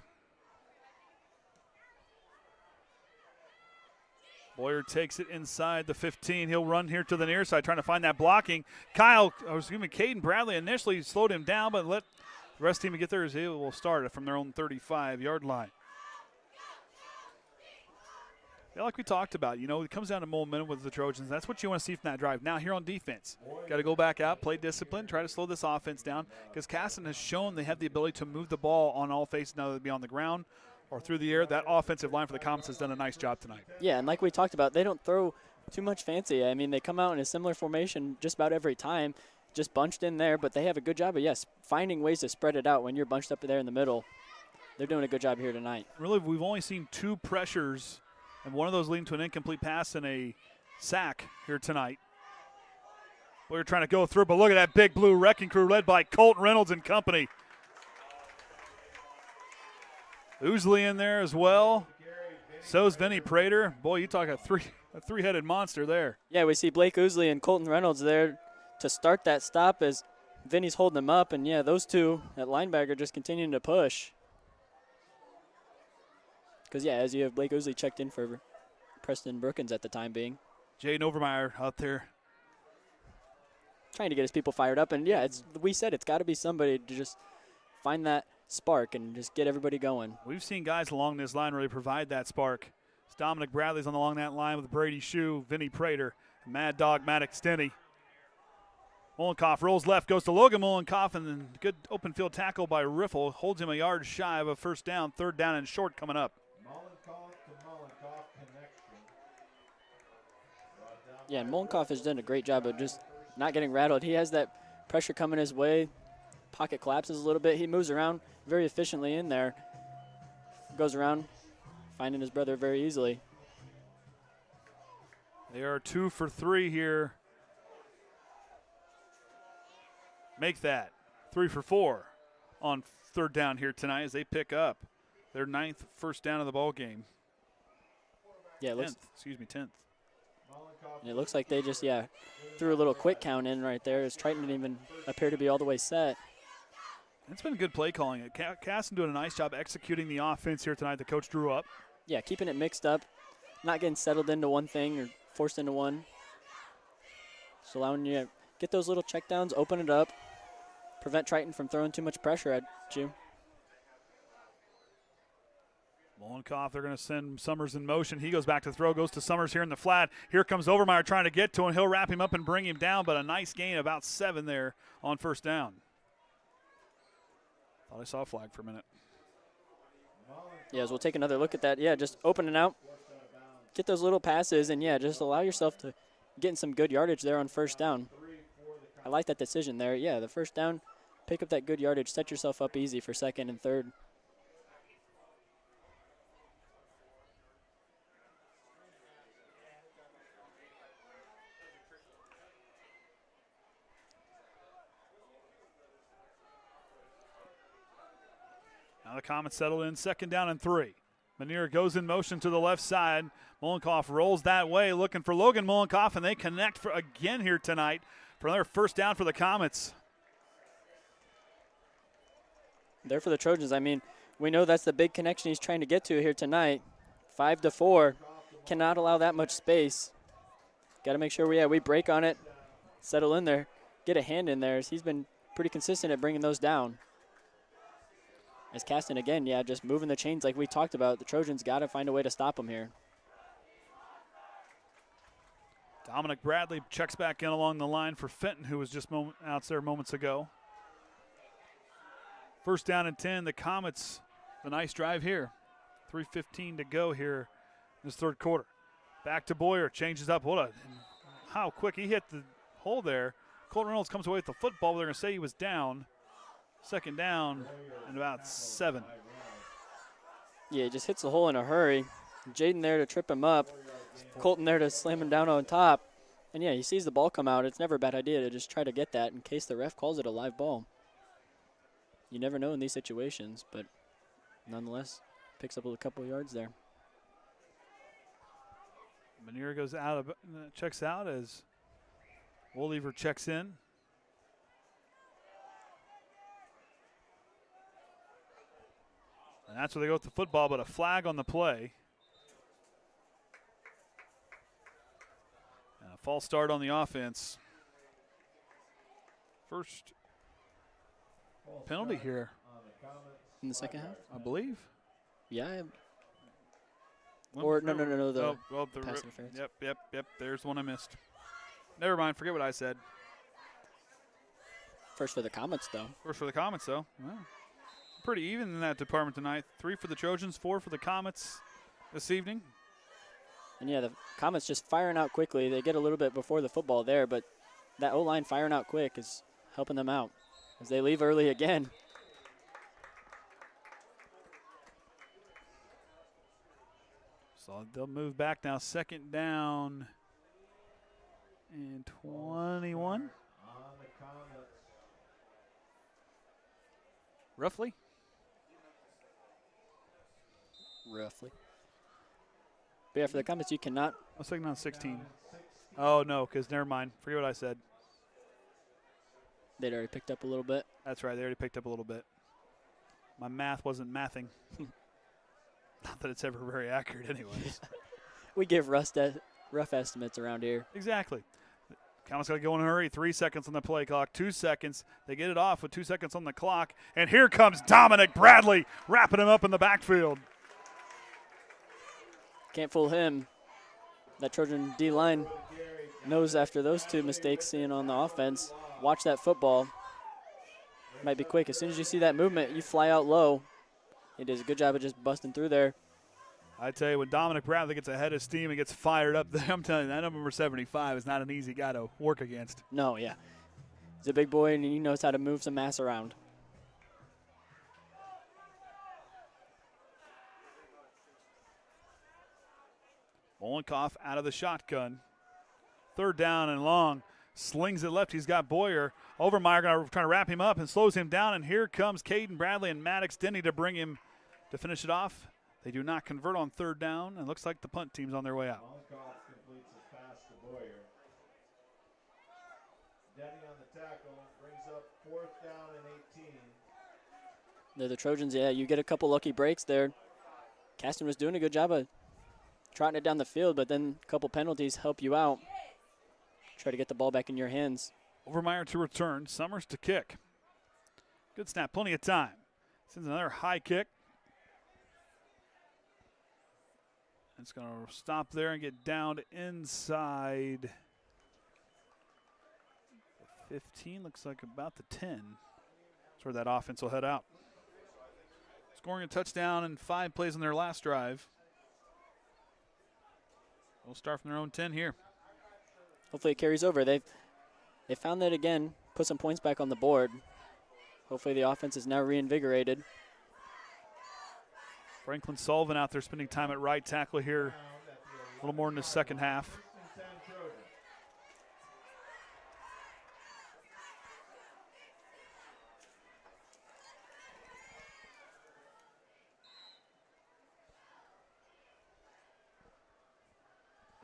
Bowyer takes it inside the 15. He'll run here to the near side, trying to find that blocking. Caden Bradley initially slowed him down, but let the rest of the team get there as he will start from their own 35-yard line. Yeah, like we talked about, it comes down to momentum with the Trojans. That's what you want to see from that drive. Now here on defense, got to go back out, play discipline, try to slow this offense down because Caston has shown they have the ability to move the ball on all faces, now that be on the ground or through the air. That offensive line for the Comets has done a nice job tonight. Yeah, and like we talked about, they don't throw too much fancy. I mean, they come out in a similar formation just about every time, just bunched in there, but they have a good job of, finding ways to spread it out when you're bunched up there in the middle. They're doing a good job here tonight. Really, we've only seen 2 pressures, and one of those leading to an incomplete pass and a sack here tonight. We're trying to go through, but look at that big blue wrecking crew led by Colton Reynolds and company. Ousley in there as well. So's Vinny Prater. Boy, you talk a three-headed monster there. Yeah, we see Blake Ousley and Colton Reynolds there to start that stop as Vinny's holding them up. And, those two at linebacker just continuing to push. Because, as you have Blake Ousley checked in for Preston Brookins at the time being. Jaden Overmeyer out there. Trying to get his people fired up. And, we said it's got to be somebody to just find that spark and just get everybody going. We've seen guys along this line really provide that spark. It's Dominic Bradley's along that line with Brady Shue, Vinny Prater, Mad Dog Maddox Stinney. Mollenkopf rolls left, goes to Logan Mollenkopf, and then good open field tackle by Riffle. Holds him a yard shy of a first down. Third down and short coming up. Mollenkopf to Mollenkopf connection. Yeah, and Mollenkopf has done a great job of just not getting rattled. He has that pressure coming his way. Pocket collapses a little bit. He moves around very efficiently in there. Goes around, finding his brother very easily. They are 2 for 3 here. Make that 3 for 4 on third down here tonight as they pick up their 9th first down of the ball game. Yeah, 10th. And it looks like they just, threw a little quick count in right there as Triton didn't even appear to be all the way set. It's been good play calling. Caston doing a nice job executing the offense here tonight. The coach drew up. Yeah, keeping it mixed up, not getting settled into one thing or forced into one. Just allowing you to get those little checkdowns, open it up, prevent Triton from throwing too much pressure at you. Mollenkopf, they're going to send Summers in motion. He goes back to throw, goes to Summers here in the flat. Here comes Overmeyer trying to get to him. He'll wrap him up and bring him down, but a nice gain, about 7 there on first down. Thought I saw a flag for a minute. Yeah, as we'll take another look at that. Yeah, just opening out, get those little passes, and, just allow yourself to get in some good yardage there on first down. I like that decision there. Yeah, the first down, pick up that good yardage, set yourself up easy for second and third. Now the Comets settle in, second down and 3. Manier goes in motion to the left side. Mollenkopf rolls that way, looking for Logan Mollenkopf, and they connect again here tonight for another first down for the Comets. There for the Trojans. I mean, we know that's the big connection he's trying to get to here tonight. 5-4. Cannot allow that much space. Got to make sure we break on it, settle in there, get a hand in there, as he's been pretty consistent at bringing those down. As Caston, again, just moving the chains like we talked about. The Trojans got to find a way to stop him here. Dominic Bradley checks back in along the line for Fenton, who was just out there moments ago. First down and 10, the Comets, a nice drive here. 3:15 to go here in this third quarter. Back to Bowyer, changes up. How quick he hit the hole there. Colton Reynolds comes away with the football, but they're going to say he was down. Second down and about 7. Yeah, he just hits the hole in a hurry. Jaden there to trip him up. Colton there to slam him down on top. And, he sees the ball come out. It's never a bad idea to just try to get that in case the ref calls it a live ball. You never know in these situations, but nonetheless, picks up a couple yards there. Manier goes checks out as Woolever checks in. And that's where they go with the football, but a flag on the play. And a false start on the offense. First penalty here. In the second half? I believe. Yeah. Or, no, the pass interference. Yep. There's one I missed. Never mind. Forget what I said. First for the Comets, though. Well, pretty even in that department tonight. 3 for the Trojans, 4 for the Comets this evening. And, the Comets just firing out quickly. They get a little bit before the football there, but that O-line firing out quick is helping them out as they leave early again. So they'll move back now. Second down and 21. Roughly. But for the Comets, you cannot. Oh, second down 16. Oh, no, because never mind. Forget what I said. They'd already picked up a little bit. That's right. They already picked up a little bit. My math wasn't mathing. Not that it's ever very accurate anyways. We give rough estimates around here. Exactly. Comets got to go in a hurry. 3 seconds on the play clock. 2 seconds. They get it off with 2 seconds on the clock. And here comes Dominic Bradley, wrapping him up in the backfield. Can't fool him. That Trojan D-line knows after those 2 mistakes seen on the offense, watch that football. Might be quick. As soon as you see that movement, you fly out low. He does a good job of just busting through there. I tell you, when Dominic Bradley gets ahead of steam and gets fired up, I'm telling you, that number 75 is not an easy guy to work against. No, yeah. He's a big boy, and he knows how to move some mass around. Mollenkopf out of the shotgun. 3rd down and long. Slings it left. He's got Bowyer. Overmeyer going to try to wrap him up and slows him down. And here comes Caden Bradley and Maddox Denny to bring him to finish it off. They do not convert on 3rd down, and looks like the punt team's on their way out. Mollenkopf completes his pass to Bowyer. Denny on the tackle, brings up 4th down and 18. They're the Trojans, yeah, you get a couple lucky breaks there. Caston was doing a good job of trotting it down the field, but then a couple penalties help you out. Try to get the ball back in your hands. Overmeyer to return, Summers to kick. Good snap, plenty of time. Sends another high kick. It's going to stop there and get down to inside the 15. Looks like about the 10. That's where that offense will head out. Scoring a touchdown in 5 plays on their last drive. They'll start from their own 10 here. Hopefully it carries over. They found that again, put some points back on the board. Hopefully the offense is now reinvigorated. Franklin Sullivan out there spending time at right tackle here a little more in the second half.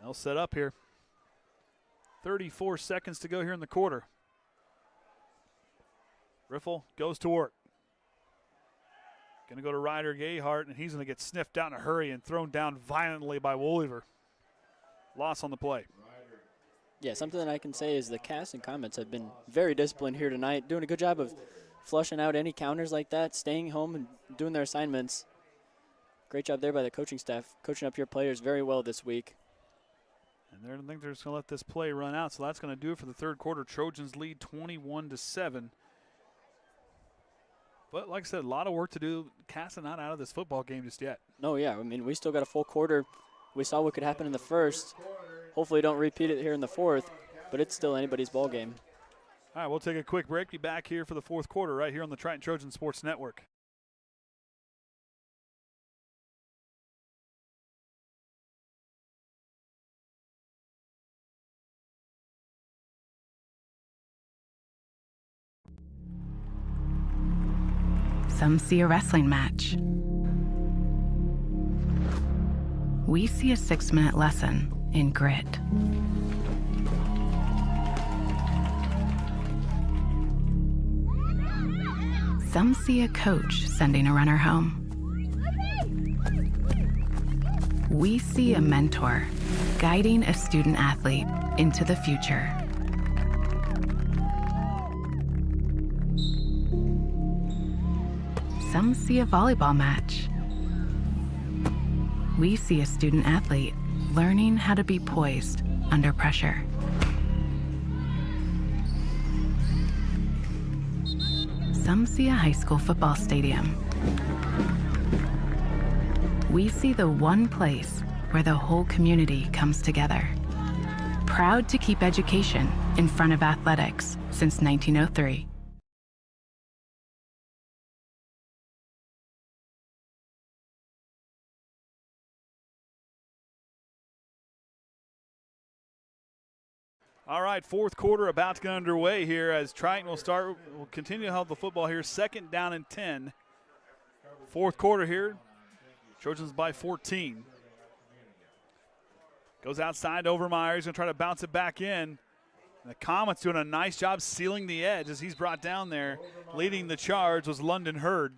They'll set up here. 34 seconds to go here in the quarter. Riffle goes to work. Going to go to Ryder Gayhart, and he's going to get sniffed out in a hurry and thrown down violently by Woolever. Loss on the play. Yeah, something that I can say is the Caston Comets have been very disciplined here tonight, doing a good job of flushing out any counters like that, staying home and doing their assignments. Great job there by the coaching staff, coaching up your players very well this week. And I think they're just going to let this play run out, so that's going to do it for the 3rd quarter. Trojans lead 21-7. But like I said, a lot of work to do. Caston not out of this football game just yet. No, yeah. I mean, we still got a full quarter. We saw what could happen in the first. Hopefully don't repeat it here in the 4th, but it's still anybody's ball game. All right, we'll take a quick break. Be back here for the 4th quarter right here on the Triton Trojan Sports Network. Some see a wrestling match. We see a 6-minute lesson in grit. Some see a coach sending a runner home. We see a mentor guiding a student athlete into the future. Some see a volleyball match. We see a student athlete learning how to be poised under pressure. Some see a high school football stadium. We see the one place where the whole community comes together. Proud to keep education in front of athletics since 1903. All right, 4th quarter about to get underway here as Triton will continue to hold the football here. 2nd down and 10. 4th quarter here. Trojans by 14. Goes outside to Overmeyer. He's going to try to bounce it back in. And the Comets doing a nice job sealing the edge as he's brought down there. Leading the charge was Landen Hurd.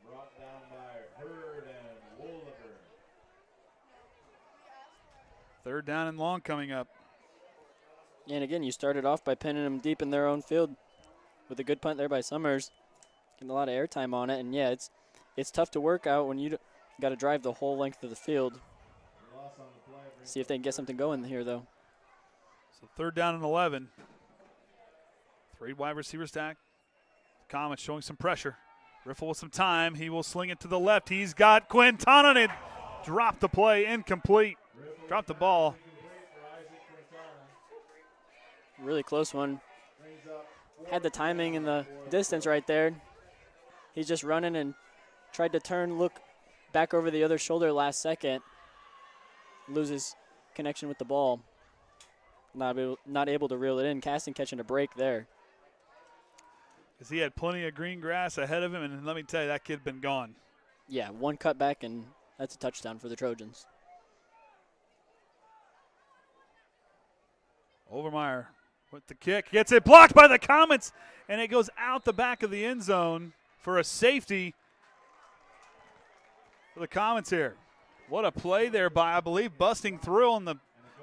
Brought down by Hurd and Woolever. 3rd down and long coming up. And again, you started off by pinning them deep in their own field with a good punt there by Summers. Getting a lot of airtime on it. And, yeah, it's tough to work out when you got to drive the whole length of the field. See if they can get something going here, though. So 3rd down and 11. 3 wide receiver stack. Comets showing some pressure. Riffle with some time. He will sling it to the left. He's got Quintana, and it dropped the play, incomplete. Dropped the ball. Really close one. Had the timing and the distance right there. He's just running and tried to turn, look back over the other shoulder last second. Loses connection with the ball. Not able to reel it in. Caston catching a break there. Because he had plenty of green grass ahead of him, and let me tell you, that kid been gone. Yeah, one cut back, and that's a touchdown for the Trojans. Overmeyer with the kick. Gets it blocked by the Comets, and it goes out the back of the end zone for a safety for the Comets here. What a play there by, I believe, busting through on the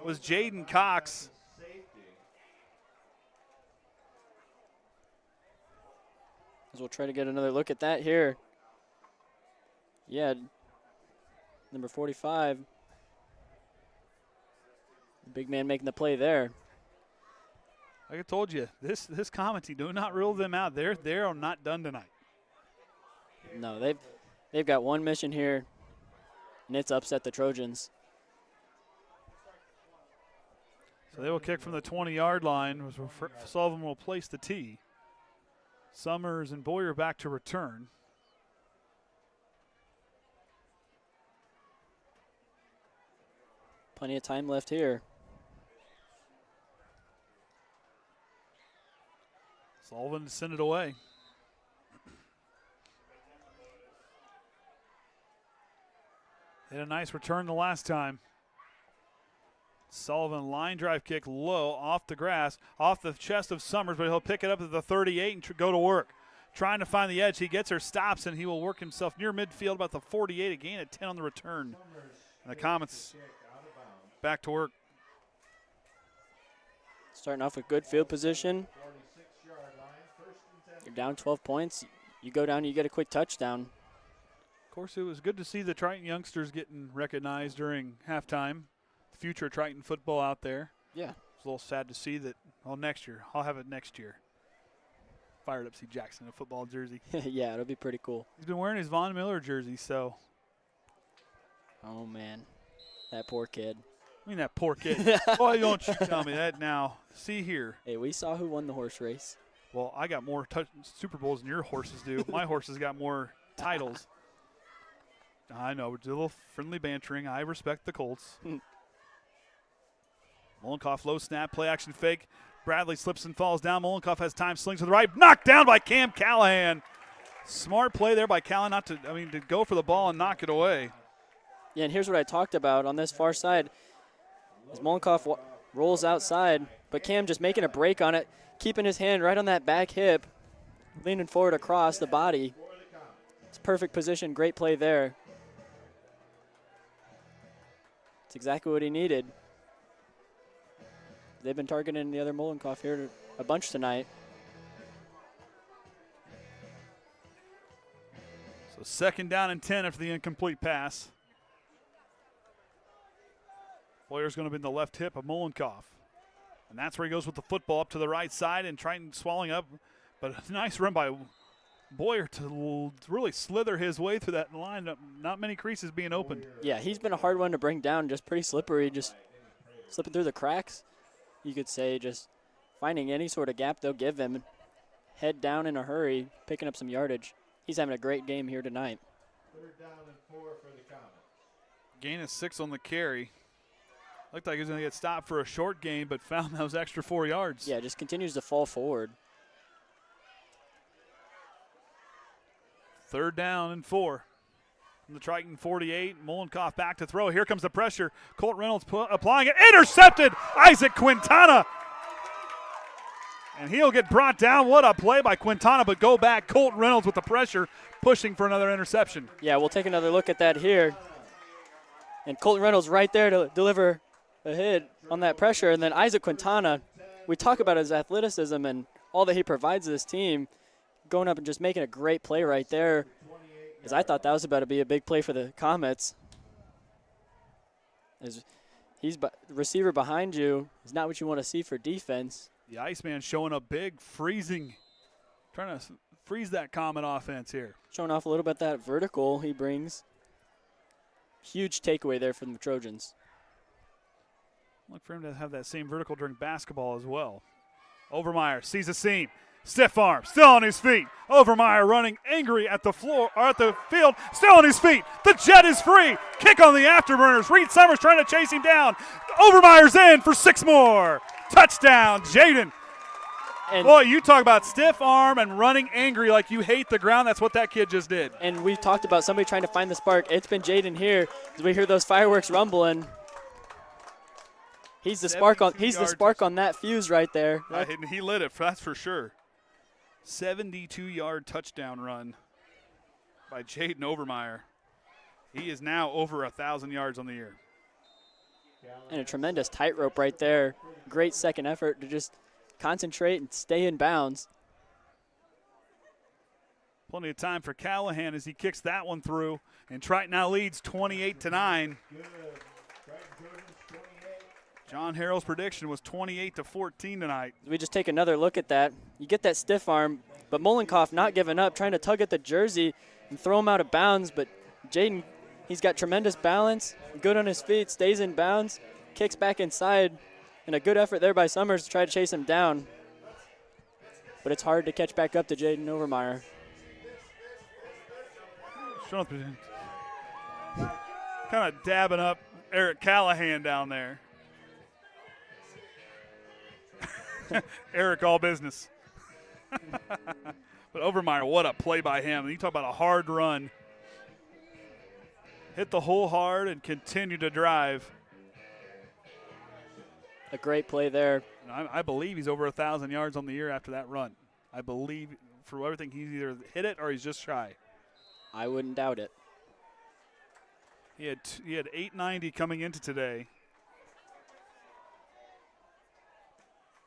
was Jaden Cox. As we'll try to get another look at that here. Yeah, number 45. The big man making the play there. Like I told you, this Comets, do not rule them out. They're not done tonight. No, they've got one mission here, and it's upset the Trojans. So they will kick from the 20-yard line. Sullivan will place the tee. Summers and Bowyer back to return. Plenty of time left here. Sullivan to send it away. Had a nice return the last time. Sullivan line drive kick low off the grass, off the chest of Summers, but he'll pick it up at the 38 and go to work. Trying to find the edge. He gets her, stops, and he will work himself near midfield about the 48, a gain of 10 on the return. And the Comets back to work. Starting off with good field position. You're down 12 points. You go down, you get a quick touchdown. Of course, it was good to see the Triton youngsters getting recognized during halftime. Future Triton football out there. Yeah. It's a little sad to see that, next year. I'll have it next year. Fired up to see Jackson in a football jersey. Yeah, it'll be pretty cool. He's been wearing his Von Miller jersey, so. Oh, man. That poor kid. I mean, that poor kid. Why don't you tell me that now? See here. Hey, we saw who won the horse race. Well, I got more Super Bowls than your horses do. My horses got more titles. I know. We're a little friendly bantering. I respect the Colts. Mollenkopf, low snap, play action fake. Bradley slips and falls down. Mollenkopf has time, slings to the right. Knocked down by Cam Callahan. Smart play there by Callahan to go for the ball and knock it away. Yeah, and here's what I talked about on this far side. As Mollenkopf rolls outside, but Cam just making a break on it, keeping his hand right on that back hip, leaning forward across the body. It's perfect position, great play there. It's exactly what he needed. They've been targeting the other Mollenkopf here a bunch tonight. So 2nd down and 10 after the incomplete pass. Boyer's going to be in the left hip of Mollenkopf. And that's where he goes with the football up to the right side and trying swallowing up. But a nice run by Bowyer to really slither his way through that line. Not many creases being opened. Yeah, he's been a hard one to bring down, just pretty slippery, just slipping through the cracks. You could say just finding any sort of gap they'll give him. Head down in a hurry, picking up some yardage. He's having a great game here tonight. 3rd down and 4 for the Comets. Gain of 6 on the carry. Looked like he was going to get stopped for a short gain, but found those extra 4 yards. Yeah, just continues to fall forward. 3rd down and 4. From the Triton 48, Mollenkopf back to throw. Here comes the pressure. Colt Reynolds applying it. Intercepted! Isaac Quintana! And he'll get brought down. What a play by Quintana, but go back. Colt Reynolds with the pressure, pushing for another interception. Yeah, we'll take another look at that here. And Colt Reynolds right there to deliver a hit on that pressure. And then Isaac Quintana we talk about his athleticism and all that he provides to this team, going up and just making a great play right there, as I thought that was about to be a big play for the Comets. As he's receiver behind you is not what you want to see for defense. The Iceman showing up big, freezing, trying to freeze that Comet offense here. Showing off a little bit that vertical he brings. Huge takeaway there from the Trojans. Look for him to have that same vertical during basketball as well. Overmeyer sees a seam. Stiff arm, still on his feet. Overmeyer running angry at the floor, or at the field, still on his feet. The jet is free. Kick on the afterburners. Reed Summers trying to chase him down. Overmeyer's in for 6 more. Touchdown, Jaden. And boy, you talk about stiff arm and running angry like you hate the ground. That's what that kid just did. And we've talked about somebody trying to find the spark. It's been Jaden here as we hear those fireworks rumbling. He's the spark on. He's the spark on that fuse right there. He lit it. That's for sure. 72-yard touchdown run by Jaden Overmeyer. He is now over 1,000 yards on the year. And a tremendous tightrope right there. Great second effort to just concentrate and stay in bounds. Plenty of time for Callahan as he kicks that one through. And Triton now leads 28-9. John Harrell's prediction was 28-14 tonight. We just take another look at that. You get that stiff arm, but Mollenkopf not giving up, trying to tug at the jersey and throw him out of bounds. But Jaden, he's got tremendous balance, good on his feet, stays in bounds, kicks back inside, and a good effort there by Summers to try to chase him down. But it's hard to catch back up to Jaden Overmeyer. Kind of dabbing up Eric Callahan down there. Eric, all business. But Overmeyer, what a play by him. You talk about a hard run. Hit the hole hard and continue to drive. A great play there. I believe he's over 1,000 yards on the year after that run. I believe, for everything, he's either hit it or he's just shy. I wouldn't doubt it. He had 890 coming into today.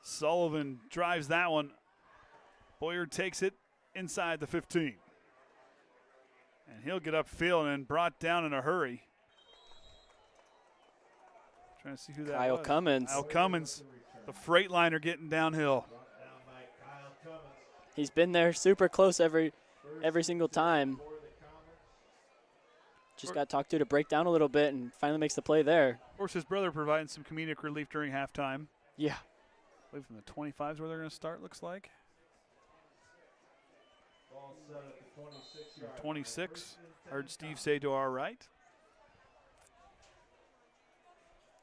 Sullivan drives that one. Bowyer takes it inside the 15. And he'll get upfield and brought down in a hurry. Trying to see who that Kyle was. Cummins. Kyle Cummins, the Freightliner getting downhill. He's been there super close every single time. Just got talked to break down a little bit and finally makes the play there. Of course, his brother providing some comedic relief during halftime. Yeah. I believe from the 25 is where they're going to start, looks like. 26. Heard Steve say to our right.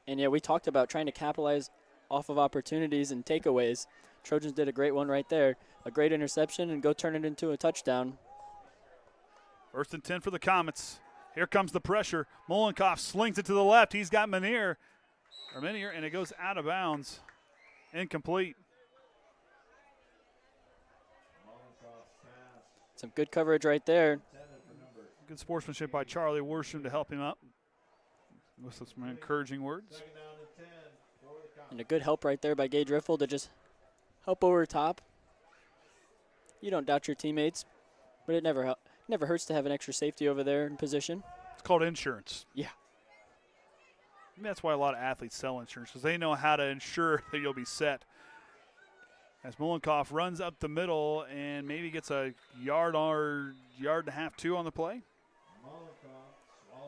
And, yeah, we talked about trying to capitalize off of opportunities and takeaways. Trojans did a great one right there. A great interception and go turn it into a touchdown. 1st and 10 for the Comets. Here comes the pressure. Mollenkopf slings it to the left. He's got Menier, and it goes out of bounds. Incomplete. Some good coverage right there. Good sportsmanship by Charlie Worsham to help him up with some encouraging words. And a good help right there by Gage Riffle to just help over top. You don't doubt your teammates, but it never hurts to have an extra safety over there in position. It's called insurance. Yeah. I mean, that's why a lot of athletes sell insurance, because they know how to ensure that you'll be set. As Mollenkopf runs up the middle and maybe gets a yard and a half, 2 on the play.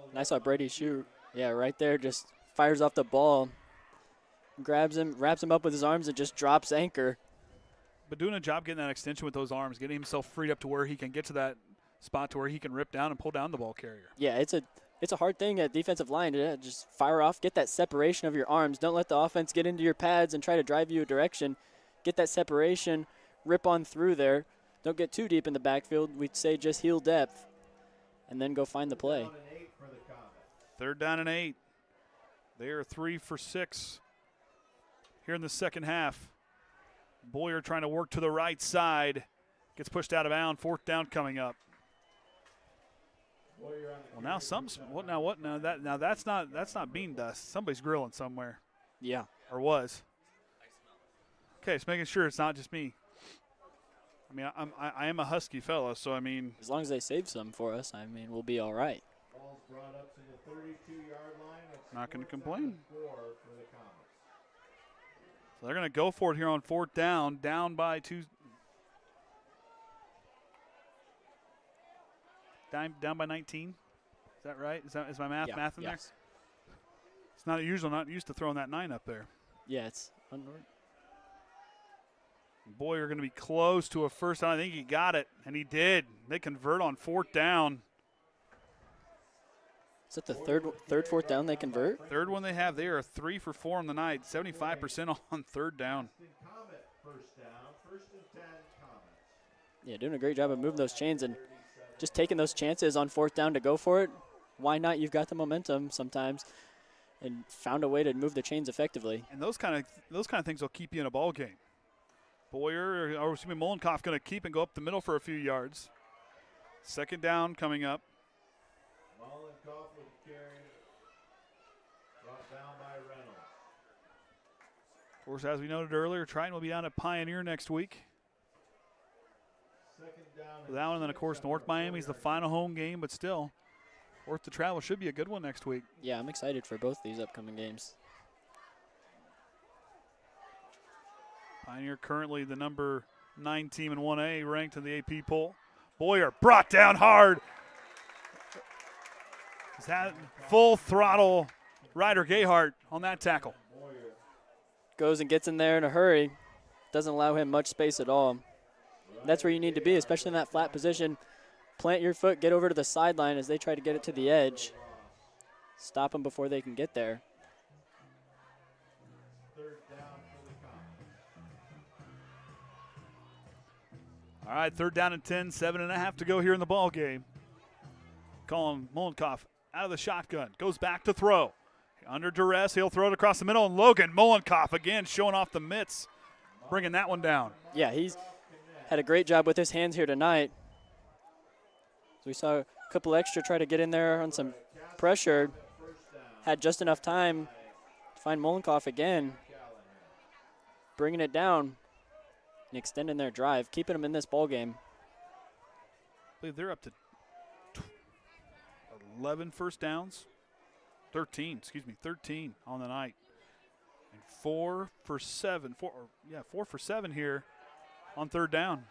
And I saw Brady shoot. Yeah, right there, just fires off the ball. Grabs him, wraps him up with his arms, and just drops anchor. But doing a job getting that extension with those arms, getting himself freed up to where he can get to that spot to where he can rip down and pull down the ball carrier. Yeah, it's a hard thing at defensive line to just fire off, get that separation of your arms. Don't let the offense get into your pads and try to drive you a direction. Get that separation, rip on through there. Don't get too deep in the backfield. We'd say just heel depth and then go find the play. 3rd down and 8. They are 3 for 6 here in the second half. Bowyer trying to work to the right side. Gets pushed out of bounds. 4th down coming up. Well, now that's not bean dust. Somebody's grilling somewhere. Yeah. Or was. Okay, just making sure it's not just me. I mean, I am a husky fella, so I mean. As long as they save some for us, I mean, we'll be all right. Ball's brought up to the 32-yard line. It's Not going to complain. 4 for the Comets. So they're going to go for it here on 4th down, down by 2. Down by 19. Is that right? Is my math in there? It's not usual. Not used to throwing that 9 up there. Yeah, it's unnormal. Bowyer going to be close to a first down. I think he got it, and he did. They convert on 4th down. Is that the third 4th down they convert? Third one they have. They are 3 for 4 on the night. 75% on 3rd down. Comet first down. 1st and 10 Comets. Yeah, doing a great job of moving those chains and just taking those chances on 4th down to go for it. Why not? You've got the momentum sometimes, and found a way to move the chains effectively. And those kind of things will keep you in a ball game. Bowyer, or excuse me, Mollenkopf going to keep and go up the middle for a few yards. 2nd down coming up. Mollenkopf with the carry. Brought down by Reynolds. Of course, as we noted earlier, Triton will be down at Pioneer next week. 2nd down. For that one, and then, of course, North Miami's the final home game, but still, worth the travel. Should be a good one next week. Yeah, I'm excited for both these upcoming games. Pioneer currently the number 9 team in 1A, ranked in the AP poll. Bowyer brought down hard. Is that full throttle Ryder Gayhart on that tackle? Goes and gets in there in a hurry. Doesn't allow him much space at all. That's where you need to be, especially in that flat position. Plant your foot, get over to the sideline as they try to get it to the edge. Stop them before they can get there. 3rd down for the Comets. All right, 3rd down and 10, 7.5 to go here in the ball game. Calling Mollenkopf out of the shotgun, goes back to throw. Under duress, he'll throw it across the middle, and Logan Mollenkopf again showing off the mitts, bringing that one down. Yeah, he's had a great job with his hands here tonight. So we saw a couple extra try to get in there on some pressure. Had just enough time to find Mollenkopf again, bringing it down and extending their drive, keeping them in this ball game. I believe they're up to 11 first downs. 13 on the night. And 4 for 7 here on 3rd down.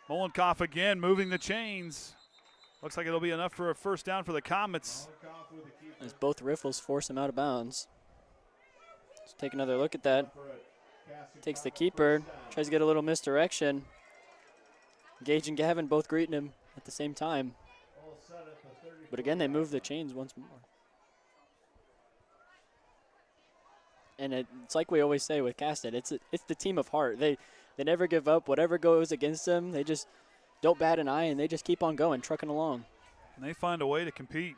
Mollenkopf again moving the chains. Looks like it'll be enough for a first down for the Comets. As both riffles force him out of bounds. Let's take another look at that. Takes the keeper, tries to get a little misdirection. Gage and Gavin both greeting him at the same time. But again, they move the chains once more. And it's like we always say with Caston, it's the team of heart. They never give up. Whatever goes against them, they just don't bat an eye, and they just keep on going, trucking along. And they find a way to compete.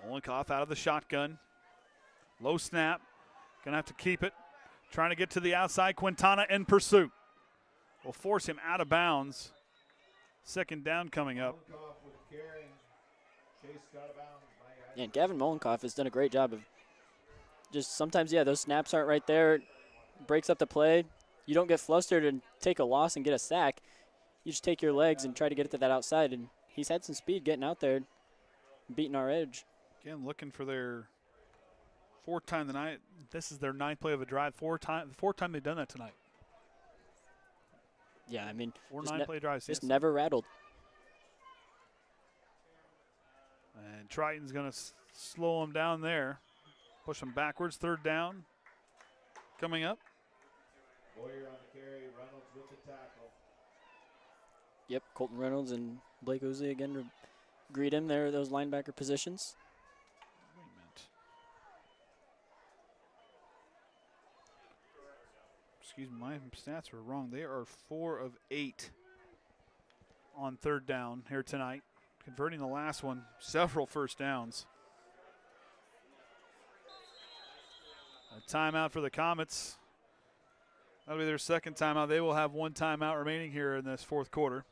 Mollenkopf out of the shotgun. Low snap. Going to have to keep it. Trying to get to the outside. Quintana in pursuit. Will force him out of bounds. 2nd down coming up. Yeah, and Gavin Mollenkopf has done a great job of just sometimes, those snaps aren't right there. Breaks up the play. You don't get flustered and take a loss and get a sack. You just take your legs and try to get it to that outside. And he's had some speed getting out there, beating our edge. Again, looking for their 4th time tonight. This is their 9th play of a drive. 4th time they've done that tonight. Yeah, I mean, 4 9-play drives. Just never rattled. And Triton's going to slow them down there. Push them backwards. 3rd down coming up. Bowyer on the carry. Reynolds with the tackle. Yep, Colton Reynolds and Blake Uzi again to greet him there, those linebacker positions. Wait a minute. Excuse me, my stats were wrong. They are 4 of 8 on 3rd down here tonight. Converting the last one, several first downs. A timeout for the Comets. That'll be their 2nd timeout. They will have 1 timeout remaining here in this 4th quarter.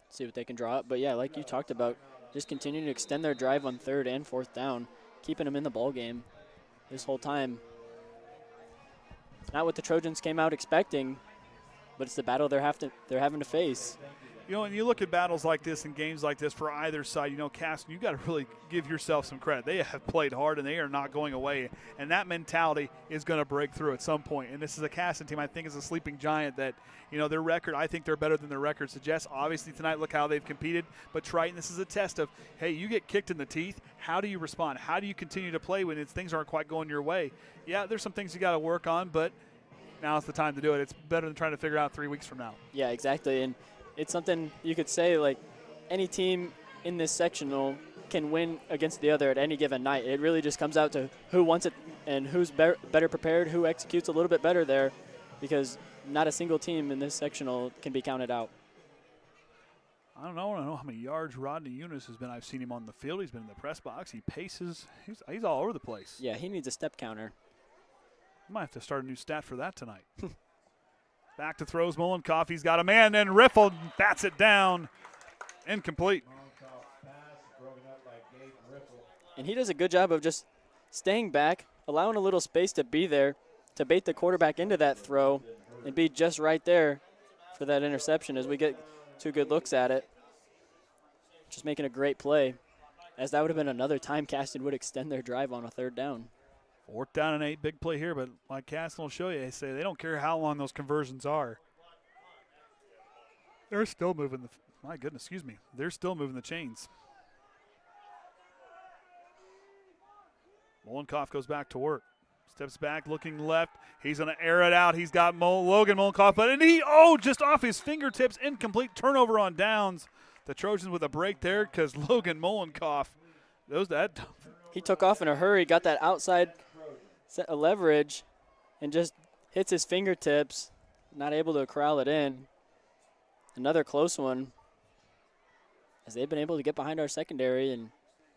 See what they can draw up. But, yeah, like you talked about, just continuing to extend their drive on 3rd and 4th down, keeping them in the ball game this whole time. It's not what the Trojans came out expecting, but it's the battle they're having to face. You know, when you look at battles like this and games like this for either side, you know, Caston, you got to really give yourself some credit. They have played hard and they are not going away, and that mentality is going to break through at some point. And this is a Caston team I think is a sleeping giant that, you know, their record, I think they're better than their record suggests. Obviously tonight, look how they've competed. But Triton, this is a test of, hey, you get kicked in the teeth. How do you respond? How do you continue to play when things aren't quite going your way? Yeah, there's some things you got to work on, but now it's the time to do it. It's better than trying to figure out 3 weeks from now. Yeah, exactly. And it's something you could say, like, any team in this sectional can win against the other at any given night. It really just comes out to who wants it and who's better prepared, who executes a little bit better there, because not a single team in this sectional can be counted out. I don't know how many yards Rodney Eunice has been. I've seen him on the field. He's been in the press box. He paces. He's all over the place. Yeah, he needs a step counter. Might have to start a new stat for that tonight. Back to throws Mollenkopf. He's got a man, and Riffle bats it down. Incomplete. And he does a good job of just staying back, allowing a little space to be there, to bait the quarterback into that throw, and be just right there for that interception as we get 2 good looks at it. Just making a great play, as that would have been another time Caston would extend their drive on a 3rd down. 4th down and 8, big play here, but like Caston will show you, they say they don't care how long those conversions are. They're still moving they're still moving the chains. Mollenkopf goes back to work. Steps back, looking left. He's going to air it out. He's got Logan Mollenkopf, but just off his fingertips, incomplete turnover on downs. The Trojans with a break there because Logan Mollenkopf, he took off in a hurry, got that outside set of leverage, and just hits his fingertips, not able to corral it in. Another close one, as they've been able to get behind our secondary and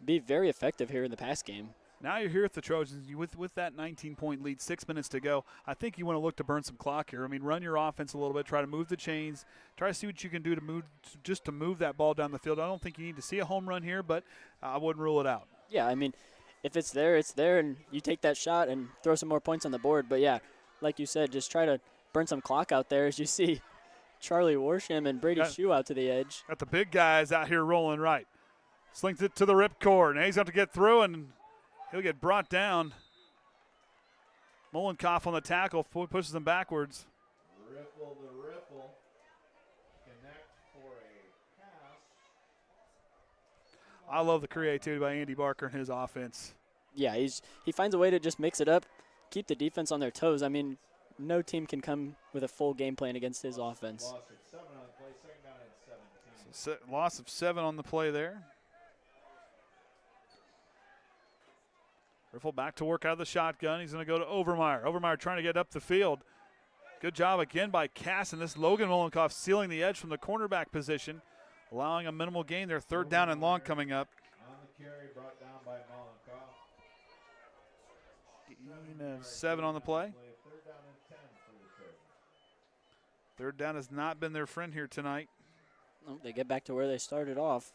be very effective here in the pass game. Now you're here with the Trojans with that 19-point lead, 6 minutes to go. I think you want to look to burn some clock here. I mean, run your offense a little bit, try to move the chains, try to see what you can do to move that ball down the field. I don't think you need to see a home run here, but I wouldn't rule it out. Yeah, I mean, if it's there, and you take that shot and throw some more points on the board. But, yeah, like you said, just try to burn some clock out there as you see Charlie Warsham and Brady Shue out to the edge. Got the big guys out here rolling right. Slings it to the ripcord. Now he's going to get through, and he'll get brought down. Mollenkopf on the tackle, pushes him backwards. Ripple the ripple. Connect for a pass. I love the creativity by Andy Barker and his offense. Yeah, he finds a way to just mix it up, keep the defense on their toes. I mean, no team can come with a full game plan against his offense. Loss of 7 on the play, 2nd down and 17. Loss of 7 on the play there. Riffle back to work out of the shotgun. He's going to go to Overmeyer. Overmeyer trying to get up the field. Good job again by Caston. This Logan Mollenkopf sealing the edge from the cornerback position, allowing a minimal gain there. 3rd down and long coming up. On the carry, brought down by Mollenkopf. Gain of 7 on the play. 3rd down and 10 for the 3rd down has not been their friend here tonight. Oh, they get back to where they started off.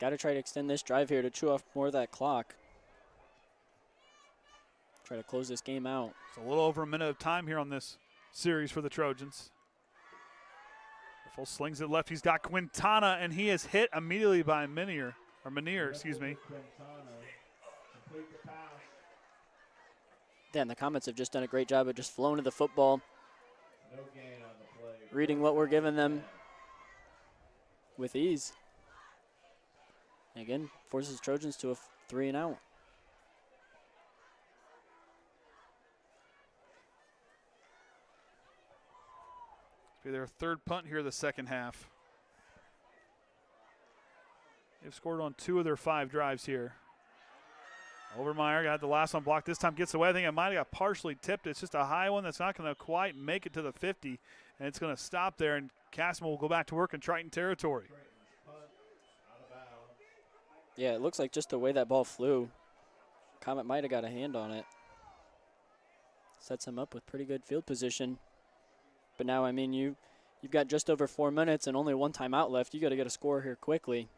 Got to try to extend this drive here to chew off more of that clock. Try to close this game out. It's a little over a minute of time here on this series for the Trojans. Riffle slings it left. He's got Quintana, and he is hit immediately by Menier, excuse me. Then the Comets have just done a great job of just flowing to the football, No gain on the play. reading what we're giving them with ease. And again, forces Trojans to a 3 and out. Be their 3rd punt here the second half. They've scored on 2 of their 5 drives here. Overmeyer got the last one blocked. This time gets away. I think it might have got partially tipped. It's just a high one that's not going to quite make it to the 50, and it's going to stop there, and Caston will go back to work in Triton territory. Yeah, it looks like just the way that ball flew, Comet might have got a hand on it. Sets him up with pretty good field position. But now, I mean, you've got just over 4 minutes and only 1 timeout left. You got to get a score here quickly.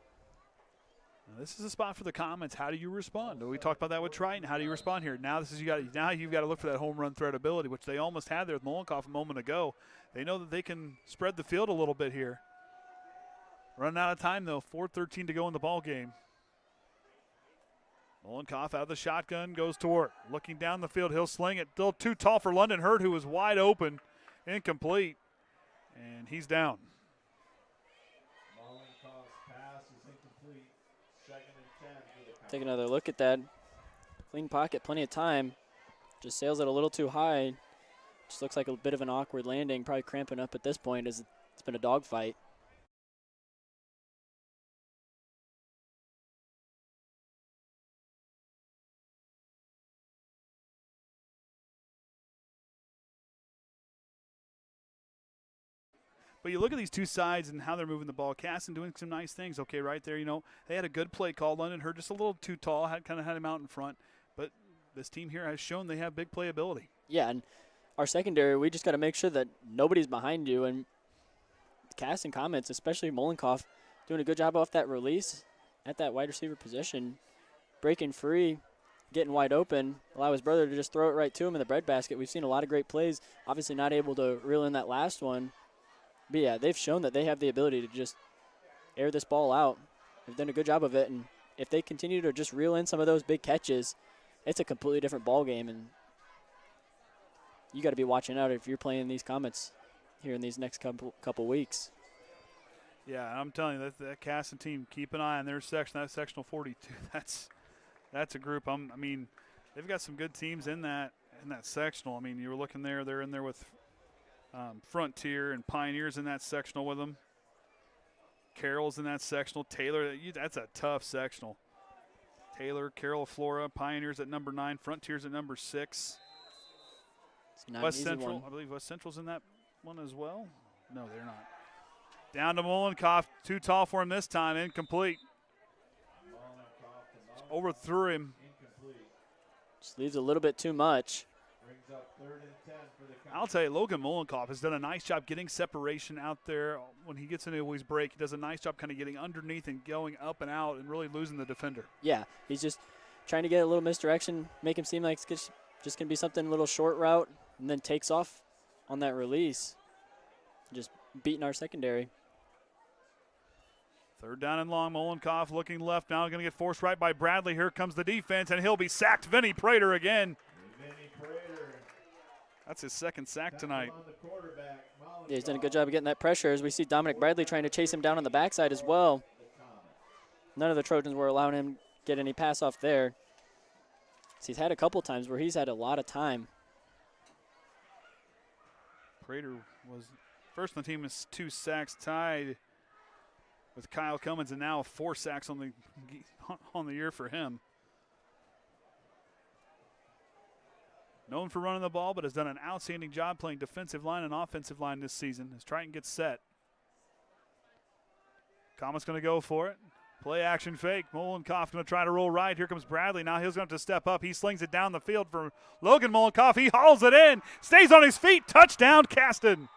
This is a spot for the Comets. How do you respond? We talked about that with Triton. How do you respond here? Now you've got to look for that home run threat ability, which they almost had there with Mollenkopf a moment ago. They know that they can spread the field a little bit here. Running out of time, though. 4:13 to go in the ball game. Mollenkopf out of the shotgun, goes to work. Looking down the field, he'll sling it. Still too tall for Landen Hurt, who was wide open. Incomplete. And he's down. Mollenkoff's pass is incomplete. 2nd and 10 for the Comets. Take another look at that. Clean pocket, plenty of time. Just sails it a little too high. Just looks like a bit of an awkward landing. Probably cramping up at this point as it's been a dogfight. But you look at these two sides and how they're moving the ball. Caston doing some nice things. Okay, right there, they had a good play call. Landen Hurt just a little too tall, kind of had him out in front. But this team here has shown they have big playability. Yeah, and our secondary, we just got to make sure that nobody's behind you. And Caston Comets, especially Mollenkopf, doing a good job off that release at that wide receiver position, breaking free, getting wide open, allow his brother to just throw it right to him in the breadbasket. We've seen a lot of great plays. Obviously not able to reel in that last one. But, yeah, they've shown that they have the ability to just air this ball out. They've done a good job of it. And if they continue to just reel in some of those big catches, it's a completely different ball game. And you got to be watching out if you're playing these Comets here in these next couple weeks. Yeah, I'm telling you, that Caston team, keep an eye on their section, that sectional 42. That's a group. They've got some good teams in that sectional. You were looking there, they're in there with Frontier and Pioneers in that sectional with them. Carroll's in that sectional. Taylor, that's a tough sectional. Taylor, Carroll, Flora, Pioneers at number 9, Frontiers at number 6. West Central, I believe West Central's in that one as well. No, they're not. Down to Mollenkopf, too tall for him this time, incomplete. Overthrew him. Just leaves a little bit too much. Brings up 3rd and 10 for the Comets. I'll tell you, Logan Mollenkopf has done a nice job getting separation out there. When he gets into his break, he does a nice job kind of getting underneath and going up and out and really losing the defender. Yeah, he's just trying to get a little misdirection, make him seem like it's just going to be something, a little short route, and then takes off on that release. Just beating our secondary. 3rd down and long. Mollenkopf looking left now, going to get forced right by Bradley. Here comes the defense, and he'll be sacked. Vinny Prater again. That's his 2nd sack tonight. Yeah, he's done a good job of getting that pressure as we see Dominic Bradley trying to chase him down on the backside as well. None of the Trojans were allowing him to get any pass off there. So he's had a couple times where he's had a lot of time. Prater was first on the team with 2 sacks, tied with Kyle Cummins, and now 4 sacks on the year for him. Known for running the ball, but has done an outstanding job playing defensive line and offensive line this season as Triton gets set. Comets going to go for it. Play action fake. Mollenkopf going to try to roll right. Here comes Bradley. Now he's going to have to step up. He slings it down the field for Logan Mollenkopf. He hauls it in. Stays on his feet. Touchdown, Caston.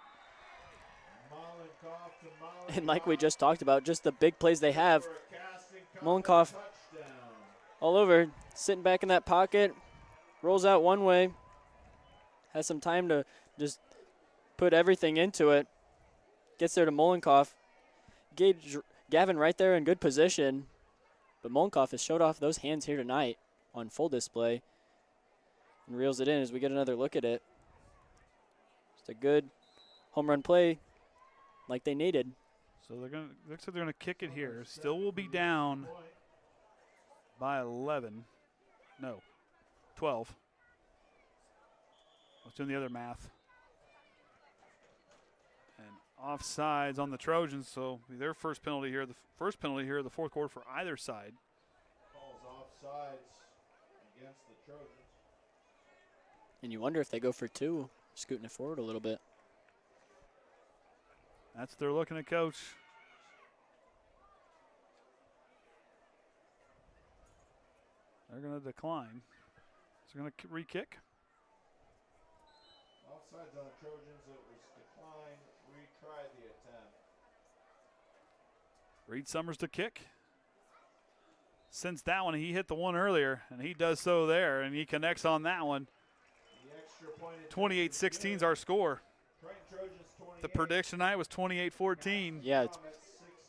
And like we just talked about, just the big plays they have. Mollenkopf all over, sitting back in that pocket. Rolls out one way. Has some time to just put everything into it. Gets there to Mollenkopf. Gavin right there in good position. But Mollenkopf has showed off those hands here tonight on full display. And reels it in as we get another look at it. Just a good home run play like they needed. So looks like they're going to kick it here. Still will be down by 11. No, 12. I was doing the other math. And offsides on the Trojans, so their first penalty here. The first penalty here of the 4th quarter for either side. Calls offsides against the Trojans. And you wonder if they go for 2, scooting it forward a little bit. That's what they're looking at, Coach. They're going to decline. So they're going to re-kick. Offsides on the Trojans. It was declined. Retry the attempt. Reed Summers to kick. since that one. He hit the one earlier, and he does so there, and he connects on that one. 28-16 is our score. The prediction tonight was 28-14. Yeah.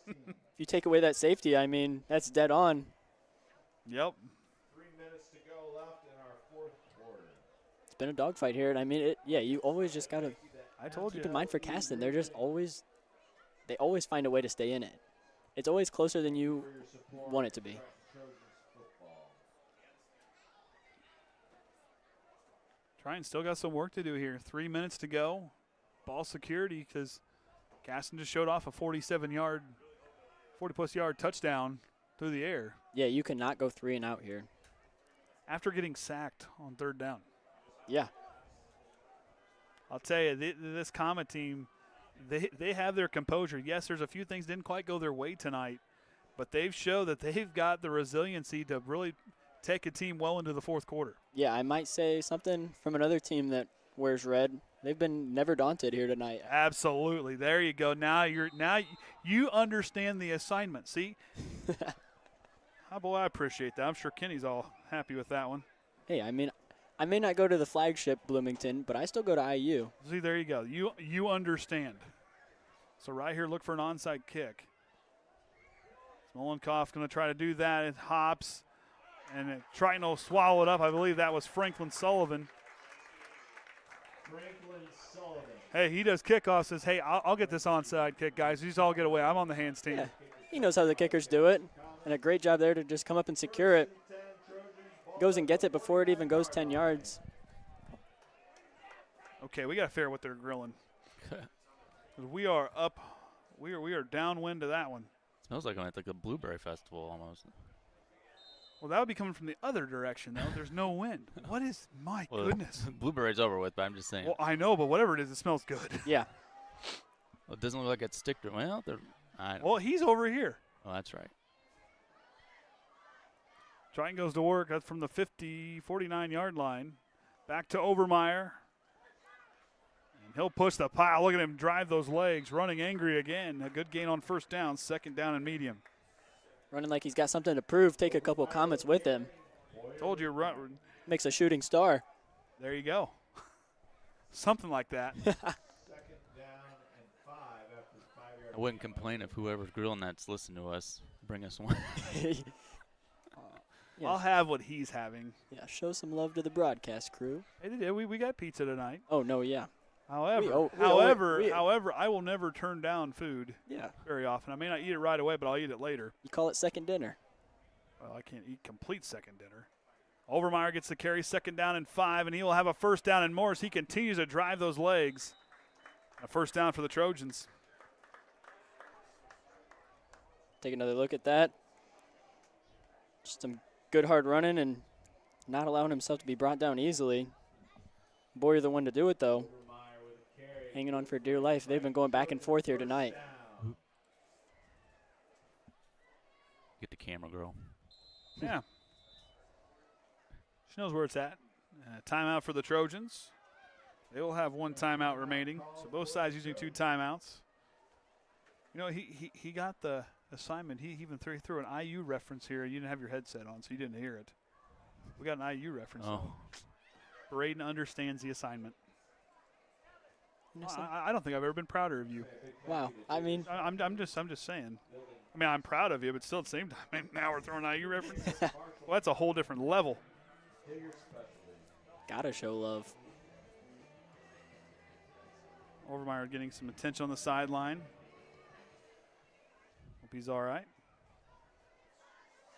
If you take away that safety, I mean, that's dead on. Yep. 3 minutes to go left in our fourth quarter. It's been a dogfight here, and I mean, you always just got to keep in mind for Caston, they always find a way to stay in it. It's always closer than you want it to be. Triton still got some work to do here. 3 minutes to go. Ball security because Caston just showed off a 40-plus yard touchdown through the air. Yeah, you cannot go 3 and out here. After getting sacked on third down. Yeah. I'll tell you, this Comet team, they have their composure. Yes, there's a few things didn't quite go their way tonight, but they've showed that they've got the resiliency to really take a team well into the fourth quarter. Yeah, I might say something from another team that wears red. They've been never daunted here tonight. Absolutely. There you go. Now you understand the assignment. See? Oh, boy, I appreciate that. I'm sure Kenny's all happy with that one. Hey, I mean, I may not go to the flagship Bloomington, but I still go to IU. See, there you go. You understand. So right here, look for an onside kick. Mollenkopf going to try to do that. It hops, and Triton will swallow it up. I believe that was Franklin Sullivan. Hey, he does kickoff, says, hey, I'll get this onside kick, guys. You just all get away. I'm on the hands team. Yeah. He knows how the kickers do it, and a great job there to just come up and secure it. Goes and gets it before it even goes 10 yards. Okay, we got to figure out what they're grilling. We are up. We are downwind to that one. Smells like I'm at like a blueberry festival almost. Well, that would be coming from the other direction, though. There's no wind. What is, my goodness. Blueberry's over with, but I'm just saying. Well, I know, but whatever it is, it smells good. Yeah. Well, it doesn't look like it's stick to, well, well, he's over here. Oh, that's right. Triton goes to work. That's from the 49-yard line. Back to Overmeyer. And he'll push the pile. Look at him drive those legs, running angry again. A good gain on first down, second down and medium. Running like he's got something to prove. Take a couple Comets with him. Told you. Run. Makes a shooting star. There you go. Something like that. Second down and 5 after 5 yards. I wouldn't complain if whoever's grilling that's listening to us bring us one. Yeah. I'll have what he's having. Yeah, show some love to the broadcast crew. Hey, we got pizza tonight. Oh, no, yeah. However, I will never turn down food very often. I may not eat it right away, but I'll eat it later. You call it second dinner. Well, I can't eat complete second dinner. Overmeyer gets the carry, second down and 5, and he will have a first down and more as he continues to drive those legs. A first down for the Trojans. Take another look at that. Just some good hard running and not allowing himself to be brought down easily. Bowyer the one to do it, though. Hanging on for dear life. They've been going back and forth here tonight. Get the camera girl. Yeah. She knows where it's at. Timeout for the Trojans. They will have one timeout remaining. So both sides using 2 timeouts. You know, he got the assignment. He even threw an IU reference here. You didn't have your headset on, so you didn't hear it. We got an IU reference. Oh. Braden understands the assignment. I don't think I've ever been prouder of you. Wow. I mean, I'm just saying. I mean, I'm proud of you, but still at the same time, now we're throwing IU references. Well, that's a whole different level. Gotta show love. Overmeyer getting some attention on the sideline. Hope he's all right.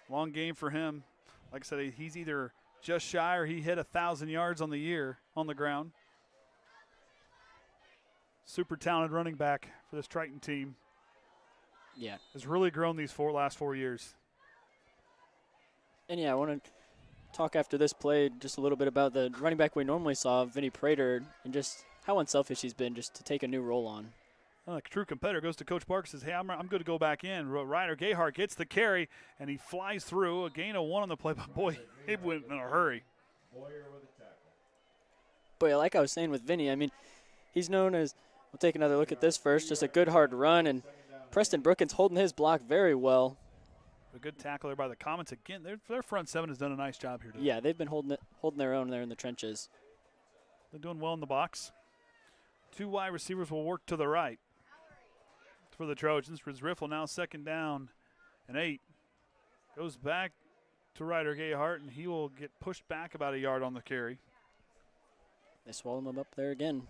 Long game for him. Like I said, he's either just shy or he hit 1,000 yards on the year on the ground. Super talented running back for this Triton team. Yeah. Has really grown these last 4 years. And, yeah, I want to talk after this play just a little bit about the running back we normally saw, Vinny Prater, and just how unselfish he's been just to take a new role on. A true competitor goes to Coach Parker, says, hey, I'm going to go back in. Ryder Gayhart gets the carry, and he flies through. A gain of 1 on the play, but, boy, he went in a hurry. Bowyer with a tackle. But like I was saying with Vinny, I mean, he's known as – we'll take another look at this first. Just a good hard run, and Preston Brookins holding his block very well. A good tackle there by the Comets. Again, their front seven has done a nice job here today. Yeah, they've been holding their own there in the trenches. They're doing well in the box. 2 wide receivers will work to the right for the Trojans. Riffle now 2nd down and 8. Goes back to Ryder Gayhart, and he will get pushed back about a yard on the carry. They swallow him up there again.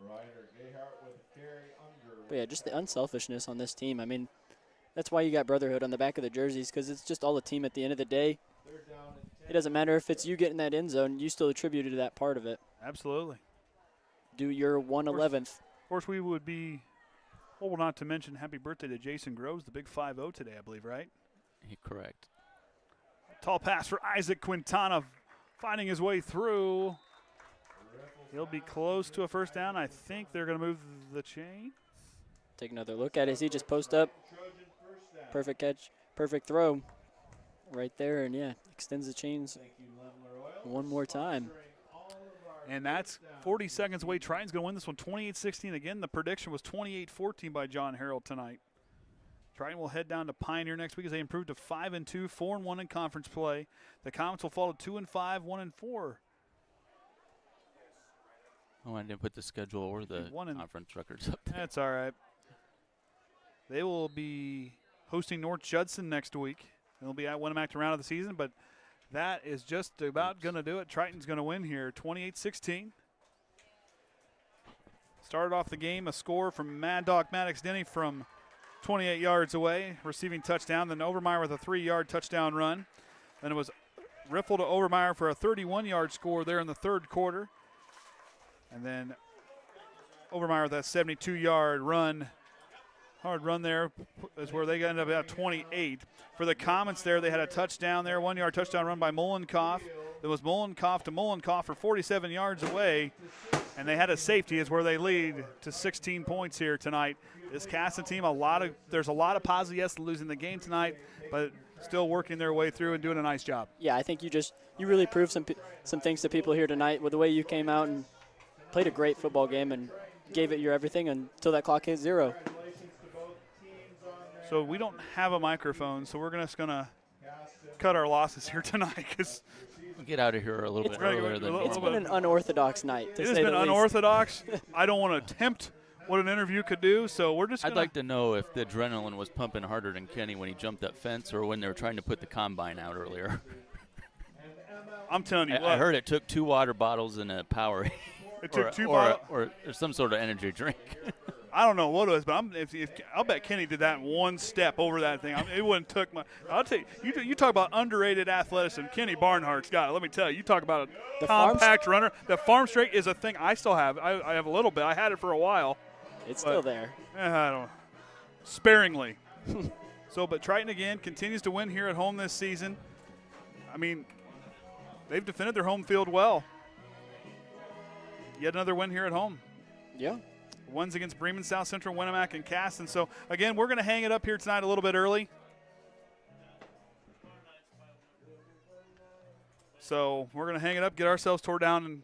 Ryder Gayhart with a carry under. But yeah, just the unselfishness on this team. I mean, that's why you got brotherhood on the back of the jerseys, because it's just all a team at the end of the day. It doesn't matter if it's you getting that end zone, you still attributed to that part of it. Absolutely. Do your 1/11th. Of course, we would be, well, not to mention happy birthday to Jason Groves, the big 5-0 today, I believe, right? Correct. Tall pass for Isaac Quintana, finding his way through. He'll be close to a first down. I think they're going to move the chain. Take another look at it. He just post up. Perfect catch, perfect throw. Right there, and yeah, extends the chains one more time. And that's 40 seconds away. Triton's going to win this one 28-16. Again, the prediction was 28-14 by John Harrell tonight. Triton will head down to Pioneer next week as they improve to 5-2, 4-1 in conference play. The Comets will fall to 2-5, 1-4. Oh, I didn't put the schedule or the conference records up there. That's all right. They will be hosting North Judson next week. They'll be at Winamac round of the season, but that is just about going to do it. Triton's going to win here, 28-16. Started off the game, a score from Mad Dog Maddox Denny from 28 yards away, receiving touchdown. Then Overmeyer with a 3-yard touchdown run. Then it was Riffle to Overmeyer for a 31-yard score there in the third quarter. And then Overmeyer with that 72-yard run. Hard run there is where they ended up at 28. For the Comets there, they had a touchdown there, 1-yard touchdown run by Mollenkopf. It was Mollenkopf to Mollenkopf for 47 yards away, and they had a safety is where they lead to 16 points here tonight. This Caston team, there's a lot of positive yes to losing the game tonight, but still working their way through and doing a nice job. Yeah, I think you really proved some things to people here tonight with the way you came out and played a great football game and gave it your everything until that clock hit 0. So we don't have a microphone, so we're just going to cut our losses here tonight. We'll get out of here a little bit earlier than It's been an unorthodox night, to say the least. It has been unorthodox. I don't want to tempt what an interview could do, so we're just I'd like to know if the adrenaline was pumping harder than Kenny when he jumped that fence or when they were trying to put the combine out earlier. I'm telling you what. I heard it took 2 water bottles and a Powerade. It took 2 bottles. Or some sort of energy drink. I don't know what it was, but I'll bet Kenny did that in one step over that thing. It wouldn't took my. I'll tell you, you talk about underrated athleticism. Kenny Barnhart's got it. Let me tell you, you talk about a compact runner. The farm straight is a thing I still have. I have a little bit. I had it for a while. It's still there. I don't. Sparingly. But Triton again continues to win here at home this season. I mean, they've defended their home field well. Yet another win here at home. Yeah. One's against Bremen, South Central, Winamac, and Caston. So, again, we're going to hang it up here tonight a little bit early. So we're going to hang it up, get ourselves tore down, and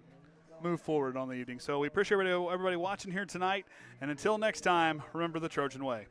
move forward on the evening. So we appreciate everybody watching here tonight. And until next time, remember the Trojan way.